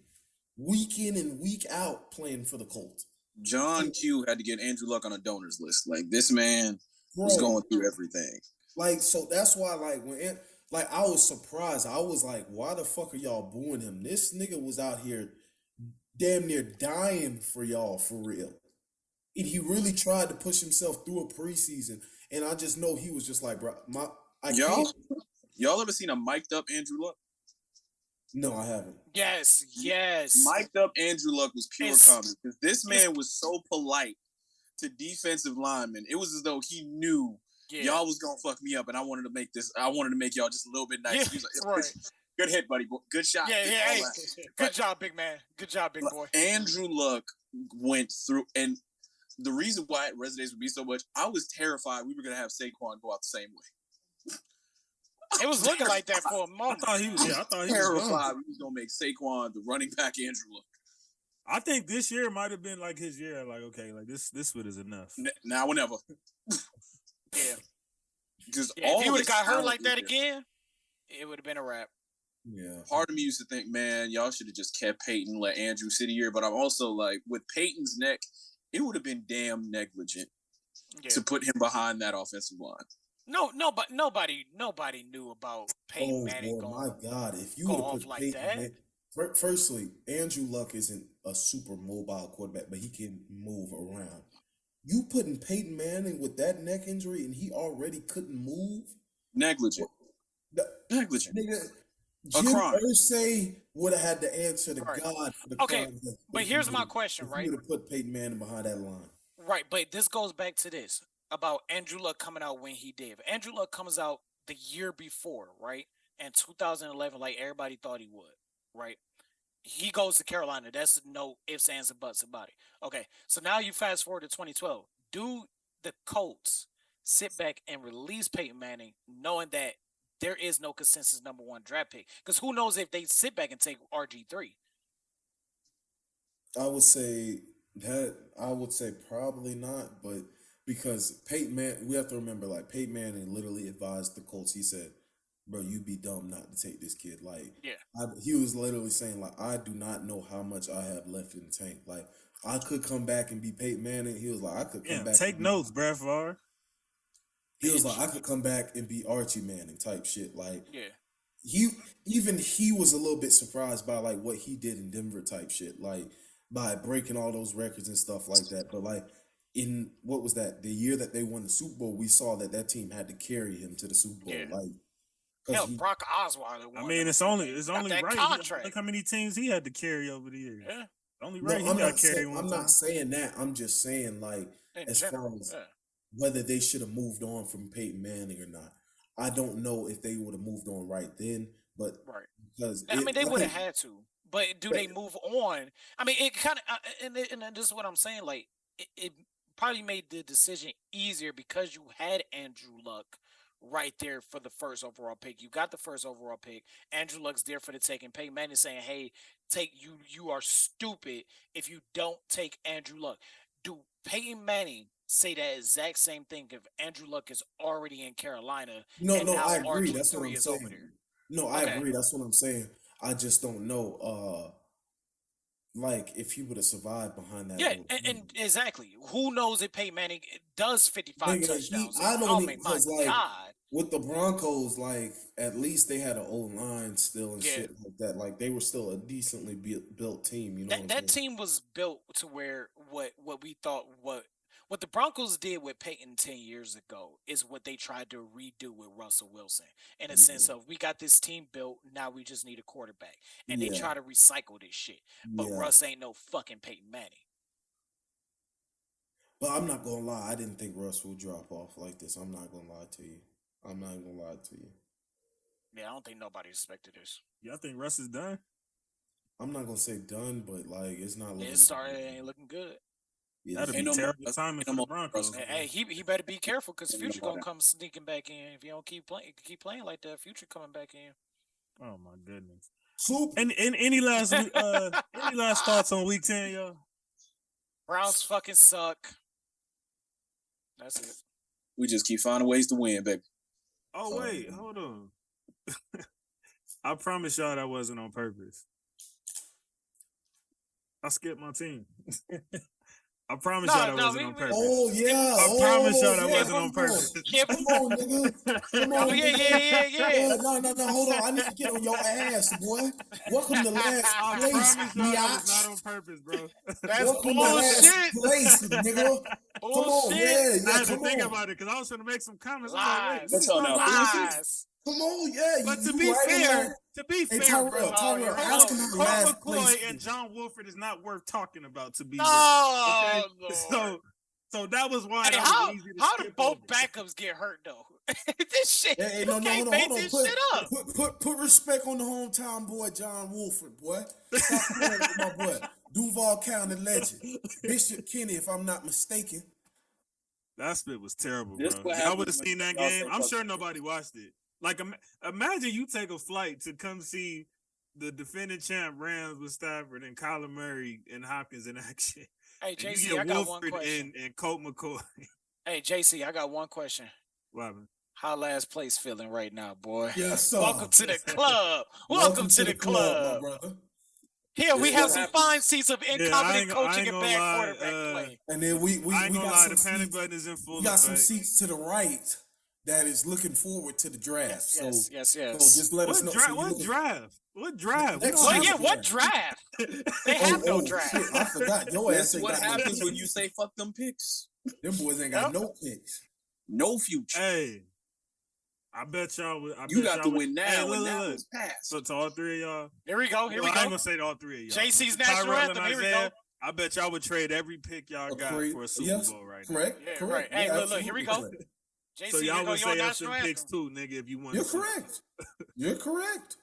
week in and week out playing for the Colts. John Q had to get Andrew Luck on a donors list. Like, this man was going through everything. Like, so that's why, like, Like, I was surprised. I was like, why the fuck are y'all booing him? This nigga was out here damn near dying for y'all, for real. And he really tried to push himself through a preseason. And I just know he was just like, bro, y'all ever seen a mic'd up Andrew Luck? No, I haven't. Yes. Mic'd up Andrew Luck was pure comedy because this man was so polite to defensive linemen. It was as though he knew y'all was gonna fuck me up, and I wanted to make y'all just a little bit nice. Yeah, He was like, good hit, buddy. Good shot. Hey, good job, big man. Good job, big boy. Andrew Luck went through, and the reason why it resonates with me so much, I was terrified we were gonna have Saquon go out the same way. It was looking like that for a moment. I thought he was terrified we was gonna make Saquon the running back Andrew Luck. I think this year might have been like his year. Like, okay, like this one is enough. Now or never. Yeah. Because if he would have got hurt like that again, it would have been a wrap. Yeah. Part of me used to think, man, y'all should have just kept Peyton and let Andrew sit here. But I'm also like, with Peyton's neck, it would have been damn negligent to put him behind that offensive line. No, but nobody knew about Peyton Manning going. My God, if you would have put like Peyton that. Firstly, Andrew Luck isn't a super mobile quarterback, but he can move around. You putting Peyton Manning with that neck injury and he already couldn't move? Negligent. Negligent. Nigga, Jim Irsay would have had to answer to God for the crime. But here's my question, right? You would have put Peyton Manning behind that line. Right, but this goes back to this about Andrew Luck coming out when he did. Andrew Luck comes out the year before, right? In 2011, like everybody thought he would, right? He goes to Carolina. That's no ifs, ands, and buts about it. Okay, so now you fast forward to 2012. Do the Colts sit back and release Peyton Manning knowing that there is no consensus number one draft pick? Because who knows if they sit back and take RG3? I would say probably not, but because Peyton Manning, we have to remember, like, Peyton Manning literally advised the Colts. He said, bro, you'd be dumb not to take this kid. Like, he was literally saying, like, I do not know how much I have left in the tank. Like, I could come back and be Peyton Manning. He was like, I could come back. Take notes, Brad Favre. He was like, I could come back and be Archie Manning type shit. Like, he was a little bit surprised by, like, what he did in Denver type shit. Like, by breaking all those records and stuff like that. But, like, in, what was that? The year that they won the Super Bowl, we saw that team had to carry him to the Super Bowl. Like, hell, Brock Osweiler won. I mean, it's only right. Contract. Look how many teams he had to carry over the years. Yeah. Only right. No, I'm not saying that. I'm just saying, like, as far as whether they should have moved on from Peyton Manning or not. I don't know if they would have moved on right then, but because they would have had to. But do they move on? I mean, it kind of, and this is what I'm saying. Like, it probably made the decision easier because you had Andrew Luck right there for the first overall pick. You got the first overall pick. Andrew Luck's there for the taking. Peyton Manning saying, "Hey, you are stupid if you don't take Andrew Luck." Do Peyton Manning say that exact same thing if Andrew Luck is already in Carolina? No, I agree. That's what I'm saying. No, I agree. That's what I'm saying. I just don't know. Like, if he would have survived behind that. Yeah, and exactly. Who knows if Peyton Manning does 55 touchdowns? God. With the Broncos, like, at least they had an O-line still and shit like that. Like, they were still a decently built team. You know, that team was built to where what we thought what the Broncos did with Peyton 10 years ago is what they tried to redo with Russell Wilson, in a sense of, we got this team built, now we just need a quarterback. And they try to recycle this shit. But Russ ain't no fucking Peyton Manning. But I'm not going to lie. I didn't think Russ would drop off like this. I'm not going to lie to you. I'm not even going to lie to you. Yeah, I don't think nobody expected this. Y'all think Russ is done? I'm not going to say done, but, like, it's not looking It ain't looking good. Yeah, that'd be terrible timing for the Broncos. Hey, he better be careful because Future gonna come sneaking back in if you don't keep playing like that. Future coming back in. Oh my goodness. And any last thoughts on Week 10, y'all? Browns fucking suck. That's it. We just keep finding ways to win, baby. Oh wait, hold on. I promise y'all that wasn't on purpose. I skipped my team. I promise y'all that wasn't on purpose. Oh, yeah. I promise y'all that wasn't on purpose. Come on, nigga. Come on. Yeah. No, hold on. I need to get on your ass, boy. Welcome to last place, that was not on purpose, bro. That's welcome bullshit. to last place, nigga. Come on, I had to think about it because I was trying to make some comments. Lies. That's all now. Lies. Come on, yeah. But you to be right fair, Tyrell, bro, ask him how Colt last McCoy place and John Wolford is not worth talking about. To be Oh, okay? Lord. So that was why Hey, that how was easy to how skip did both over. backups get hurt though? This shit, Hey, you no, can't hold make on. this shit up. Put respect on the hometown boy, John Wolford, boy. Stop playing with my boy. Duval County legend. Bishop Kenny, if I'm not mistaken. That spit was terrible, This bro. what Y'all happens would have when seen that y'all game. say I'm fuck sure shit. nobody watched it. Like, imagine you take a flight to come see the defending champ Rams with Stafford and Kyler Murray and Hopkins in action. Hey, And JC, you get I got one Wolford question. and Colt McCoy. Hey, JC, I got one question. What happened? How last place feeling right now, boy? Yes, sir. Welcome to the club. Welcome to the club. my brother. Here we have what some happens. fine seats of incompetent coaching and bad lie, quarterback play. And then we I ain't gonna got lie, some the panic seats. button is in full We got some effect. seats to the right that is looking forward to the draft. Yes. So just let us know. What draft? What draft? Next Well, year. yeah, what draft? They have no draft. Shit, I forgot. Your ass That's ain't what got happens no when you say fuck them picks. Them boys ain't got no picks. No future. Hey, I bet y'all would. You got to win now. Hey, and look, that look. was passed. So to all three of y'all. Here we go. I ain't gonna say to all three of y'all. JC's national Tyrell anthem. and Here we Isaiah, go. I bet y'all would trade every pick y'all got for a Super Bowl right correct, Yeah, correct. right. Hey, Yeah, look, here we absolutely go. correct. now. JC, So here y'all go would your say national some picks anthem. too, nigga, if you want. You're correct. You're correct.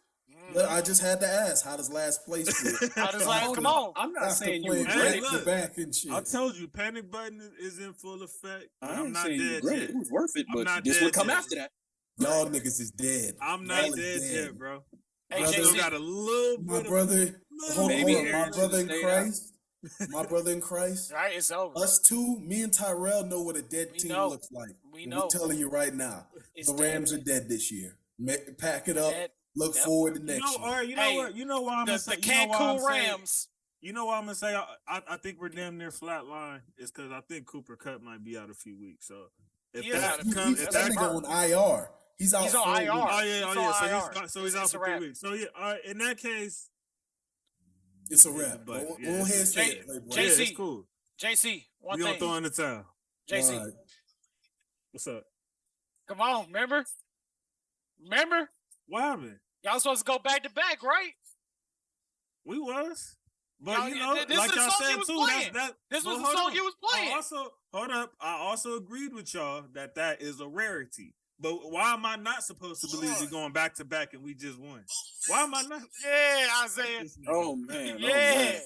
But I just had to ask, how does last place feel? How does last? Come on. I'm not After saying you playing regret Hey, it. back look. to back and shit. I told you, panic button is in full effect. I I'm ain't not saying you dead regret yet. it. It was worth it, I'm but not this dead would come yet. after that. Y'all niggas is dead. I'm Y'all not is dead dead. yet, bro. Hey, I still JC. got a little My bit brother, hold on. Maybe My Aaron brother in should stay Christ. My brother in Christ. All right, it's over. Us two, me and Tyrell know what a dead We team know. looks like. We And know. we're telling you right now, It's the Rams are dead this year. Pack it up. Dead. Look Yep. forward to next year. All right, you know Hey, what? You know why I'm The gonna say. Cancun You know why I'm saying. Rams. You know why I'm gonna say I think we're damn near flat line is because I think Cooper Kupp might be out a few weeks. So if He is out that a comes, few if That that nigga comes, on IR. He's out. He's on 4 IR. weeks. oh yeah, He's so on he's IR. out It's for a wrap. 3 weeks. So yeah, all right. In that case, It's a wrap. But, Go yeah, ahead and it's- say J- it, Playboy. yeah, JC. it's cool. JC, one We gonna thing. throw in the towel. JC, All right. What's up? come on, remember? What happened? Y'all supposed to go back to back, right? We was, but Y'all- you know, this like is the y'all song said he was too. playing. That This but was the hold song on. he was playing. Hold up. I also agreed with y'all that is a rarity. But why am I not supposed to believe we're going back to back and we just won? Why am I not? Yeah, Isaiah. Oh man. Yeah. Oh, man.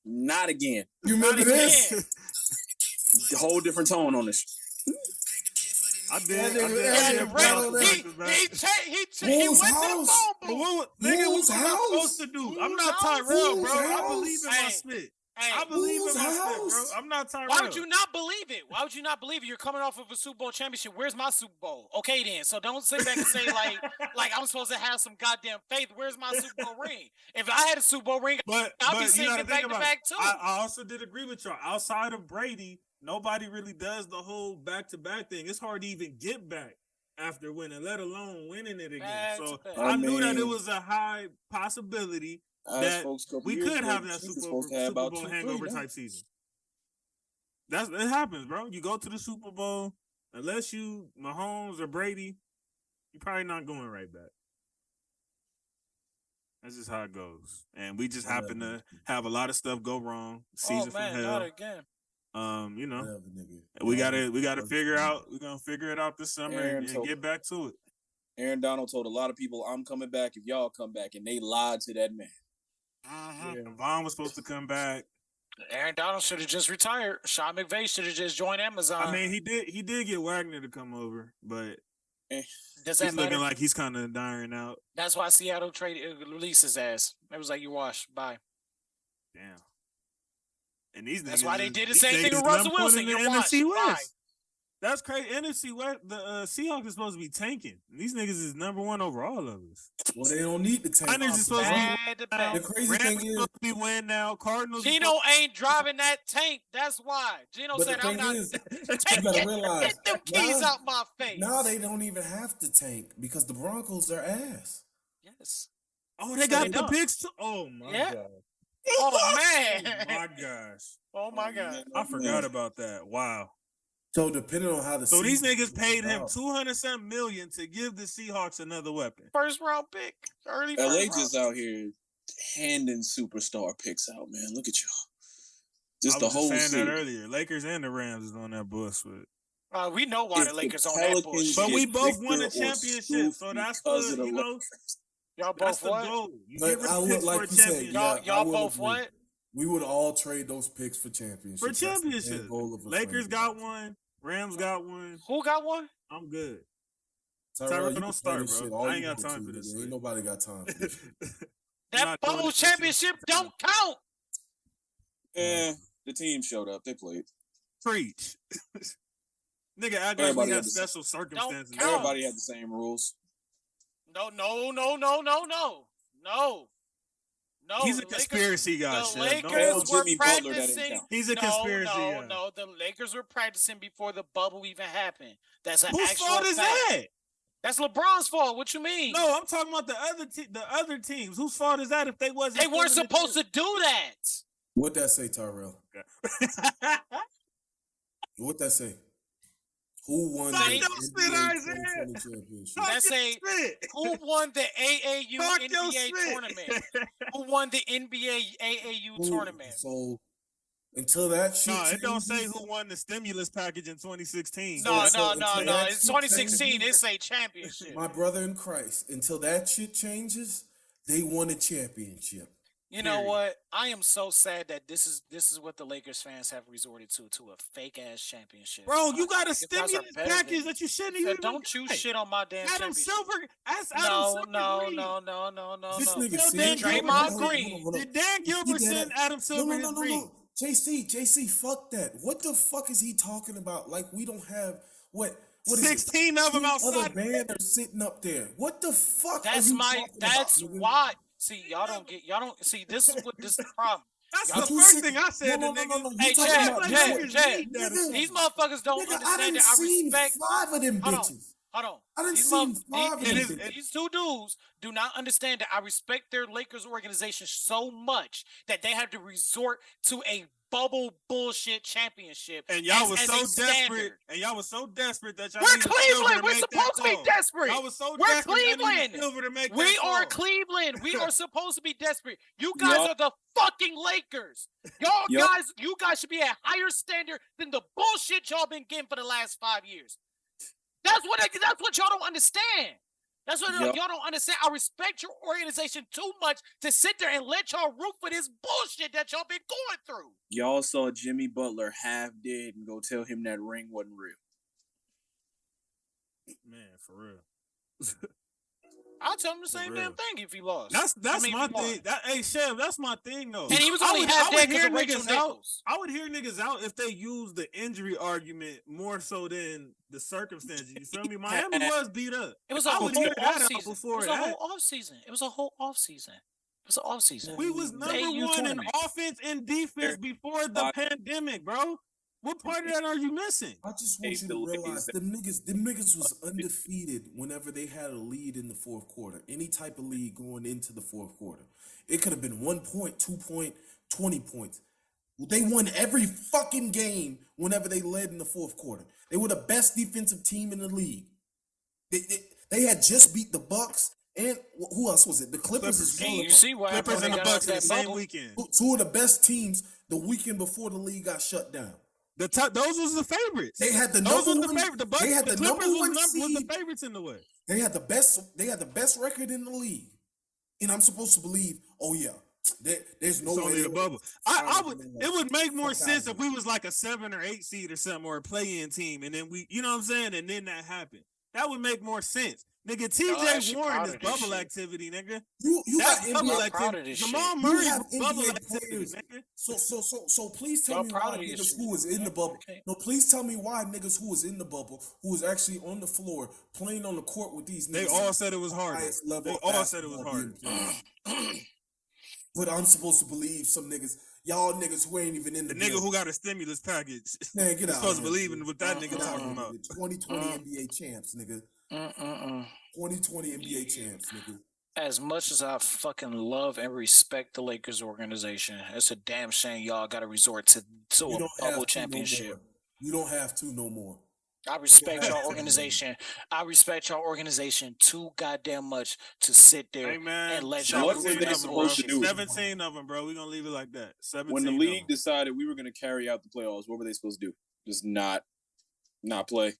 Not again. You remember Not this? again. Whole different tone on this. I did. That I nigga- did. that I And nigga did the Brown bounce on ref, that. back he to back. he Whose went to the house? phone But booth. nigga, Whose what am I house? supposed to do? I'm not Whose house? Tyrell, bro. Whose I house? believe in my Hey. spit. Hey, I believe in Whose my spit, bro. house? I'm not Tyrell. why would you not believe it? Why would you not believe it? You're coming off of a Super Bowl championship. Where's my Super Bowl? Okay, then. So don't sit back and say like I'm supposed to have some goddamn faith. Where's my Super Bowl ring? If I had a Super Bowl ring, But I'll be you singing gotta it back think to about back it. too. I also did agree with y'all. Outside of Brady, nobody really does the whole back-to-back thing. It's hard to even get back after winning, let alone winning it again. Back So to back. I knew that it mean, was a high possibility I that asked folks a couple we years could ago, have the that Chiefs Super are supposed to have about Bowl 2-3 hangover now. type season. It happens, bro. You go to the Super Bowl, unless you Mahomes or Brady, you're probably not going right back. That's just how it goes. And we just happen to have a lot of stuff go wrong. Season Oh man, from not hell. again. You know, Whatever, nigga. we gotta figure out. We're gonna figure it out this summer Aaron and get back to it. Aaron Donald told a lot of people, "I'm coming back if y'all come back," and they lied to that man. Mhm. Yeah, Vaughn was supposed to come back. Aaron Donald should have just retired. Sean McVay should have just joined Amazon. I mean, he did get Wagner to come over, but Does he's that looking matter? like he's kind of dying out. That's why Seattle released his ass. It was like, you wash, bye. Damn. And these That's niggas why they is- did the these same thing niggas with Russell number one Wilson. in the You're NFC washed, bye. West. That's crazy. NFC West, the Seahawks is supposed to be tanking. These niggas is number one over all of us. Well, they don't need to take Niners is supposed to be Bad to bad. The crazy Rams thing is is, supposed to be win now. Cardinals. is Gino ain't driving that tank. That's why. Gino but the said, I'm thing not. is, Take you gotta it. realize Get them keys now- out my face. now they don't even have to tank because the Broncos are ass. Yes. Oh, they So got they the don't. picks too. Oh my Yeah. god. Oh, Oh man. my gosh. Oh, my God. I forgot about that. Wow. So depending on how the so these niggas paid him $200 million to give the Seahawks another weapon. First round pick, early. LA just out here handing superstar picks out, man. Look at y'all. Just the whole saying that earlier. Lakers and the Rams is on that bullshit. We know why the Lakers on that bullshit. But we both won a championship, so that's the, you know. Y'all both what? I would like you said, y'all both what? We would all trade those picks for championships. For championships. Lakers got one. Rams got one. Who got one? I'm good. Tyrell, don't start, bro. I ain't got time for this. Ain't nobody got time for this. That bubble championship don't count. Yeah, the team showed up. They played. Preach. Nigga, I got we had special circumstances. Everybody had the same rules. No. He's a conspiracy guy. The Lakers were practicing. He's a conspiracy guy. No. The Lakers were practicing before the bubble even happened. That's an Whose actual fault is fact. that? That's LeBron's fault. What you mean? No, I'm talking about the other teams. Whose fault is that if they wasn't? They weren't supposed to do that. What'd that say, Tyrell? What'd that say? Who won the NBA 2020 championship? Let's say who won the AAU NBA tournament? Who won the NBA AAU tournament? So until that shit it don't say who won the stimulus package in 2016. No. It's 2016. It's a championship. My brother in Christ. Until that shit changes, they won a championship. You know what? I am so sad that this is what the Lakers fans have resorted to a fake ass championship. Bro, you got a stimulus package that you shouldn't even. Don't you shit on my damn Adam championship. Silver. No. This nigga Draymond Green. Did Dan Gilbert send Adam Silver his ring? JC, fuck that. What the fuck is he talking about? Like we don't have what 16 of them outside. Other banners sitting up there. What the fuck? That's why. See, y'all don't see. This is what this is the problem. That's the first thing I said. No. Hey, Chad. These motherfuckers don't understand that I respect. 5 of them bitches. Hold on. I done seen 5 of them. These two dudes do not understand that I respect their Lakers organization so much that they have to resort to a bubble bullshit championship. And y'all was so desperate. And y'all was so desperate that y'all. We're Cleveland. We're supposed to be desperate. We're Cleveland. We are Cleveland. We are supposed to be desperate. You guys are the fucking Lakers. You guys should be at higher standard than the bullshit y'all been getting for the last 5 years. That's what y'all don't understand. That's what y'all don't understand. I respect your organization too much to sit there and let y'all root for this bullshit that y'all been going through. Y'all saw Jimmy Butler half dead and go tell him that ring wasn't real. Man, for real. I'll tell him the same damn thing if he lost. That's my thing. Hey, Chef, that's my thing though. And he was only half dead because of Rachel Nichols. I would hear niggas out if they use the injury argument more so than the circumstances. You feel me? Miami was beat up. It was a whole offseason. It was a whole offseason. We was number one in offense and defense before the pandemic, bro. What part of that are you missing? I just want you to realize them niggas was undefeated whenever they had a lead in the fourth quarter. Any type of lead going into the fourth quarter. It could have been 1 point, 2 point, 20 points. They won every fucking game whenever they led in the fourth quarter. They were the best defensive team in the league. They had just beat the Bucks and who else was it? The Clippers as well. You see why Clippers and the Bucks in the same weekend. 2 of the best teams the weekend before the league got shut down. Those was the favorites. They had the number one. They had the number one seed. Was the favorites in the way. They had the best record in the league, and I'm supposed to believe. Oh yeah, there's no way. The bubble. I would. It would make more sense if we was like a 7 or 8 seed or something, or a play-in team, and then we, you know what I'm saying, and then that happened. That would make more sense. Nigga, TJ Warren is bubble activity, nigga. You that's got bubble activity. Jamal Murray is bubble activity, nigga. So please tell me why niggas who was in the bubble. No, please tell me why niggas who was in the bubble, who was actually on the floor playing on the court with these niggas. They all said it was hard. They all said it was hard. But I'm supposed to believe some niggas. Y'all niggas who ain't even in the nigga who got a stimulus package. Man, get out. Supposed to believe in what that nigga talking about. 2020 NBA champs, nigga. 2020 NBA champs, nigga. As much as I fucking love and respect the Lakers organization, it's a damn shame y'all got to resort to a bubble championship. You don't have to no more. I respect your organization. I respect your organization too goddamn much to sit there and let y'all what were they supposed to do? 17 of them, bro. We're going to leave it like that. 17 when the league decided we were going to carry out the playoffs, what were they supposed to do? Just not play?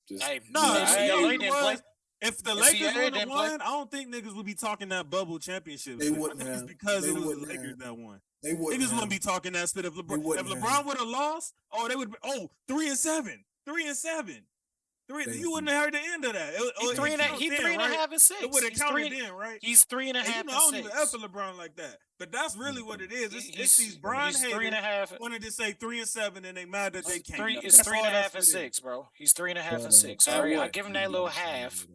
Just hey, didn't play. If the Lakers would have won, I don't think niggas would be talking that bubble championship. They wouldn't have. Because it was the Lakers that won. They wouldn't. Niggas wouldn't be talking that spit. If LeBron would have lost, they would be 3-7. 3-7. You wouldn't have heard the end of that. He's 3.5 and 6. It would have counted then, right? He's 3.5 and 6. I don't even F LeBron like that. But that's really what it is. It's these Bron haters wanted to say 3-7 and they mad that they can't. It's 3.5 and 6, bro. He's 3.5 and 6. All right, I give him that little half.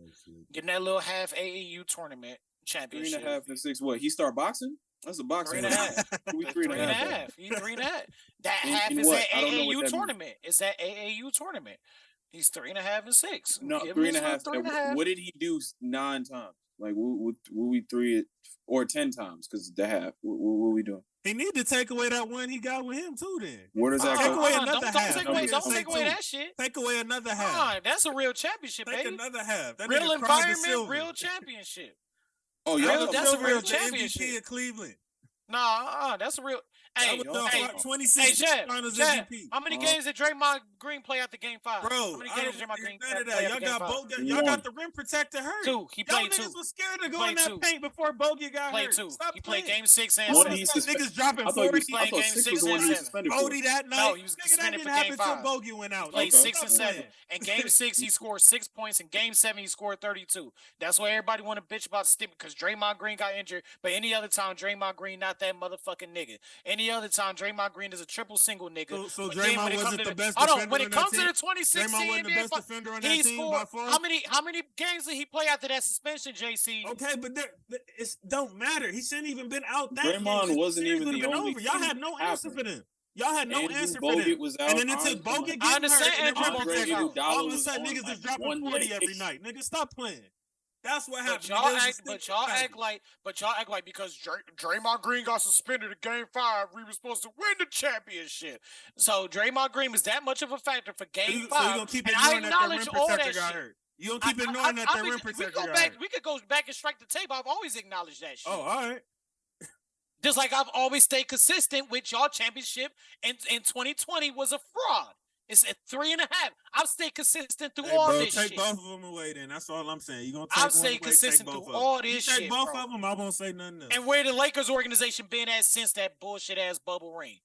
Give him that little half AAU tournament championship. 3.5 and 6. What? He start boxing? That's a boxing. 3.5. 3.5. He's 3.5. That half is that AAU tournament. It's that AAU tournament. He's 3.5 and 6. No, 3.5. What did he do 9 times? Like, will we 3 or 10 times? Because the half. What are we doing? He need to take away that one he got with him too. Then where does that go? Take away another half. Don't take away that shit. Take away another half. That's a real championship, baby. Take another half. That real environment, real championship. Oh, y'all, that's a real championship. MVP of Cleveland. Nah, that's a real. Hey, 26 Finals MVP. How many games did Draymond Green play after Game 5? Bro, how many games did Draymond Green play y'all got the rim protector hurt. 2. He played 2. Y'all niggas was scared to go in that paint before Bogey got hurt. He played Game 6 and 7. Niggas dropping 40. He played Game 6 and 7. Bodie that night. No, he was suspended for Game 5. Bogey went out. He played 6 and 7. In Game 6, he scored 6 points. In Game 7, he scored 32. That's why everybody want to bitch about Stick because Draymond Green got injured. But any other time, Draymond Green not that motherfucking nigga. Any other time, Draymond Green is a triple single nigga. So Draymond wasn't the best defender on that team? When it comes to the 2016 Draymond wasn't the best defender on that team by far? How many games did he play after that suspension, JC? Okay, but it don't matter. He shouldn't even been out that Draymond wasn't even the only. Y'all had no answer for them. Y'all had no answer for them. Was out. And then it took Bogut getting hurt. And all of a sudden, niggas is dropping 40 every night. Niggas, stop playing. That's what happened. But y'all act like because Draymond Green got suspended in Game 5, we were supposed to win the championship. So Draymond Green was that much of a factor for Game 5. So you gonna keep ignoring that the rim protector got hurt? You gonna keep ignoring that the rim protector got hurt? We could go back and strike the tape. I've always acknowledged that shit. Oh, all right. Just like I've always stayed consistent with y'all championship, and in 2020 was a fraud. It's at 3.5. I've stayed consistent through all this shit. Take both of them away then. That's all I'm saying. You gonna take I've stayed consistent through all this shit. Take both of them, I won't say nothing else. And where the Lakers organization been at since that bullshit ass bubble ring?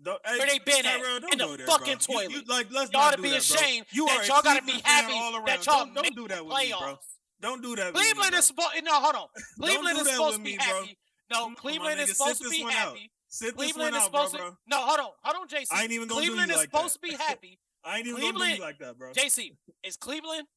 Where they been at? In the fucking toilet. Y'all ought to be ashamed that y'all gotta be happy that y'all make the playoffs. Don't do that. Cleveland is supposed. No, hold on. Cleveland is supposed to be happy. No, Cleveland is supposed to be happy. Cleveland is supposed to. No, hold on, JC. I ain't even gonna do you like that. Cleveland is supposed to be happy. I ain't even gonna do you like that, bro. JC, is Cleveland?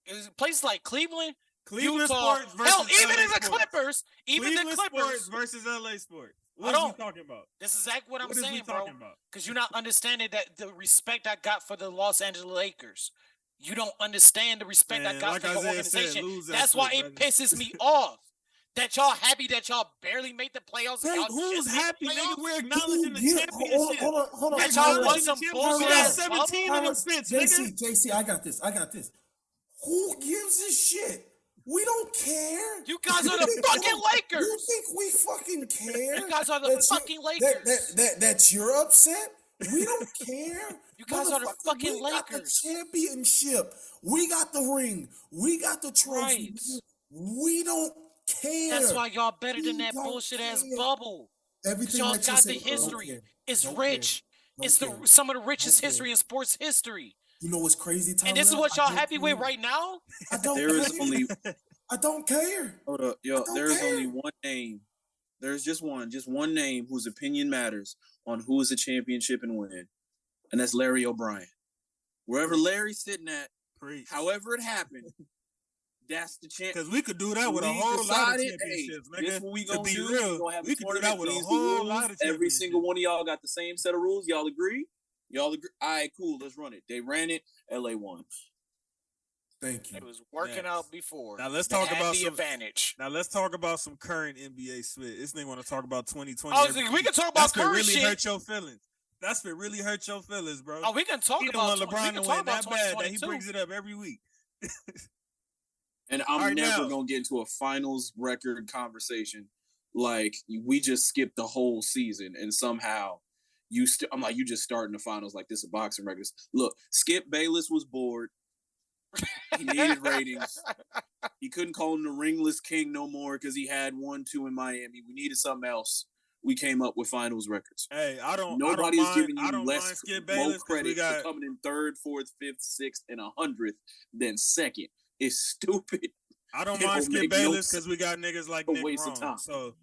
Is places like Cleveland, Utah, sports versus hell, even in the Clippers, Cleveland sports versus LA sports. What are you talking about? This is exactly what I'm saying, bro. Because you're not understanding that the respect I got for the Los Angeles Lakers. You don't understand the respect I got for the organization. That's why it pisses me off. That y'all happy that y'all barely made the playoffs. Who's happy, nigga? We're acknowledging the championship. Hold on. That y'all won some bullshit. 17 in the fence, nigga. JC, I got this. Who gives a shit? We don't care. You guys are the fucking Lakers. You think we fucking care? You guys are the fucking Lakers. That's your upset? We don't care. You guys are the fucking Lakers. We got the championship. We got the ring. We got the trophy. Right. We don't care. That's why y'all better than that bullshit ass bubble. Everything y'all got the history. It's rich. It's some of the richest history in sports history. You know what's crazy, Tom? And this is what y'all happy with right now? I don't care. Hold up, yo. There's only one name. There's just one name whose opinion matters on who is a championship and win, and that's Larry O'Brien. Wherever Larry's sitting at, however it happened, that's the champ. Because we could do that with a whole lot of championships, nigga. This what we gonna do. We could do that with a whole lot of championships. Every single one of y'all got the same set of rules. Y'all agree? All right, cool. Let's run it. They ran it. LA won. Thank you. It was working out before. Now let's talk about the advantage. Now let's talk about some current NBA split. This nigga want to talk about 2020. We can talk about current really shit. Hurt your feelings. That's what really hurt your feelings, bro. Oh, we can talk he about LeBron to win that bad that he brings it up every week. And I'm never gonna get into a finals record conversation. Like we just skipped the whole season, and somehow I'm like, you just starting the finals like this a boxing records. Look, Skip Bayless was bored. He needed ratings. He couldn't call him the ringless king no more because he had 1-2 in Miami. We needed something else. We came up with finals records. Hey, Nobody's giving you less more credit for coming in 3rd, 4th, 5th, 6th, and 100th than 2nd. It's stupid. I don't mind Skip Bayless because we got niggas like Nick Wrong. So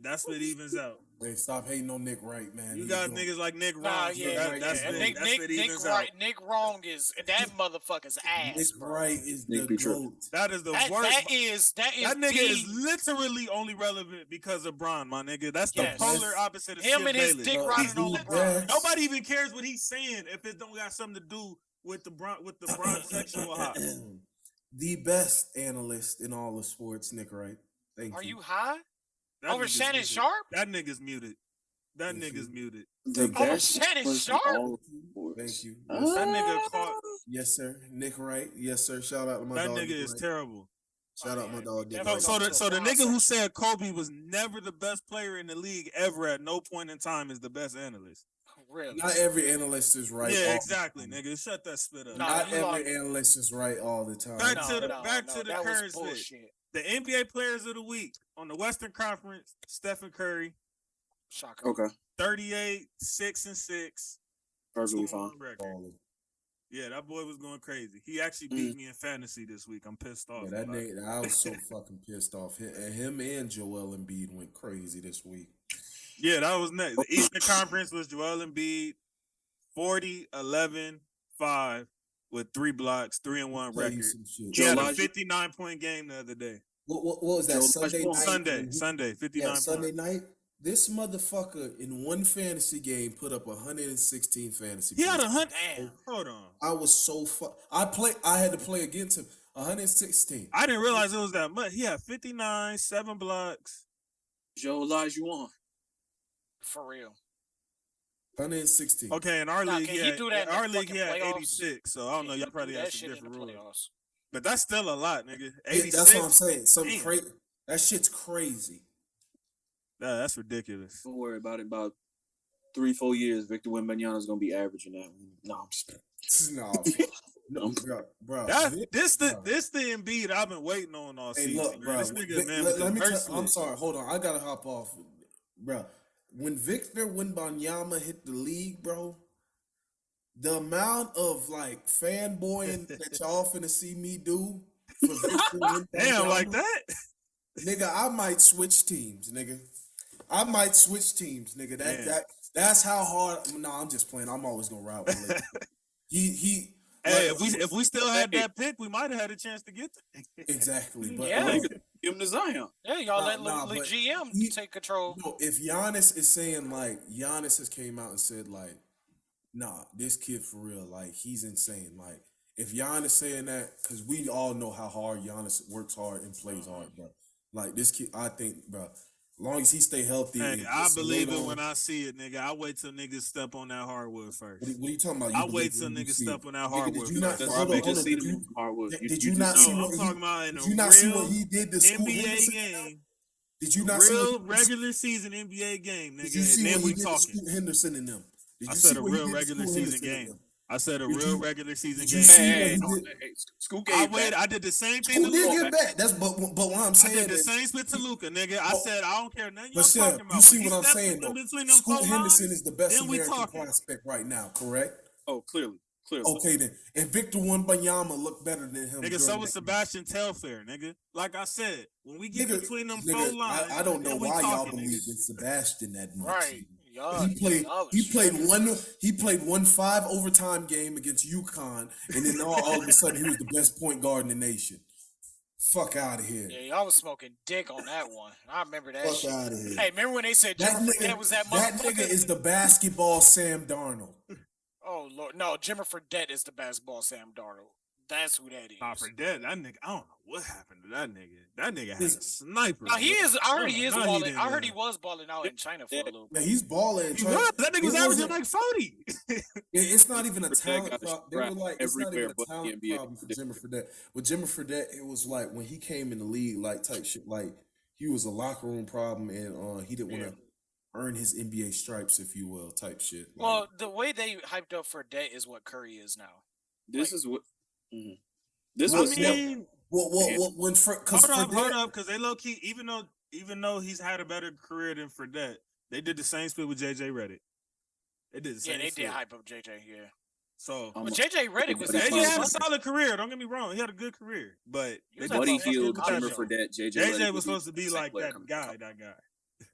that's what evens out. Hey, stop hating on Nick Wright, man. You got niggas like Nick Wrong. That's what evens out. Nick Wrong is that motherfucker's ass. Nick Wright is the GOAT. That is the worst. That nigga is literally only relevant because of Bron, my nigga. That's the polar opposite of Skip him and his Bayless. dick riding on LeBron. Nobody even cares what he's saying if it don't got something to do with the Bron sexual high. The best analyst in all of sports, Nick Wright. Thank you. Are you high? That over Shannon muted. Sharp? That nigga's muted. That nigga's muted. Over Shannon Sharp? Thank you. That nigga caught. Yes, sir. Nick Wright. Yes, sir. Shout out to my dog. That nigga is terrible. Shout out my dog. So the nigga who said Kobe was never the best player in the league ever at no point in time is the best analyst. Really? Not every analyst is right. Yeah, exactly, nigga. Shut that spit up. Not every analyst is right all the time. Back to the current shit. The NBA Players of the Week on the Western Conference: Stephen Curry. Shocker. Okay. 38, 6-6. Perfectly fine. Yeah, that boy was going crazy. He actually beat me in fantasy this week. I'm pissed off. Yeah, I was so fucking pissed off. Him and Joel Embiid went crazy this week. Yeah, that was next. The Eastern Conference was Joel Embiid, 40, 11, 5 with 3 blocks, 3-1 record. He had a 59-point game the other day. What was that? Sunday, 59 points. Sunday night. This motherfucker in one fantasy game put up 116 fantasy points. He had 100. Hold on. I was so I had to play against him. 116. I didn't realize it was that much. He had 59, 7 blocks. Joe Olajuwon. For real. 116. Okay, in our league, he had 86. So I don't know. Y'all probably had some different rules. But that's still a lot, nigga. 86. Yeah, that's what I'm saying. Something crazy. That shit's crazy. Nah, that's ridiculous. Don't worry about it. About 3-4 years, Victor Wembanyama is gonna be averaging that. No, I'm just no, bro. This the Embiid I've been waiting on all season. Look, bro. This nigga, man, I'm sorry. Hold on. I gotta hop off, bro. When Victor Wembanyama hit the league, bro, the amount of like fanboying that y'all finna see me do for Victor Wembanyama, damn, like that, nigga, I might switch teams, nigga. That's how hard. No, I'm just playing. I'm always gonna ride with it. He. Hey, if we still had that pick, we might have had a chance to get there. Exactly, but give him to Zion. Yeah, y'all let GM take control. If Giannis is saying like Giannis has came out and said like, nah, this kid for real, like he's insane. Like if Giannis saying that, because we all know how hard Giannis works hard and plays hard, bro. Like this kid, I think, bro. As long as he stay healthy. Hey, I believe it when I see it, nigga. I wait till niggas step on that hardwood first. What are you talking about? I wait till niggas step on that hardwood. Did you not see what he did this NBA game? Did you not see real regular season NBA game, nigga? Did you see and then what he we did talking. Scoot Henderson and them? I said a real regular season game. I said a real regular season game. I did the same thing. Scoot did get back. That's but what I'm saying. I did the same split to Luka, nigga. I said I don't care nothing y'all talking about. You see what I'm saying though? Scoot Henderson is the best American prospect right now, correct? Oh, clearly. Okay then. And Victor Wembanyama looked better than him. Nigga, so was Sebastian Telfair, nigga. Like I said, when we get between them 4 lines, I don't know why y'all believe in Sebastian that much. Right. He played one 5 overtime game against UConn, and then all of a sudden he was the best point guard in the nation. Fuck out of here. Yeah, y'all was smoking dick on that one. I remember that. Fuck out of here. Hey, remember when they said that nigga is the basketball Sam Darnold. Oh Lord, no, Jimmer Fredette is the basketball Sam Darnold. That's who that is. Fredette, that nigga, I don't know what happened to that nigga. That nigga had a sniper. No, he is. I heard he is balling. I heard he was balling out in China for a little. Man, he's balling. That nigga was averaging like 40. It's not even a talent problem. They were like, it's not even a talent problem for Jimmy Fredette. With Jimmy Fredette, it was like when he came in the league, like type shit, like he was a locker room problem, and he didn't want to earn his NBA stripes, if you will, type shit. Like, Well, the way they hyped up Fredette is what Curry is now. This is what. Mm-hmm. This was when hold up, because they low key, even though he's had a better career than Fredette, they did the same split with JJ Redick. They did the same. Yeah, they split. did hype up JJ. Yeah. So, but JJ Redick was JJ had a solid career. Don't get me wrong, he had a good career, but Buddy Hield, Jimmer Fredette, JJ was supposed to be like that guy.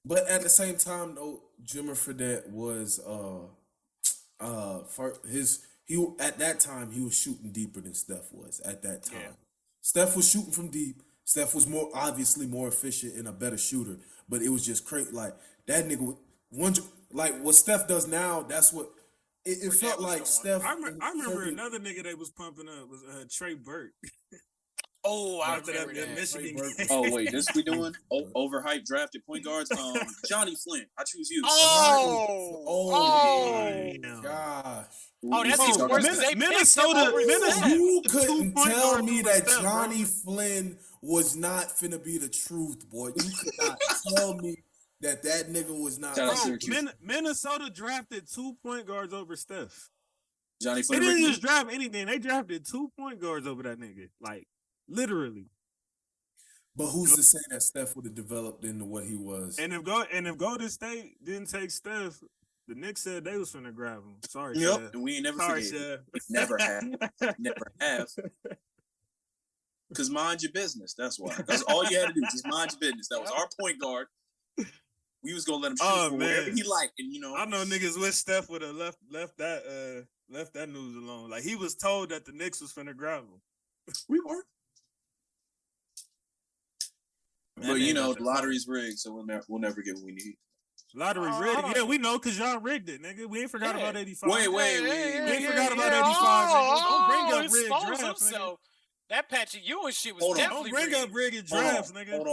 But at the same time, though, Jimmer Fredette was he at that time he was shooting deeper than Steph was at that time. Yeah. Steph was shooting from deep. Steph was obviously more efficient and a better shooter, but it was just crazy. Like that nigga, like what Steph does now. That's what it felt like. Steph. I remember another nigga they was pumping up was Trey Burke. Oh, I remember that. Michigan. Oh wait, this we doing overhyped drafted point guards. Johnny Flynn, I choose you. Oh, gosh. Oh, that's even worse. Minnesota. You couldn't tell me that Johnny Flynn was not finna be the truth, boy. You could not tell me that nigga was not. Minnesota drafted 2 point guards over Steph. Johnny Flynn. They didn't just draft anything. They drafted 2 point guards over that nigga. Like, literally. But who's to say that Steph would have developed into what he was? And if Golden State didn't take Steph, the Knicks said they was finna grab him. Sorry, yep. Chef. And we ain't never forget. Never have. Never have. Because mind your business. That's why. That's all you had to do. Just mind your business. That was our point guard. We was gonna let him shoot for whatever he liked. And I know niggas wish Steph would have left that news alone. Like he was told that the Knicks was finna grab him. We weren't. But the lottery's rigged, so we'll never get what we need. Lottery's rigged. Yeah, we know because y'all rigged it, nigga. We ain't forgot about 85. Wait. We ain't forgot about 85. Don't bring up rigged drafts, nigga. That Patrick Ewing shit was definitely Don't bring up rigged drafts, nigga. Hold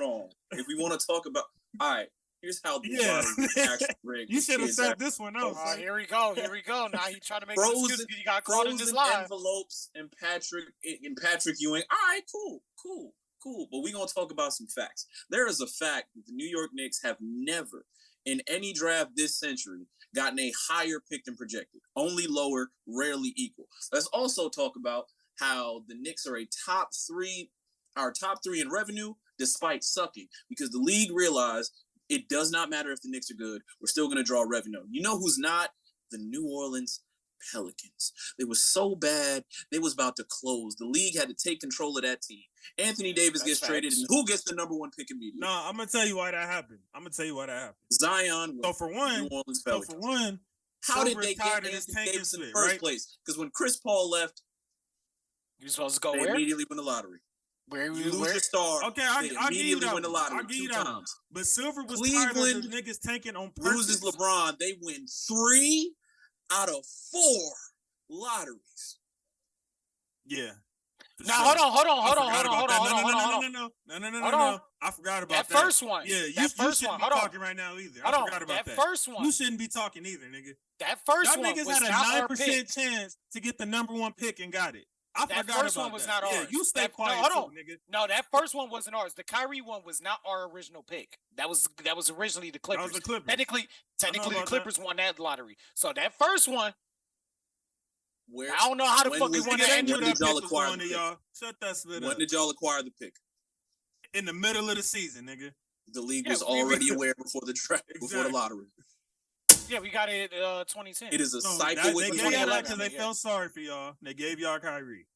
on. If we want to talk about, all right, here's how the lottery actually rigged. You should have set this one out. Here we go. Now he trying to make an excuse because he got caught in this lie. Envelopes and Patrick Ewing. All right, cool. But we're going to talk about some facts. There is a fact that the New York Knicks have never, in any draft this century, gotten a higher pick than projected. Only lower, rarely equal. Let's also talk about how the Knicks are our top three in revenue, despite sucking. Because the league realized it does not matter if the Knicks are good. We're still going to draw revenue. You know who's not? The New Orleans Pelicans. They were so bad, they was about to close. The league had to take control of that team. Anthony Davis gets traded, and who gets the number one pick immediately? No, I'm gonna tell you why that happened. Zion. So for one, how did they get Anthony Davis in the first place? Because when Chris Paul left, you supposed to go they where? immediately win the lottery. Where you lose your star. Okay, I'll give you that. Win the lottery I'll give you 2 that. times. But Silver was tired of the niggas tanking on purpose. Loses LeBron. They win 3 out of 4 lotteries. Yeah. Now hold on. No. I forgot about that. That first one. Yeah, you shouldn't be talking right now either. I forgot about that. That first one. You shouldn't be talking either, nigga. That first Y'all one niggas was had not a 9% chance to get the number 1 pick and got it. That first one was not ours. Yeah, you stay quiet, nigga. No, that first one wasn't ours. The Kyrie one was not our original pick. That was originally the Clippers. That was the Clippers. Technically, the Clippers won that lottery. So that first one, where I don't know how the fuck we won that. When did y'all acquire the pick? Shut that split up. When did y'all acquire the pick? In the middle of the season, nigga. The league was already aware before the draft, before the lottery. Yeah, we got it 2010. It is a cycle with the 2011 because they felt sorry for y'all. They gave y'all Kyrie.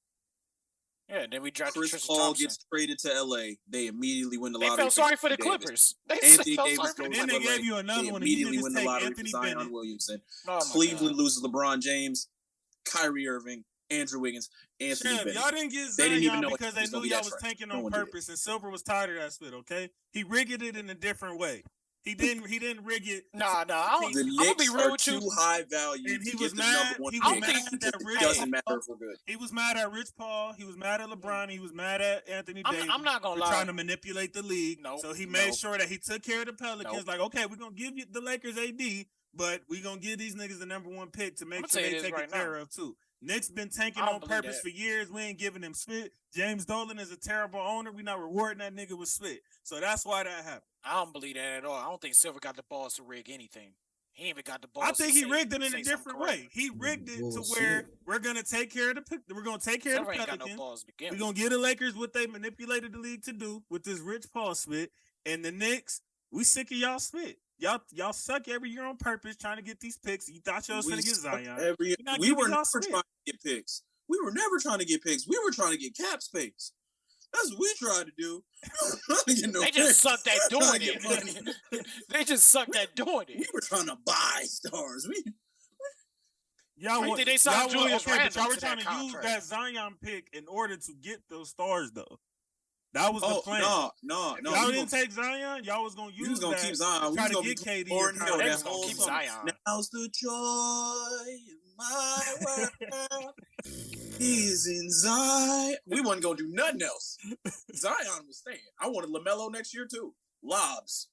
Yeah, then we drafted Chris Paul gets traded to LA. They immediately win the lottery. They felt sorry for the Clippers. Anthony Davis goes and then they gave you another one. Immediately win the lottery for Zion Williamson. Cleveland loses LeBron James, Kyrie Irving, Andrew Wiggins, Anthony Bennett. Y'all didn't get Zion because they knew y'all was tanking on purpose, and Silver was tired of that split. Okay, he rigged it in a different way. He didn't rig it. Nah. The Knicks are too high value. And he to was get the mad. number one He was pick. mad that Rich Doesn't matter if we're good. He was mad at Rich Paul. He was mad at LeBron. He was mad at Anthony Davis. I'm not gonna lie. Trying to manipulate the league. So he made sure that he took care of the Pelicans. Like, okay, we're gonna give you the Lakers AD, but we're gonna give these niggas the number one pick to make sure they take it care of too. Knicks been tanking on purpose for years. We ain't giving him spit. James Dolan is a terrible owner. We not rewarding that nigga with spit. So that's why that happened. I don't believe that at all. I don't think Silver got the balls to rig anything. He ain't even got the balls. I think he rigged it in a different way. He rigged it to where we're gonna take care of the Pelicans. We're gonna give the Lakers what they manipulated the league to do with this Rich Paul spit. And the Knicks, we sick of y'all spit. Y'all suck every year on purpose trying to get these picks. You thought y'all was gonna get Zion. We were never trying to get picks. We were never trying to get picks. We were trying to get cap space. That's what we tried to do. They just sucked at doing it. They just sucked at doing it. We were trying to buy stars. Y'all were trying to use that Zion pick in order to get those stars, though. That was the plan. No. Y'all didn't take Zion. Y'all was gonna use that. We was gonna keep Zion. Try to get KD. They was gonna keep Zion. Now's the joy of my world. He's in Zion. We wasn't gonna do nothing else. Zion was staying. I wanted LaMelo next year too. Lobs.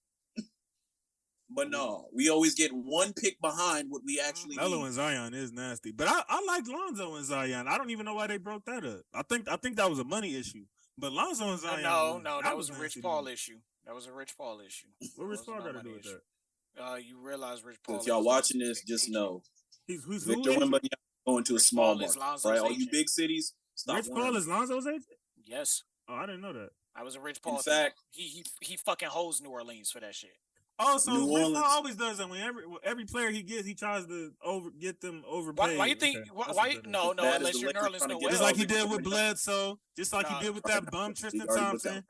But no, we always get one pick behind what we actually need. LaMelo and Zion is nasty. But I like Lonzo and Zion. I don't even know why they broke that up. I think that was a money issue. But Lonzo and Zion. No, that was a Rich Paul issue. That was a Rich Paul issue. What Rich Paul got to do with that? You realize Rich Paul. If y'all watching this, just know who's Victor Wembanyama going to a small market, right? All you big cities, stop. Rich Paul is Lonzo's agent? Yes. Oh, I didn't know that. I was a Rich Paul. In fact, he fucking holds New Orleans for that shit. Oh, so Rich Paul always does that. When every player he gets, he tries to get them overpaid. Why you think? Okay. Why? No, unless you're New Orleans, just like he did with Bledsoe, just like he did with that bum Tristan Thompson.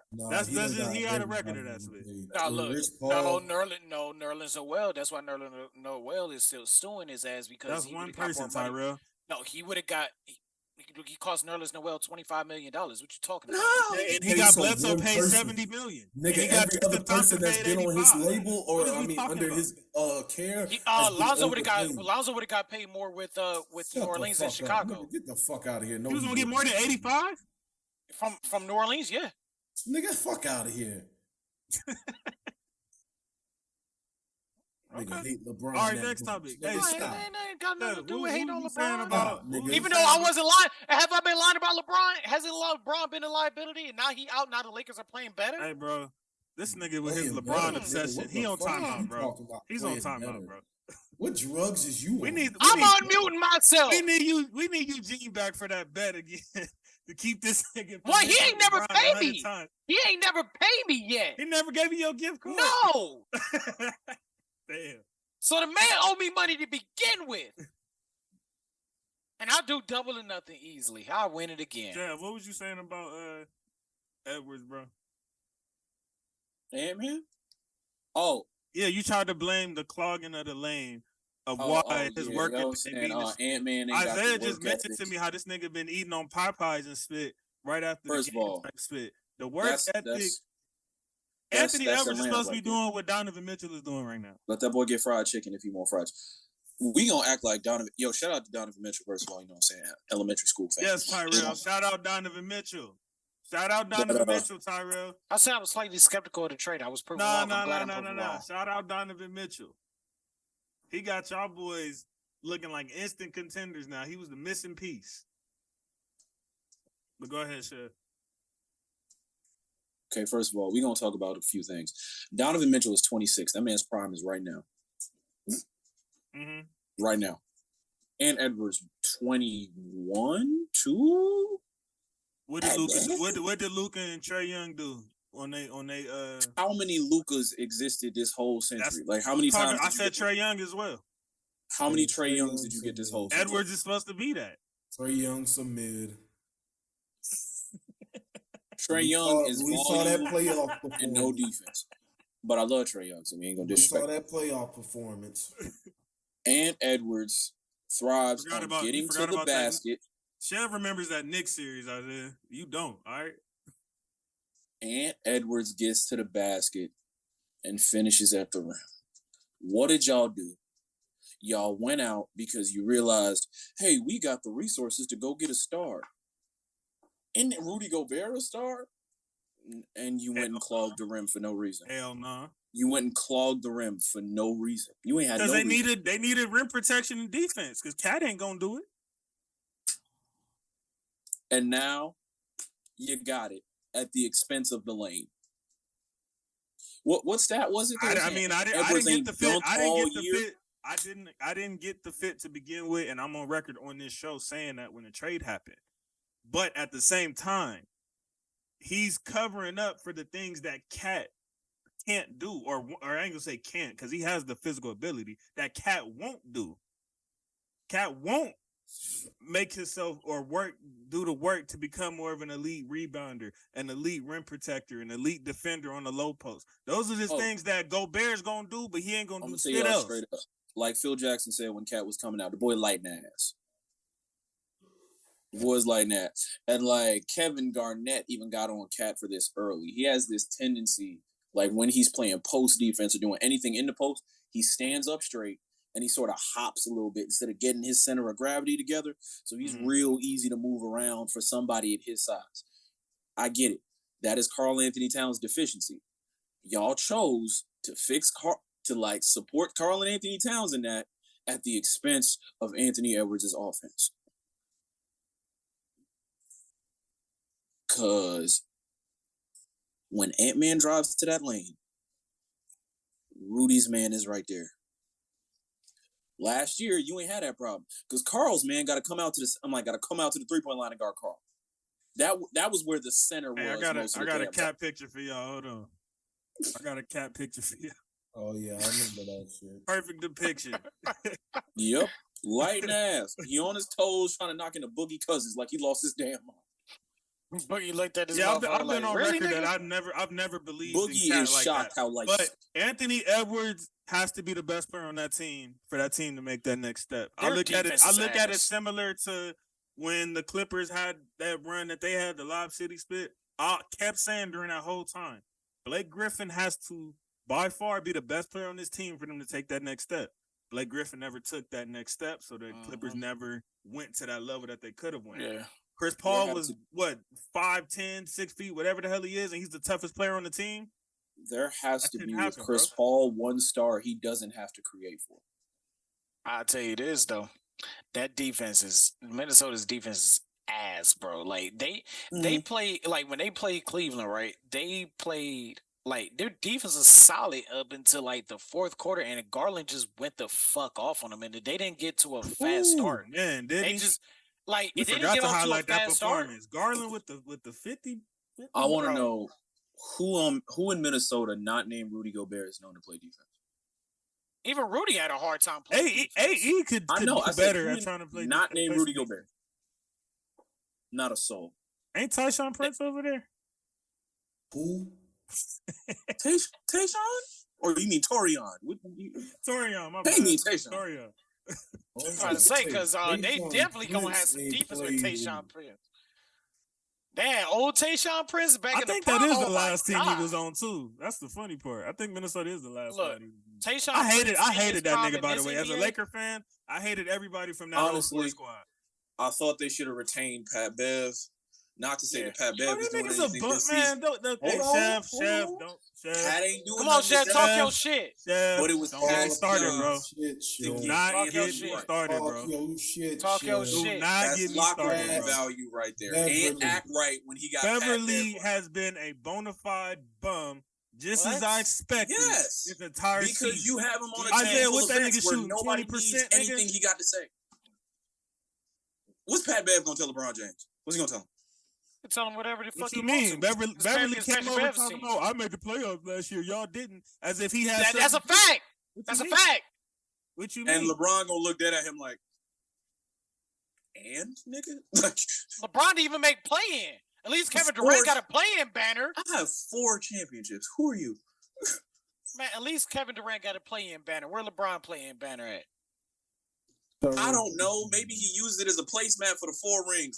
He had a record of that. Now look, Nerlens Noel. That's why Nerlens Noel is still suing his ass because that's one person, Tyrell. No, he would have got. He cost Nerlens Noel $25 million. What you talking about? No, and he got Bledsoe paid $70 million. Nigga, every other person that's been on his label or under his care. Lonzo would have got paid more with New Orleans than Chicago. Get the fuck out of here! No, he was gonna get more than 85 from New Orleans. Yeah, nigga, fuck out of here. Nigga hate LeBron. All right, next topic. Hey, stop. Ain't got nothing to do with hating on LeBron. About, even though I wasn't lying, have I been lying about LeBron? Hasn't LeBron been a liability? And now he out. Now the Lakers are playing better. Hey, bro, this nigga with his LeBron obsession, he on timeout, bro. He's on timeout, bro. What drugs is you? I'm unmuting myself. We need Eugene back for that bet again to keep this nigga. What? He ain't never paid me. He ain't never paid me yet. He never gave you your gift card. No. Damn. So the man owed me money to begin with. And I'll do double or nothing easily. I'll win it again. Yeah, what was you saying about Edwards, bro? Ant-Man? Oh. Yeah, you tried to blame the clogging of the lane of why his work Ant-Man. Isaiah just mentioned to me how this nigga been eating on Popeyes and spit right after the game. Spit. The work ethic. Anthony Edwards is supposed to be doing what Donovan Mitchell is doing right now. Let that boy get fried chicken if he want fries. We gonna act like Donovan. Yo, shout out to Donovan Mitchell, first of all. You know what I'm saying? Elementary school fan. Yes, Tyrell. Shout out Donovan Mitchell. Shout out Donovan Mitchell, Tyrell. I said I was slightly skeptical of the trade. I was proving wrong. No. Shout out Donovan Mitchell. He got y'all boys looking like instant contenders now. He was the missing piece. But go ahead, Chef. Okay, first of all, we're going to talk about a few things. Donovan Mitchell is 26. That man's prime is right now. Mm-hmm. Right now. And Edwards, 21, 2? What did Luka and Trae Young do on they How many Lukas existed this whole century? Like, how many times? I said Trae Young as well. How many Trae Youngs did you get this whole century? Edwards is supposed to be that. Trae Young's some mid. Trae Young is we saw that playoff performance and no defense. But I love Trae Young, so we ain't gonna disrespect. We saw that playoff performance. And Edwards thrives on getting to the basket. Chev remembers that Knicks series out there. You don't, all right? And Edwards gets to the basket and finishes at the rim. What did y'all do? Y'all went out because you realized, hey, we got the resources to go get a star. Isn't Rudy Gobert a star? And you went and clogged the rim for no reason. Hell no. You went and clogged the rim for no reason. You ain't had no reason. Because they needed rim protection and defense. Because Cat ain't gonna do it. And now you got it at the expense of the lane. What stat was it? I didn't get the fit. I didn't get the fit to begin with, and I'm on record on this show saying that when the trade happened. But at the same time, he's covering up for the things that Cat can't do, or I ain't gonna say can't, because he has the physical ability that Cat won't do. Cat won't make himself or do the work to become more of an elite rebounder, an elite rim protector, an elite defender on the low post. Those are just things that Gobert's gonna do, but he ain't gonna do shit else. Straight up. Like Phil Jackson said when Cat was coming out, the boy lighting ass. The boy's lighting ass. And like Kevin Garnett even got on Cat for this early. He has this tendency, like when he's playing post defense or doing anything in the post, he stands up straight and he sort of hops a little bit instead of getting his center of gravity together. So he's real easy to move around for somebody at his size. I get it. That is Karl Anthony Towns' deficiency. Y'all chose to support Karl Anthony Towns in that at the expense of Anthony Edwards' offense. Because when Ant-Man drives to that lane, Rudy's man is right there. Last year, you ain't had that problem because Carl's man got to come out to the 3-point line and guard Karl. That was where the center was. I got a Cat picture for y'all. Hold on. I got a Cat picture for you. Oh yeah, I remember that shit. Perfect depiction. Yep, lighting ass. He on his toes trying to knock into Boogie Cousins like he lost his damn mind. Boogie looked at his I've been on record that I've never believed Boogie in is like shocked that. how like. But Anthony Edwards has to be the best player on that team for that team to make that next step. I look at it similar to when the Clippers had that run that they had, the Lob City split. I kept saying during that whole time, Blake Griffin has to by far be the best player on this team for them to take that next step. Blake Griffin never took that next step, so the Clippers never went to that level that they could have went. Yeah. Chris Paul was 5'10", 6 feet, whatever the hell he is, and he's the toughest player on the team. There has to be with Chris Paul one star he doesn't have to create for. I'll tell you this though, Minnesota's defense is ass, bro. Like they play like when they played Cleveland, right? They played like their defense is solid up until like the fourth quarter, and Garland just went the fuck off on them, and they didn't get to a fast start. Man, they just like we forgot to highlight that performance. Garland with the 50. I want to know who in Minnesota not named Rudy Gobert is known to play defense. Even Rudy had a hard time playing. AE could do better at trying to play. Not named Rudy Gobert. Not a soul. Ain't Tyshawn Prince over there? Who? Tayshaun? Or you mean Torian? Torian, my bad. They mean Tayshaun. Torian. I'm trying to say, because they definitely going to have some defense with Tayshaun Prince. They had old Tayshaun Prince back in the I think that is the last team he was on, too. That's the funny part. I think Minnesota is the last one. Tayshaun I hated that nigga, by the way. As a Laker fan, I hated everybody from that Honestly, squad. I thought they should have retained Pat Bev. Not to say that Pat Bev is doing anything this season. Chef, don't. Pat ain't doing Come on, Chef, talk your shit. Chef, but it was Pat started, bro. Do not get me started, bro. Talk your shit. Do not get me started, bro. Value right there. And act right when he got Beverly has been a bona fide bum. Just as I expected. Yes. This entire season. Because you have him on a team full of vets where nobody needs anything he got to say. What's Pat Bev going to tell LeBron James? What's he going to tell him? Tell him whatever the fuck what you mean. Beverly came over talking about, I made the playoffs last year. Y'all didn't. As if he had That's a fact. That's a fact. What you mean? And LeBron going to look dead at him like, and, nigga? LeBron didn't even make play-in. At least Kevin Durant got a play-in banner. I have 4 championships. Who are you? Man, at least Kevin Durant got a play-in banner. Where LeBron play-in banner at? I don't know. Maybe he used it as a placemat for the 4 rings.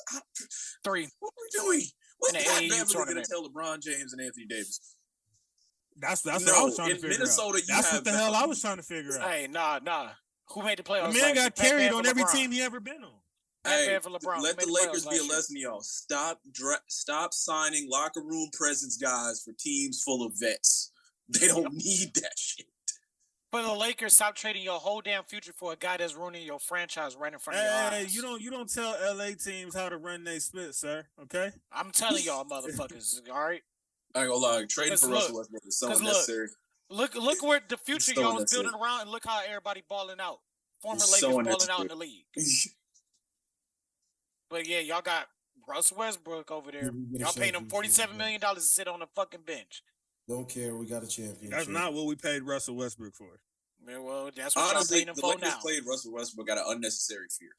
3. What are we doing? What's Pat Beverly going to tell LeBron James and Anthony Davis? That's what I was trying to figure Minnesota, out. That's what the hell I was trying to figure out. Hey, nah. Who made the playoffs? The man got carried on every team he ever been on. Hey, let the Lakers be a lesson to y'all. Stop signing locker room presence guys for teams full of vets. They don't need that shit. For the Lakers, stop trading your whole damn future for a guy that's ruining your franchise right in front of your eyes. You don't tell LA teams how to run their split, sir. Okay? I'm telling y'all, motherfuckers. All right. I ain't gonna lie. Trading for Russell Westbrook is so unnecessary. Look where the future y'all was building around, and look how everybody balling out. Former Lakers balling out in the league. But yeah, y'all got Russell Westbrook over there. Y'all paying him $47 million to sit on the fucking bench. Don't care. We got a championship. That's not what we paid Russell Westbrook for. Yeah, well, that's what y'all paying him for now. The Lakers played Russell Westbrook out of unnecessary fear.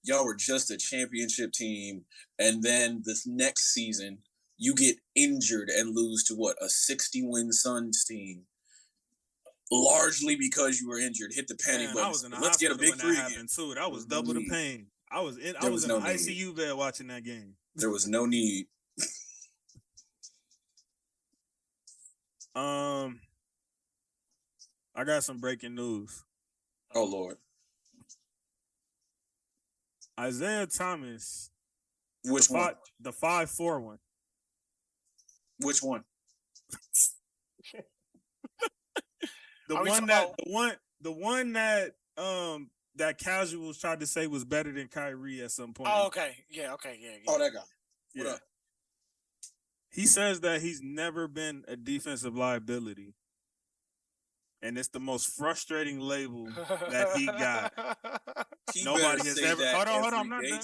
Y'all were just a championship team, and then this next season, you get injured and lose to what? A 60-win Suns team. Largely because you were injured. Hit the panic button. Let's get a big three again. Too. That was double the pain. I was in an ICU bed watching that game. There was no need. I got some breaking news. Oh Lord. Isaiah Thomas. Which one? The 5'4" one. Which one? The one that casuals tried to say was better than Kyrie at some point. Oh, okay. Yeah. Oh, that guy. What up? He says that he's never been a defensive liability. And it's the most frustrating label that he got. Nobody has ever. Hold on. I'm not done.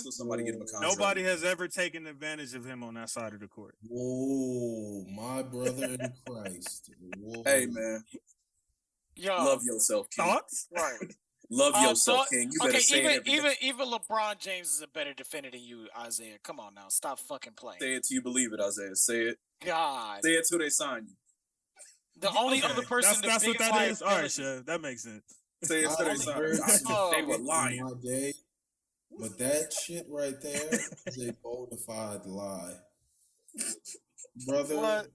Nobody has ever taken advantage of him on that side of the court. Whoa, my brother in Christ. Whoa. Hey, man. Yo, love yourself, King. Thoughts? Right. Love yourself, King. You better say it every day. Even LeBron James is a better defender than you, Isaiah. Come on now. Stop fucking playing. Say it till you believe it, Isaiah. Say it. God. Say it till they sign you. The only other person that's what that is. All right, Chef. That makes sense. Say it till they sign you. They were lying. But that shit right there is a bona fide lie. Brother. What?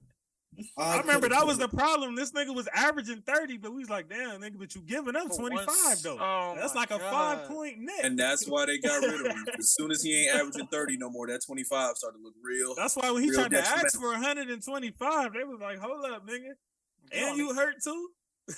I remember that was the problem. This nigga was averaging 30, but we was like, damn, nigga, but you giving up 25 though. Oh, that's like a 5-point net. And that's why they got rid of him. As soon as he ain't averaging 30 no more, that 25 started to look real. That's why when he tried to ask for 125, they was like, hold up, nigga. And you hurt too?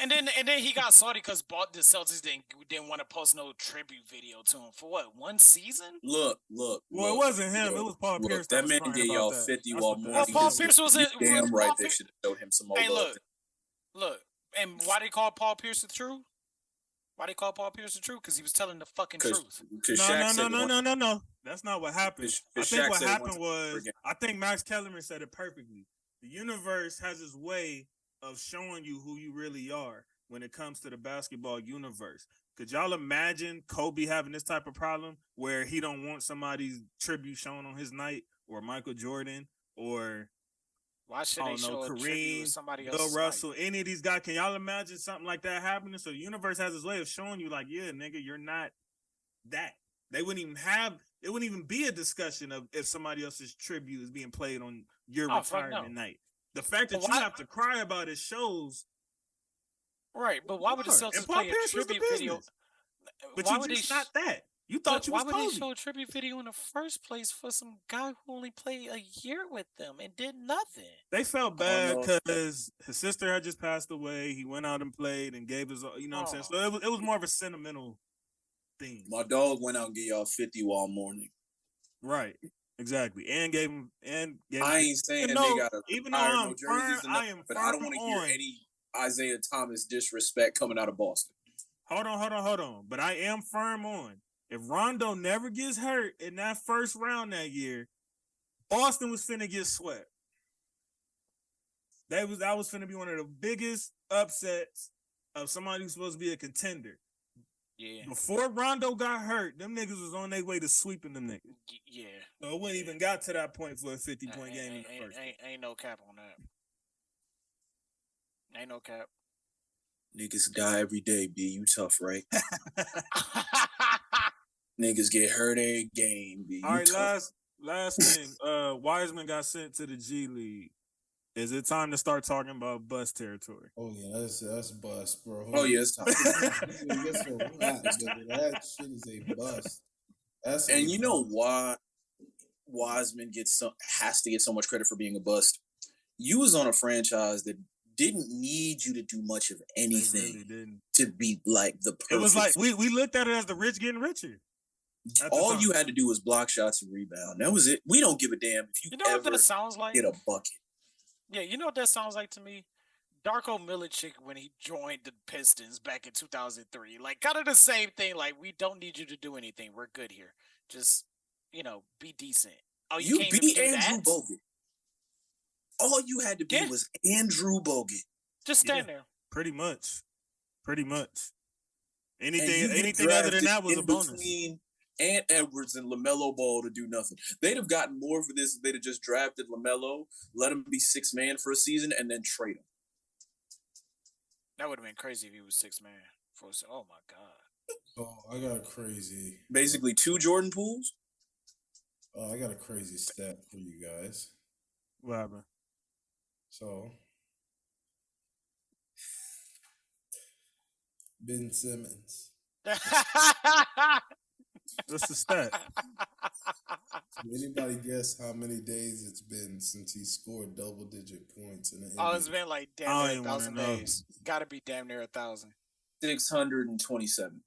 And then he got salty because the Celtics didn't want to post no tribute video to him for what, one season? Look. Well, it wasn't him. It was Paul Pierce. That man gave y'all 50 while more. Well, Paul Pierce was in. Damn right, they should have showed him some more love. Look. And why they call Paul Pierce the truth? Because he was telling the fucking truth. No. That's not what happened. I think what happened was, I think Max Kellerman said it perfectly. The universe has its way of showing you who you really are when it comes to the basketball universe. Could y'all imagine Kobe having this type of problem where he don't want somebody's tribute shown on his night, or Michael Jordan, or why should they show Kareem, somebody else? Bill Russell, any of these guys? Can y'all imagine something like that happening? So the universe has its way of showing you, like, yeah, nigga, you're not that. It wouldn't even be a discussion of if somebody else's tribute is being played on your retirement night. The fact that you have to cry about it shows. Right, but why would the Celtics play a tribute video? But why would they not that? You thought you was Kobe. Why would they show a tribute video in the first place for some guy who only played a year with them and did nothing? They felt bad because his sister had just passed away. He went out and played and gave his, you know what I'm saying? So it was more of a sentimental thing. My dog went out and gave y'all 50 while morning. Right. Exactly, and gave him. I ain't saying they got to even though I'm firm, but I don't want to hear any Isaiah Thomas disrespect coming out of Boston. Hold on. But I am firm on, if Rondo never gets hurt in that first round that year, Boston was finna get swept. That was finna be one of the biggest upsets of somebody who's supposed to be a contender. Yeah. Before Rondo got hurt, them niggas was on their way to sweeping them niggas. Yeah. So it wouldn't even got to that point for a 50-point game in the first. Ain't no cap on that. Ain't no cap. Niggas die every day, B. You tough, right? Niggas get hurt every game, B. All right, Last thing, Wiseman got sent to the G League. Is it time to start talking about bust territory? Oh yeah, that's bust, bro. Oh yeah, it's time. That shit is a bust. And you know why Wiseman has to get so much credit for being a bust? You was on a franchise that didn't need you to do much of anything to be like the perfect. It was like we looked at it as the rich getting richer. All you had to do was block shots and rebound. That was it. We don't give a damn if you know ever what that sounds like? Get a bucket. Yeah, you know what that sounds like to me? Darko Milicic when he joined the Pistons back in 2003. Like, kind of the same thing. Like, we don't need you to do anything. We're good here. Just, be decent. Oh, you can't beat even do Andrew that? Bogut. All you had to be was Andrew Bogut. Just stand there. Pretty much. Anything other than that was a bonus. Between Ant Edwards and LaMelo Ball to do nothing. They'd have gotten more for this if they'd have just drafted LaMelo, let him be sixth man for a season, and then trade him. That would have been crazy if he was sixth man. Oh, my God. Oh, I got a crazy. Basically, 2 Jordan Pools. Oh, I got a crazy stat for you guys. What happened? So, Ben Simmons. What's the stat? Can anybody guess how many days it's been since he scored double-digit points in the NBA? Oh, it's been like damn near 1,000 days. Got to be damn near 1,000. 627.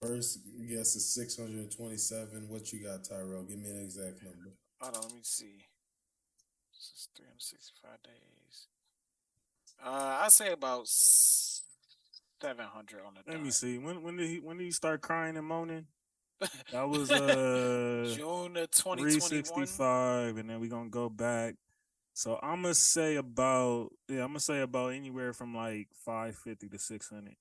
First guess is 627. What you got, Tyrell? Give me an exact number. Hold on, let me see. This is 365 days. I say about 700 on the dot. Let me see. When did he start crying and moaning? That was June of 2021. 365, and then we're gonna go back. So I'm gonna say about anywhere from like 550 to 600.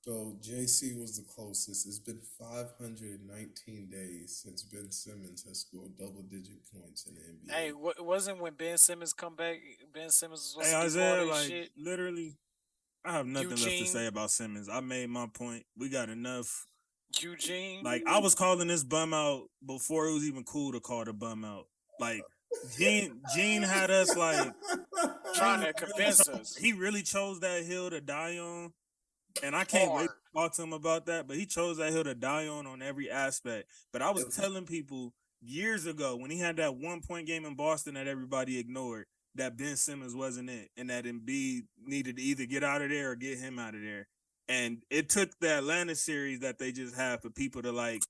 So JC was the closest. It's been 519 days since Ben Simmons has scored double-digit points in the NBA. Hey, wasn't when Ben Simmons come back? Ben Simmons was supposed to be Isaiah, like shit? Literally. I have nothing left to say about Simmons. I made my point. We got enough. Eugene. Like, I was calling this bum out before it was even cool to call the bum out. Like, Gene had us like trying to convince us. He really chose that hill to die on. And I can't wait to talk to him about that. But he chose that hill to die on every aspect. But I was telling people years ago when he had that 1-point game in Boston that everybody ignored, that Ben Simmons wasn't it, and that Embiid needed to either get out of there or get him out of there. And it took the Atlanta series that they just had for people to like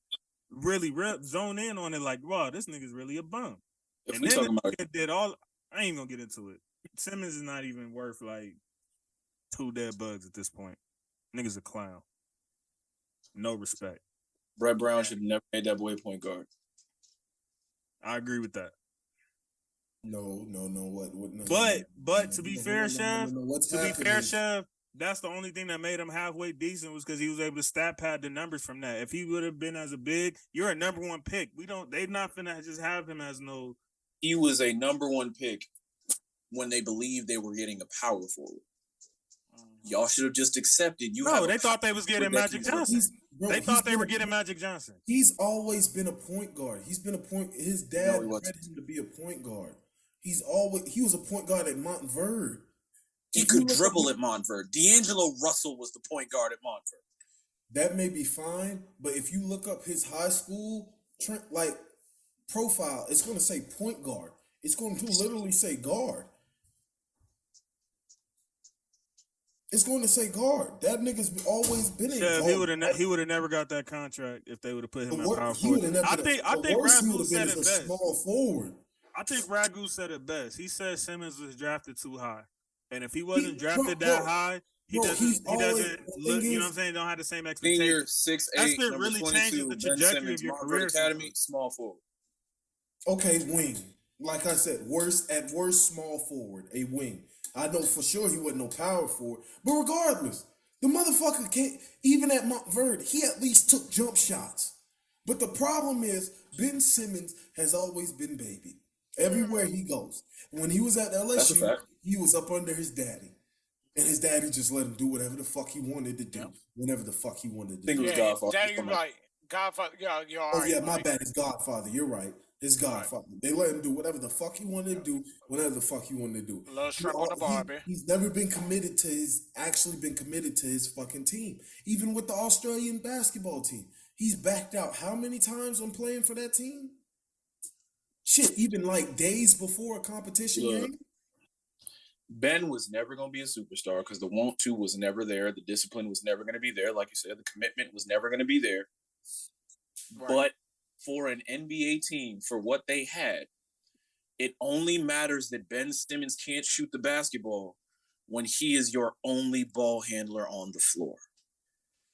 really zone in on it, like, wow, this nigga's really a bum. If and we then talking about I ain't gonna get into it. Simmons is not even worth like 2 dead bugs at this point. Nigga's a clown. No respect. Brett Brown should have never made that boy point guard. I agree with that. No. What? No, but to be fair, Chef, Chef, that's the only thing that made him halfway decent was because he was able to stat pad the numbers from that. If he would have been as a big, you're a number 1 pick. They're not finna just have him as no. He was a number 1 pick when they believed they were getting a power forward. Y'all should have just accepted. They thought they was getting Magic Johnson. They thought they were getting Magic Johnson. He's always been a point guard. He's been a point. His dad wanted him to be a point guard. He was a point guard at Montverde. He could dribble at Montverde. D'Angelo Russell was the point guard at Montverde. That may be fine, but if you look up his high school profile, it's going to say point guard. It's going to literally say guard. It's going to say guard. That nigga's always been a guard. He would have never got that contract if they would have put him at power forward. I think Ragu said it best. Small forward. I think Ragu said it best. He said Simmons was drafted too high, and if he wasn't drafted that high, he doesn't look. You know what I'm saying? Don't have the same expectations. Senior 6'8", that's what really changes the trajectory of your career. Academy, small forward. Okay, wing. Like I said, at worst, small forward, a wing. I know for sure he wasn't no power forward, but regardless, the motherfucker can't. Even at Montverde, he at least took jump shots. But the problem is, Ben Simmons has always been baby everywhere he goes. When he was at LSU, he was up under his daddy, and his daddy just let him do whatever the fuck he wanted to do, whenever the fuck he wanted to do. Daddy Godfather. Yo, Oh yeah, my bad. His Godfather. You're right. His Godfather. They let him do whatever the fuck he wanted to do, whatever the fuck he wanted to do. A little shrimp on the Barbie. He's never been committed to his fucking team. Even with the Australian basketball team, he's backed out how many times on playing for that team? Shit, even like days before a competition game. Ben was never going to be a superstar because the want to was never there. The discipline was never going to be there. Like you said, the commitment was never going to be there. Right. But for an NBA team, for what they had, it only matters that Ben Simmons can't shoot the basketball when he is your only ball handler on the floor.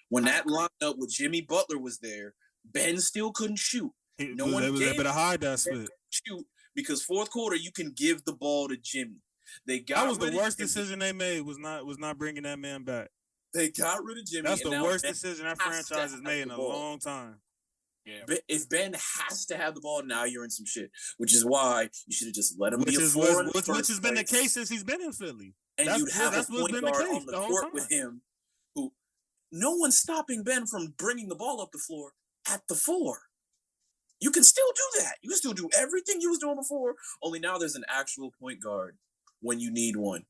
When that lineup with Jimmy Butler was there, Ben still couldn't shoot. No one was able to hide that split. Shoot because fourth quarter you can give the ball to Jimmy. That was the worst decision they made. Was not bringing that man back. They got rid of Jimmy. That's the worst decision that franchise has made in a long time. Yeah. If Ben has to have the ball, now you're in some shit. Which is why you should have just let him be a four. Which has been the case since he's been in Philly. And you'd have a point guard on the court with him, who no one's stopping Ben from bringing the ball up the floor at the 4. You can still do that. You can still do everything you was doing before. Only now there's an actual point guard when you need one.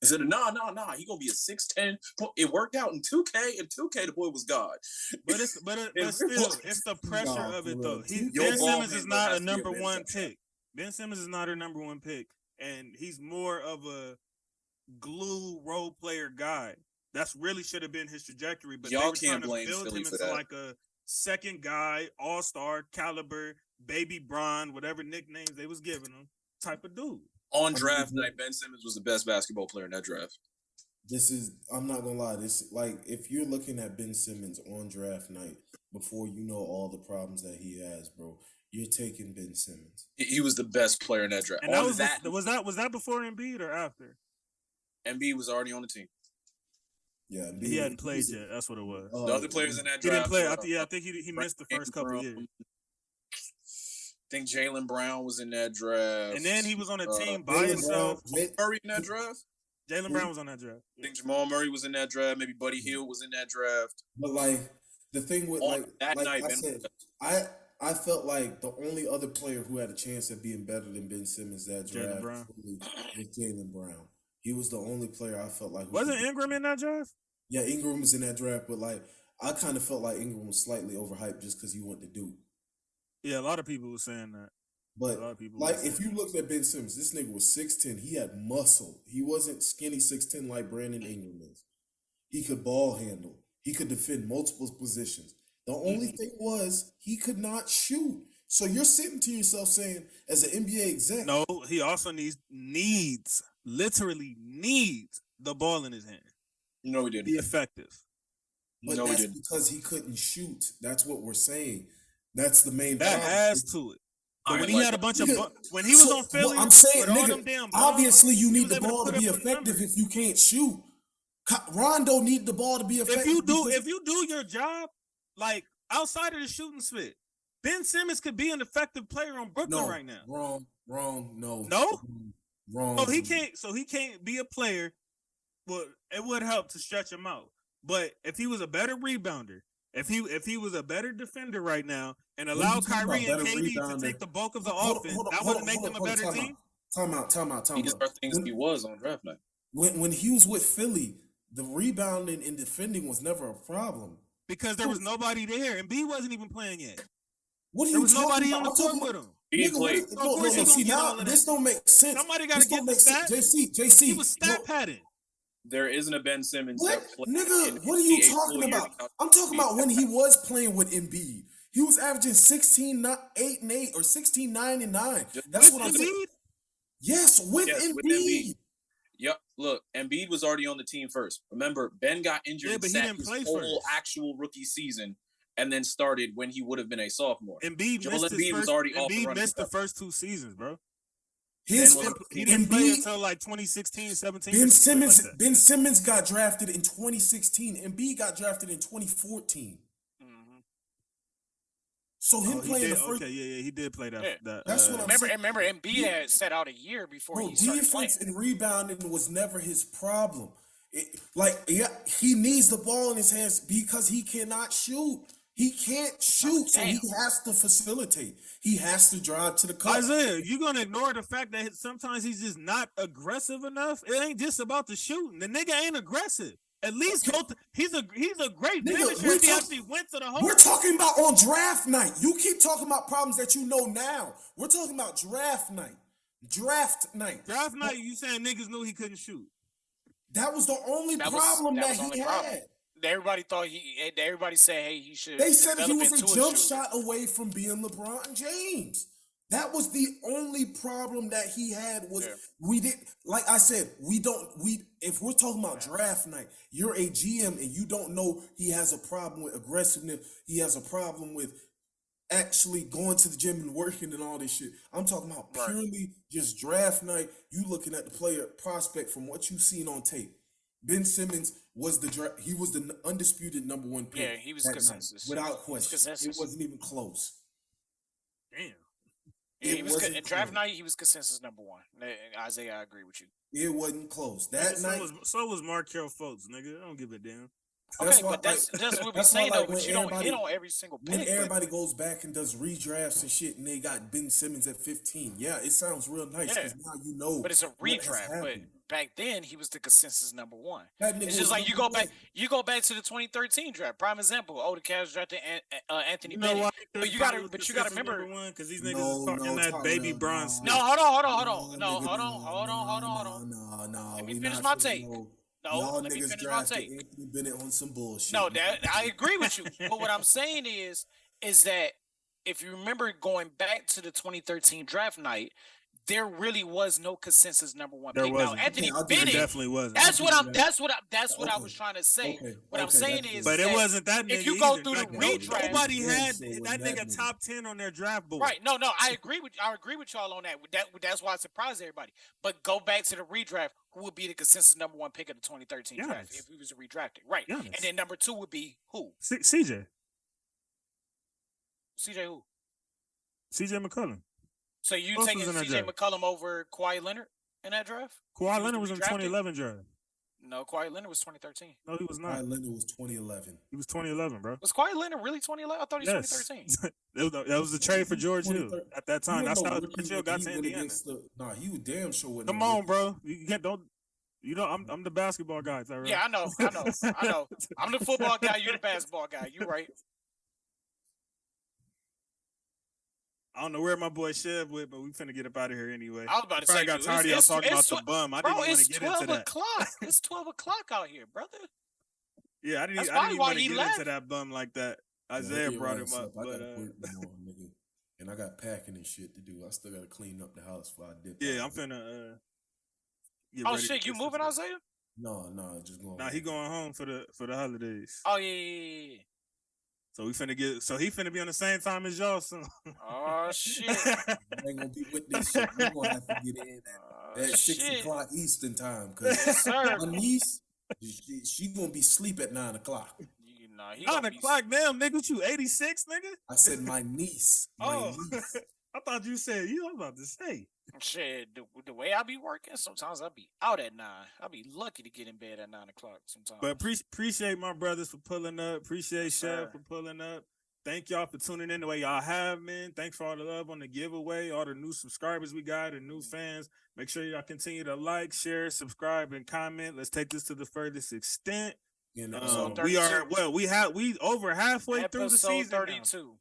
Instead of nah, he gonna be a 6'10". It worked out in 2K. In 2K, the boy was God. But still, it's the pressure of it though. Ben Simmons is not a number 1 pick. Ben Simmons is not a number 1 pick, and he's more of a glue role player guy. That's really should have been his trajectory. But y'all they were can't blame build Philly him for into that. like a second guy, all-star caliber, baby Bron, whatever nicknames they was giving him, type of dude. On draft night, Ben Simmons was the best basketball player in that draft. I'm not gonna lie, this like if you're looking at Ben Simmons on draft night before you know all the problems that he has, bro, you're taking Ben Simmons. He was the best player in that draft. And was that before Embiid or after? Embiid was already on the team. Yeah, he hadn't played yet. That's what it was. The other players in that draft. He didn't play. I think he missed the first couple of years. I think Jaylen Brown was in that draft. And then he was on a team by himself. Murray in that draft? Jaylen Brown was on that draft. I think Jamal Murray was in that draft. Maybe Buddy Hield was in that draft. But like the thing with that night, I felt like the only other player who had a chance at being better than Ben Simmons that draft was Jaylen Brown. He was the only player I felt like. Wasn't Ingram in that draft? Yeah, Ingram was in that draft, but like I kind of felt like Ingram was slightly overhyped just because he went to Duke. Yeah, a lot of people were saying that. But like if you looked at Ben Simmons, this nigga was 6'10". He had muscle. He wasn't skinny 6'10" like Brandon Ingram is. He could ball handle. He could defend multiple positions. The only thing was he could not shoot. So you're sitting to yourself saying, as an NBA exec, no, he also literally needs the ball in his hand. No, he didn't. Be effective. But that's because he couldn't shoot. That's what we're saying. That's the main that problem. adds to it. But when he had a bunch of when he was on Philly, I'm saying, with all nigga, them damn balls, obviously you need the ball to be effective if you can't shoot. Rondo need the ball to be effective. If you do your job, like outside of the shooting spit, Ben Simmons could be an effective player on Brooklyn right now. Wrong, no. Wrong. So he can't be a player. Well, it would help to stretch him out. But if he was a better rebounder, if he was a better defender right now and allow Kyrie and KD to take the bulk of the offense, that would make them a better team. Time out. These are things he was on draft night. When he was with Philly, the rebounding and defending was never a problem. Because there was nobody there, and B wasn't even playing yet. What are you talking about? Nobody on the court with him. He played. See, now this don't make sense. Somebody got to get the stat. JC. He was stat padding. There isn't a Ben Simmons. What? Nigga, what are you talking about? I'm talking about when he was playing with Embiid. He was averaging 16-8-8 or 16-9-9. That's what I'm saying. Yes, with Embiid. Yep. Look, Embiid was already on the team first. Remember, Ben got injured and sat his whole actual rookie season and then started when he would have been a sophomore. Embiid missed the first 2 seasons, bro. He didn't play until like 2016, 17. Ben Simmons got drafted in 2016. Embiid got drafted in 2014. Mm-hmm. So him playing the first. Okay, he did play that. Yeah. That's what I'm saying. Remember, Embiid had set out a year before he started playing. Defense and rebounding was never his problem. He needs the ball in his hands because he cannot shoot. He can't shoot, so he has to facilitate. He has to drive to the cup. Isaiah, you gonna ignore the fact that sometimes he's just not aggressive enough? It ain't just about the shooting. The nigga ain't aggressive. At least he's a great finisher. He actually went to the hole. We're talking about on draft night. You keep talking about problems that you know now. We're talking about draft night. Draft night. Draft night, you saying niggas knew he couldn't shoot. That was the only problem that he had. Everybody thought everybody said, hey, he should. They said he was a jump shot away from being LeBron James. That was the only problem that he had was we did, like I said, if we're talking about draft night, you're a GM and you don't know he has a problem with aggressiveness. He has a problem with actually going to the gym and working and all this shit. I'm talking about purely just draft night. You looking at the player prospect from what you've seen on tape. Ben Simmons was he was the undisputed number one pick. Yeah, he was consensus. Without question. It wasn't even close. Damn. Yeah, he was in draft night. He was consensus number one. Isaiah, I agree with you. It wasn't close. That night. So was Markelle Fultz, nigga. I don't give a damn. Okay, but that's what we're saying though. But you don't hit on every single pick. When everybody goes back and does redrafts and shit, and they got Ben Simmons at 15. Yeah, it sounds real nice because now you know. But it's a redraft. But back then, he was the consensus number one. It's just like you go back to the 2013 draft. Prime example. The Cavs drafted Anthony Bennett. But you got to remember because these niggas is talking that baby bronze. No, hold on. No. Let me finish my take. No, let me finish my take. Anthony Bennett on some bullshit. No, I agree with you. But what I'm saying is that if you remember going back to the 2013 draft night, there really was no consensus number one pick. Now, Anthony Bennett definitely wasn't. That's what I was trying to say. What I'm saying is, but it wasn't that nigga. If you go through the redraft, nobody had that nigga top 10 on their draft board. Right? No, I agree with y'all on that. That's why I surprised everybody. But go back to the redraft. Who would be the consensus number one pick of the 2013 draft if he was redrafted? Right. And then number two would be who? CJ. CJ who? CJ McCollum. So you taking CJ McCollum over Kawhi Leonard in that draft? Kawhi Leonard was in 2011 draft. No, Kawhi Leonard was 2013. No, he was not. Kawhi Leonard was 2011. He was 2011, bro. Was Kawhi Leonard really 2011? I thought he was 2013. That was the trade for George Hill at that time. That's how George Hill got to Indiana. Nah, he was damn sure. Come on, bro. You can't I'm the basketball guy, Tyrell. Yeah, I know. I'm the football guy. You're the basketball guy. You right. I don't know where my boy Chev went, but we finna get up out of here anyway. I was about to say, got tired of y'all talking about the bum. I didn't want to get into that. O'clock. It's 12 o'clock out here, brother. Yeah, I didn't even want to get into that bum like that. Isaiah brought him up, but and I got packing and shit to do. I still got to clean up the house before I dip. Yeah, I'm finna. Oh shit, you moving, Isaiah? No, just going. Nah, he going home for the holidays. Oh yeah. So he finna be on the same time as y'all soon. Oh shit! I ain't gonna be with this shit. We gonna have to get in at 6 o'clock Eastern time because my niece, she gonna be asleep at 9 o'clock. 9 o'clock, damn nigga, what you 86, nigga? I said my niece. Niece. I thought you said you. I was about to say. Shit, the way I be working, sometimes I be out at 9. I be lucky to get in bed at 9 o'clock sometimes. But appreciate my brothers for pulling up. Appreciate Chef for pulling up. Thank y'all for tuning in the way y'all have, man. Thanks for all the love on the giveaway, all the new subscribers we got and new fans. Make sure y'all continue to like, share, subscribe, and comment. Let's take this to the furthest extent. You know, we over halfway through the season. 32. Now.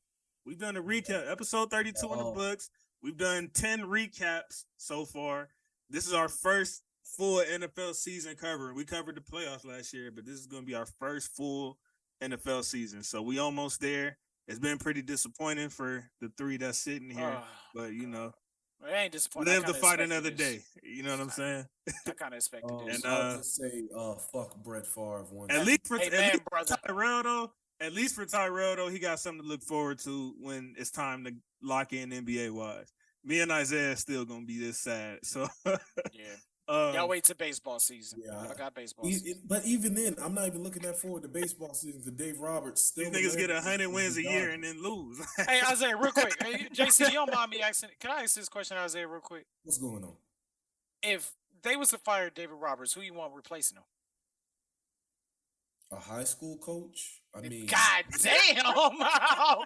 We've done a recap, episode 32 in the books. We've done 10 recaps so far. This is our first full NFL season cover. We covered the playoffs last year, but this is going to be our first full NFL season. So we almost there. It's been pretty disappointing for the three that's sitting here, but you know, it ain't disappointing. Live to fight another day. You know what I'm saying? I kind of expected this. And I'll just say, fuck Brett Favre once. At least for Tyrell though. At least for Tyrell, though, he got something to look forward to when it's time to lock in NBA-wise. Me and Isaiah are still going to be this sad. So, yeah. Y'all wait till baseball season. Yeah. I got baseball season. But even then, I'm not even looking that forward to baseball season because Dave Roberts still... These niggas get 100 wins a year and then lose. Hey, Isaiah, real quick. Hey, JC, you don't mind me asking... Can I ask this question, Isaiah, real quick? What's going on? If they was to fire David Roberts, who you want replacing him? A high school coach? I mean, God damn! Oh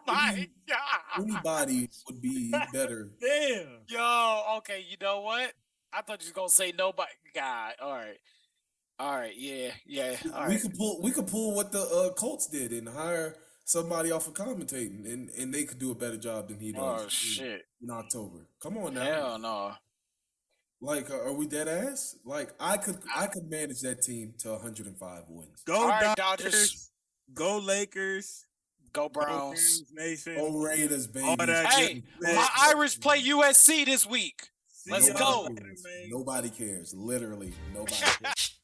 my god! Anybody would be better. Damn. Yo, okay, you know what? I thought you was gonna say nobody. God, all right, yeah. All right. We could pull what the Colts did and hire somebody off of commentating, and they could do a better job than he does. Oh shit! In October. Come on now. Hell no. Like, are we dead ass? Like, I could manage that team to 105 wins. Go All right, Dodgers. Go Lakers. Go Browns. Go Nation. Oh, Raiders, baby. All that Hey, good my Irish play USC this week. Let's go. Nobody cares. Literally, nobody cares.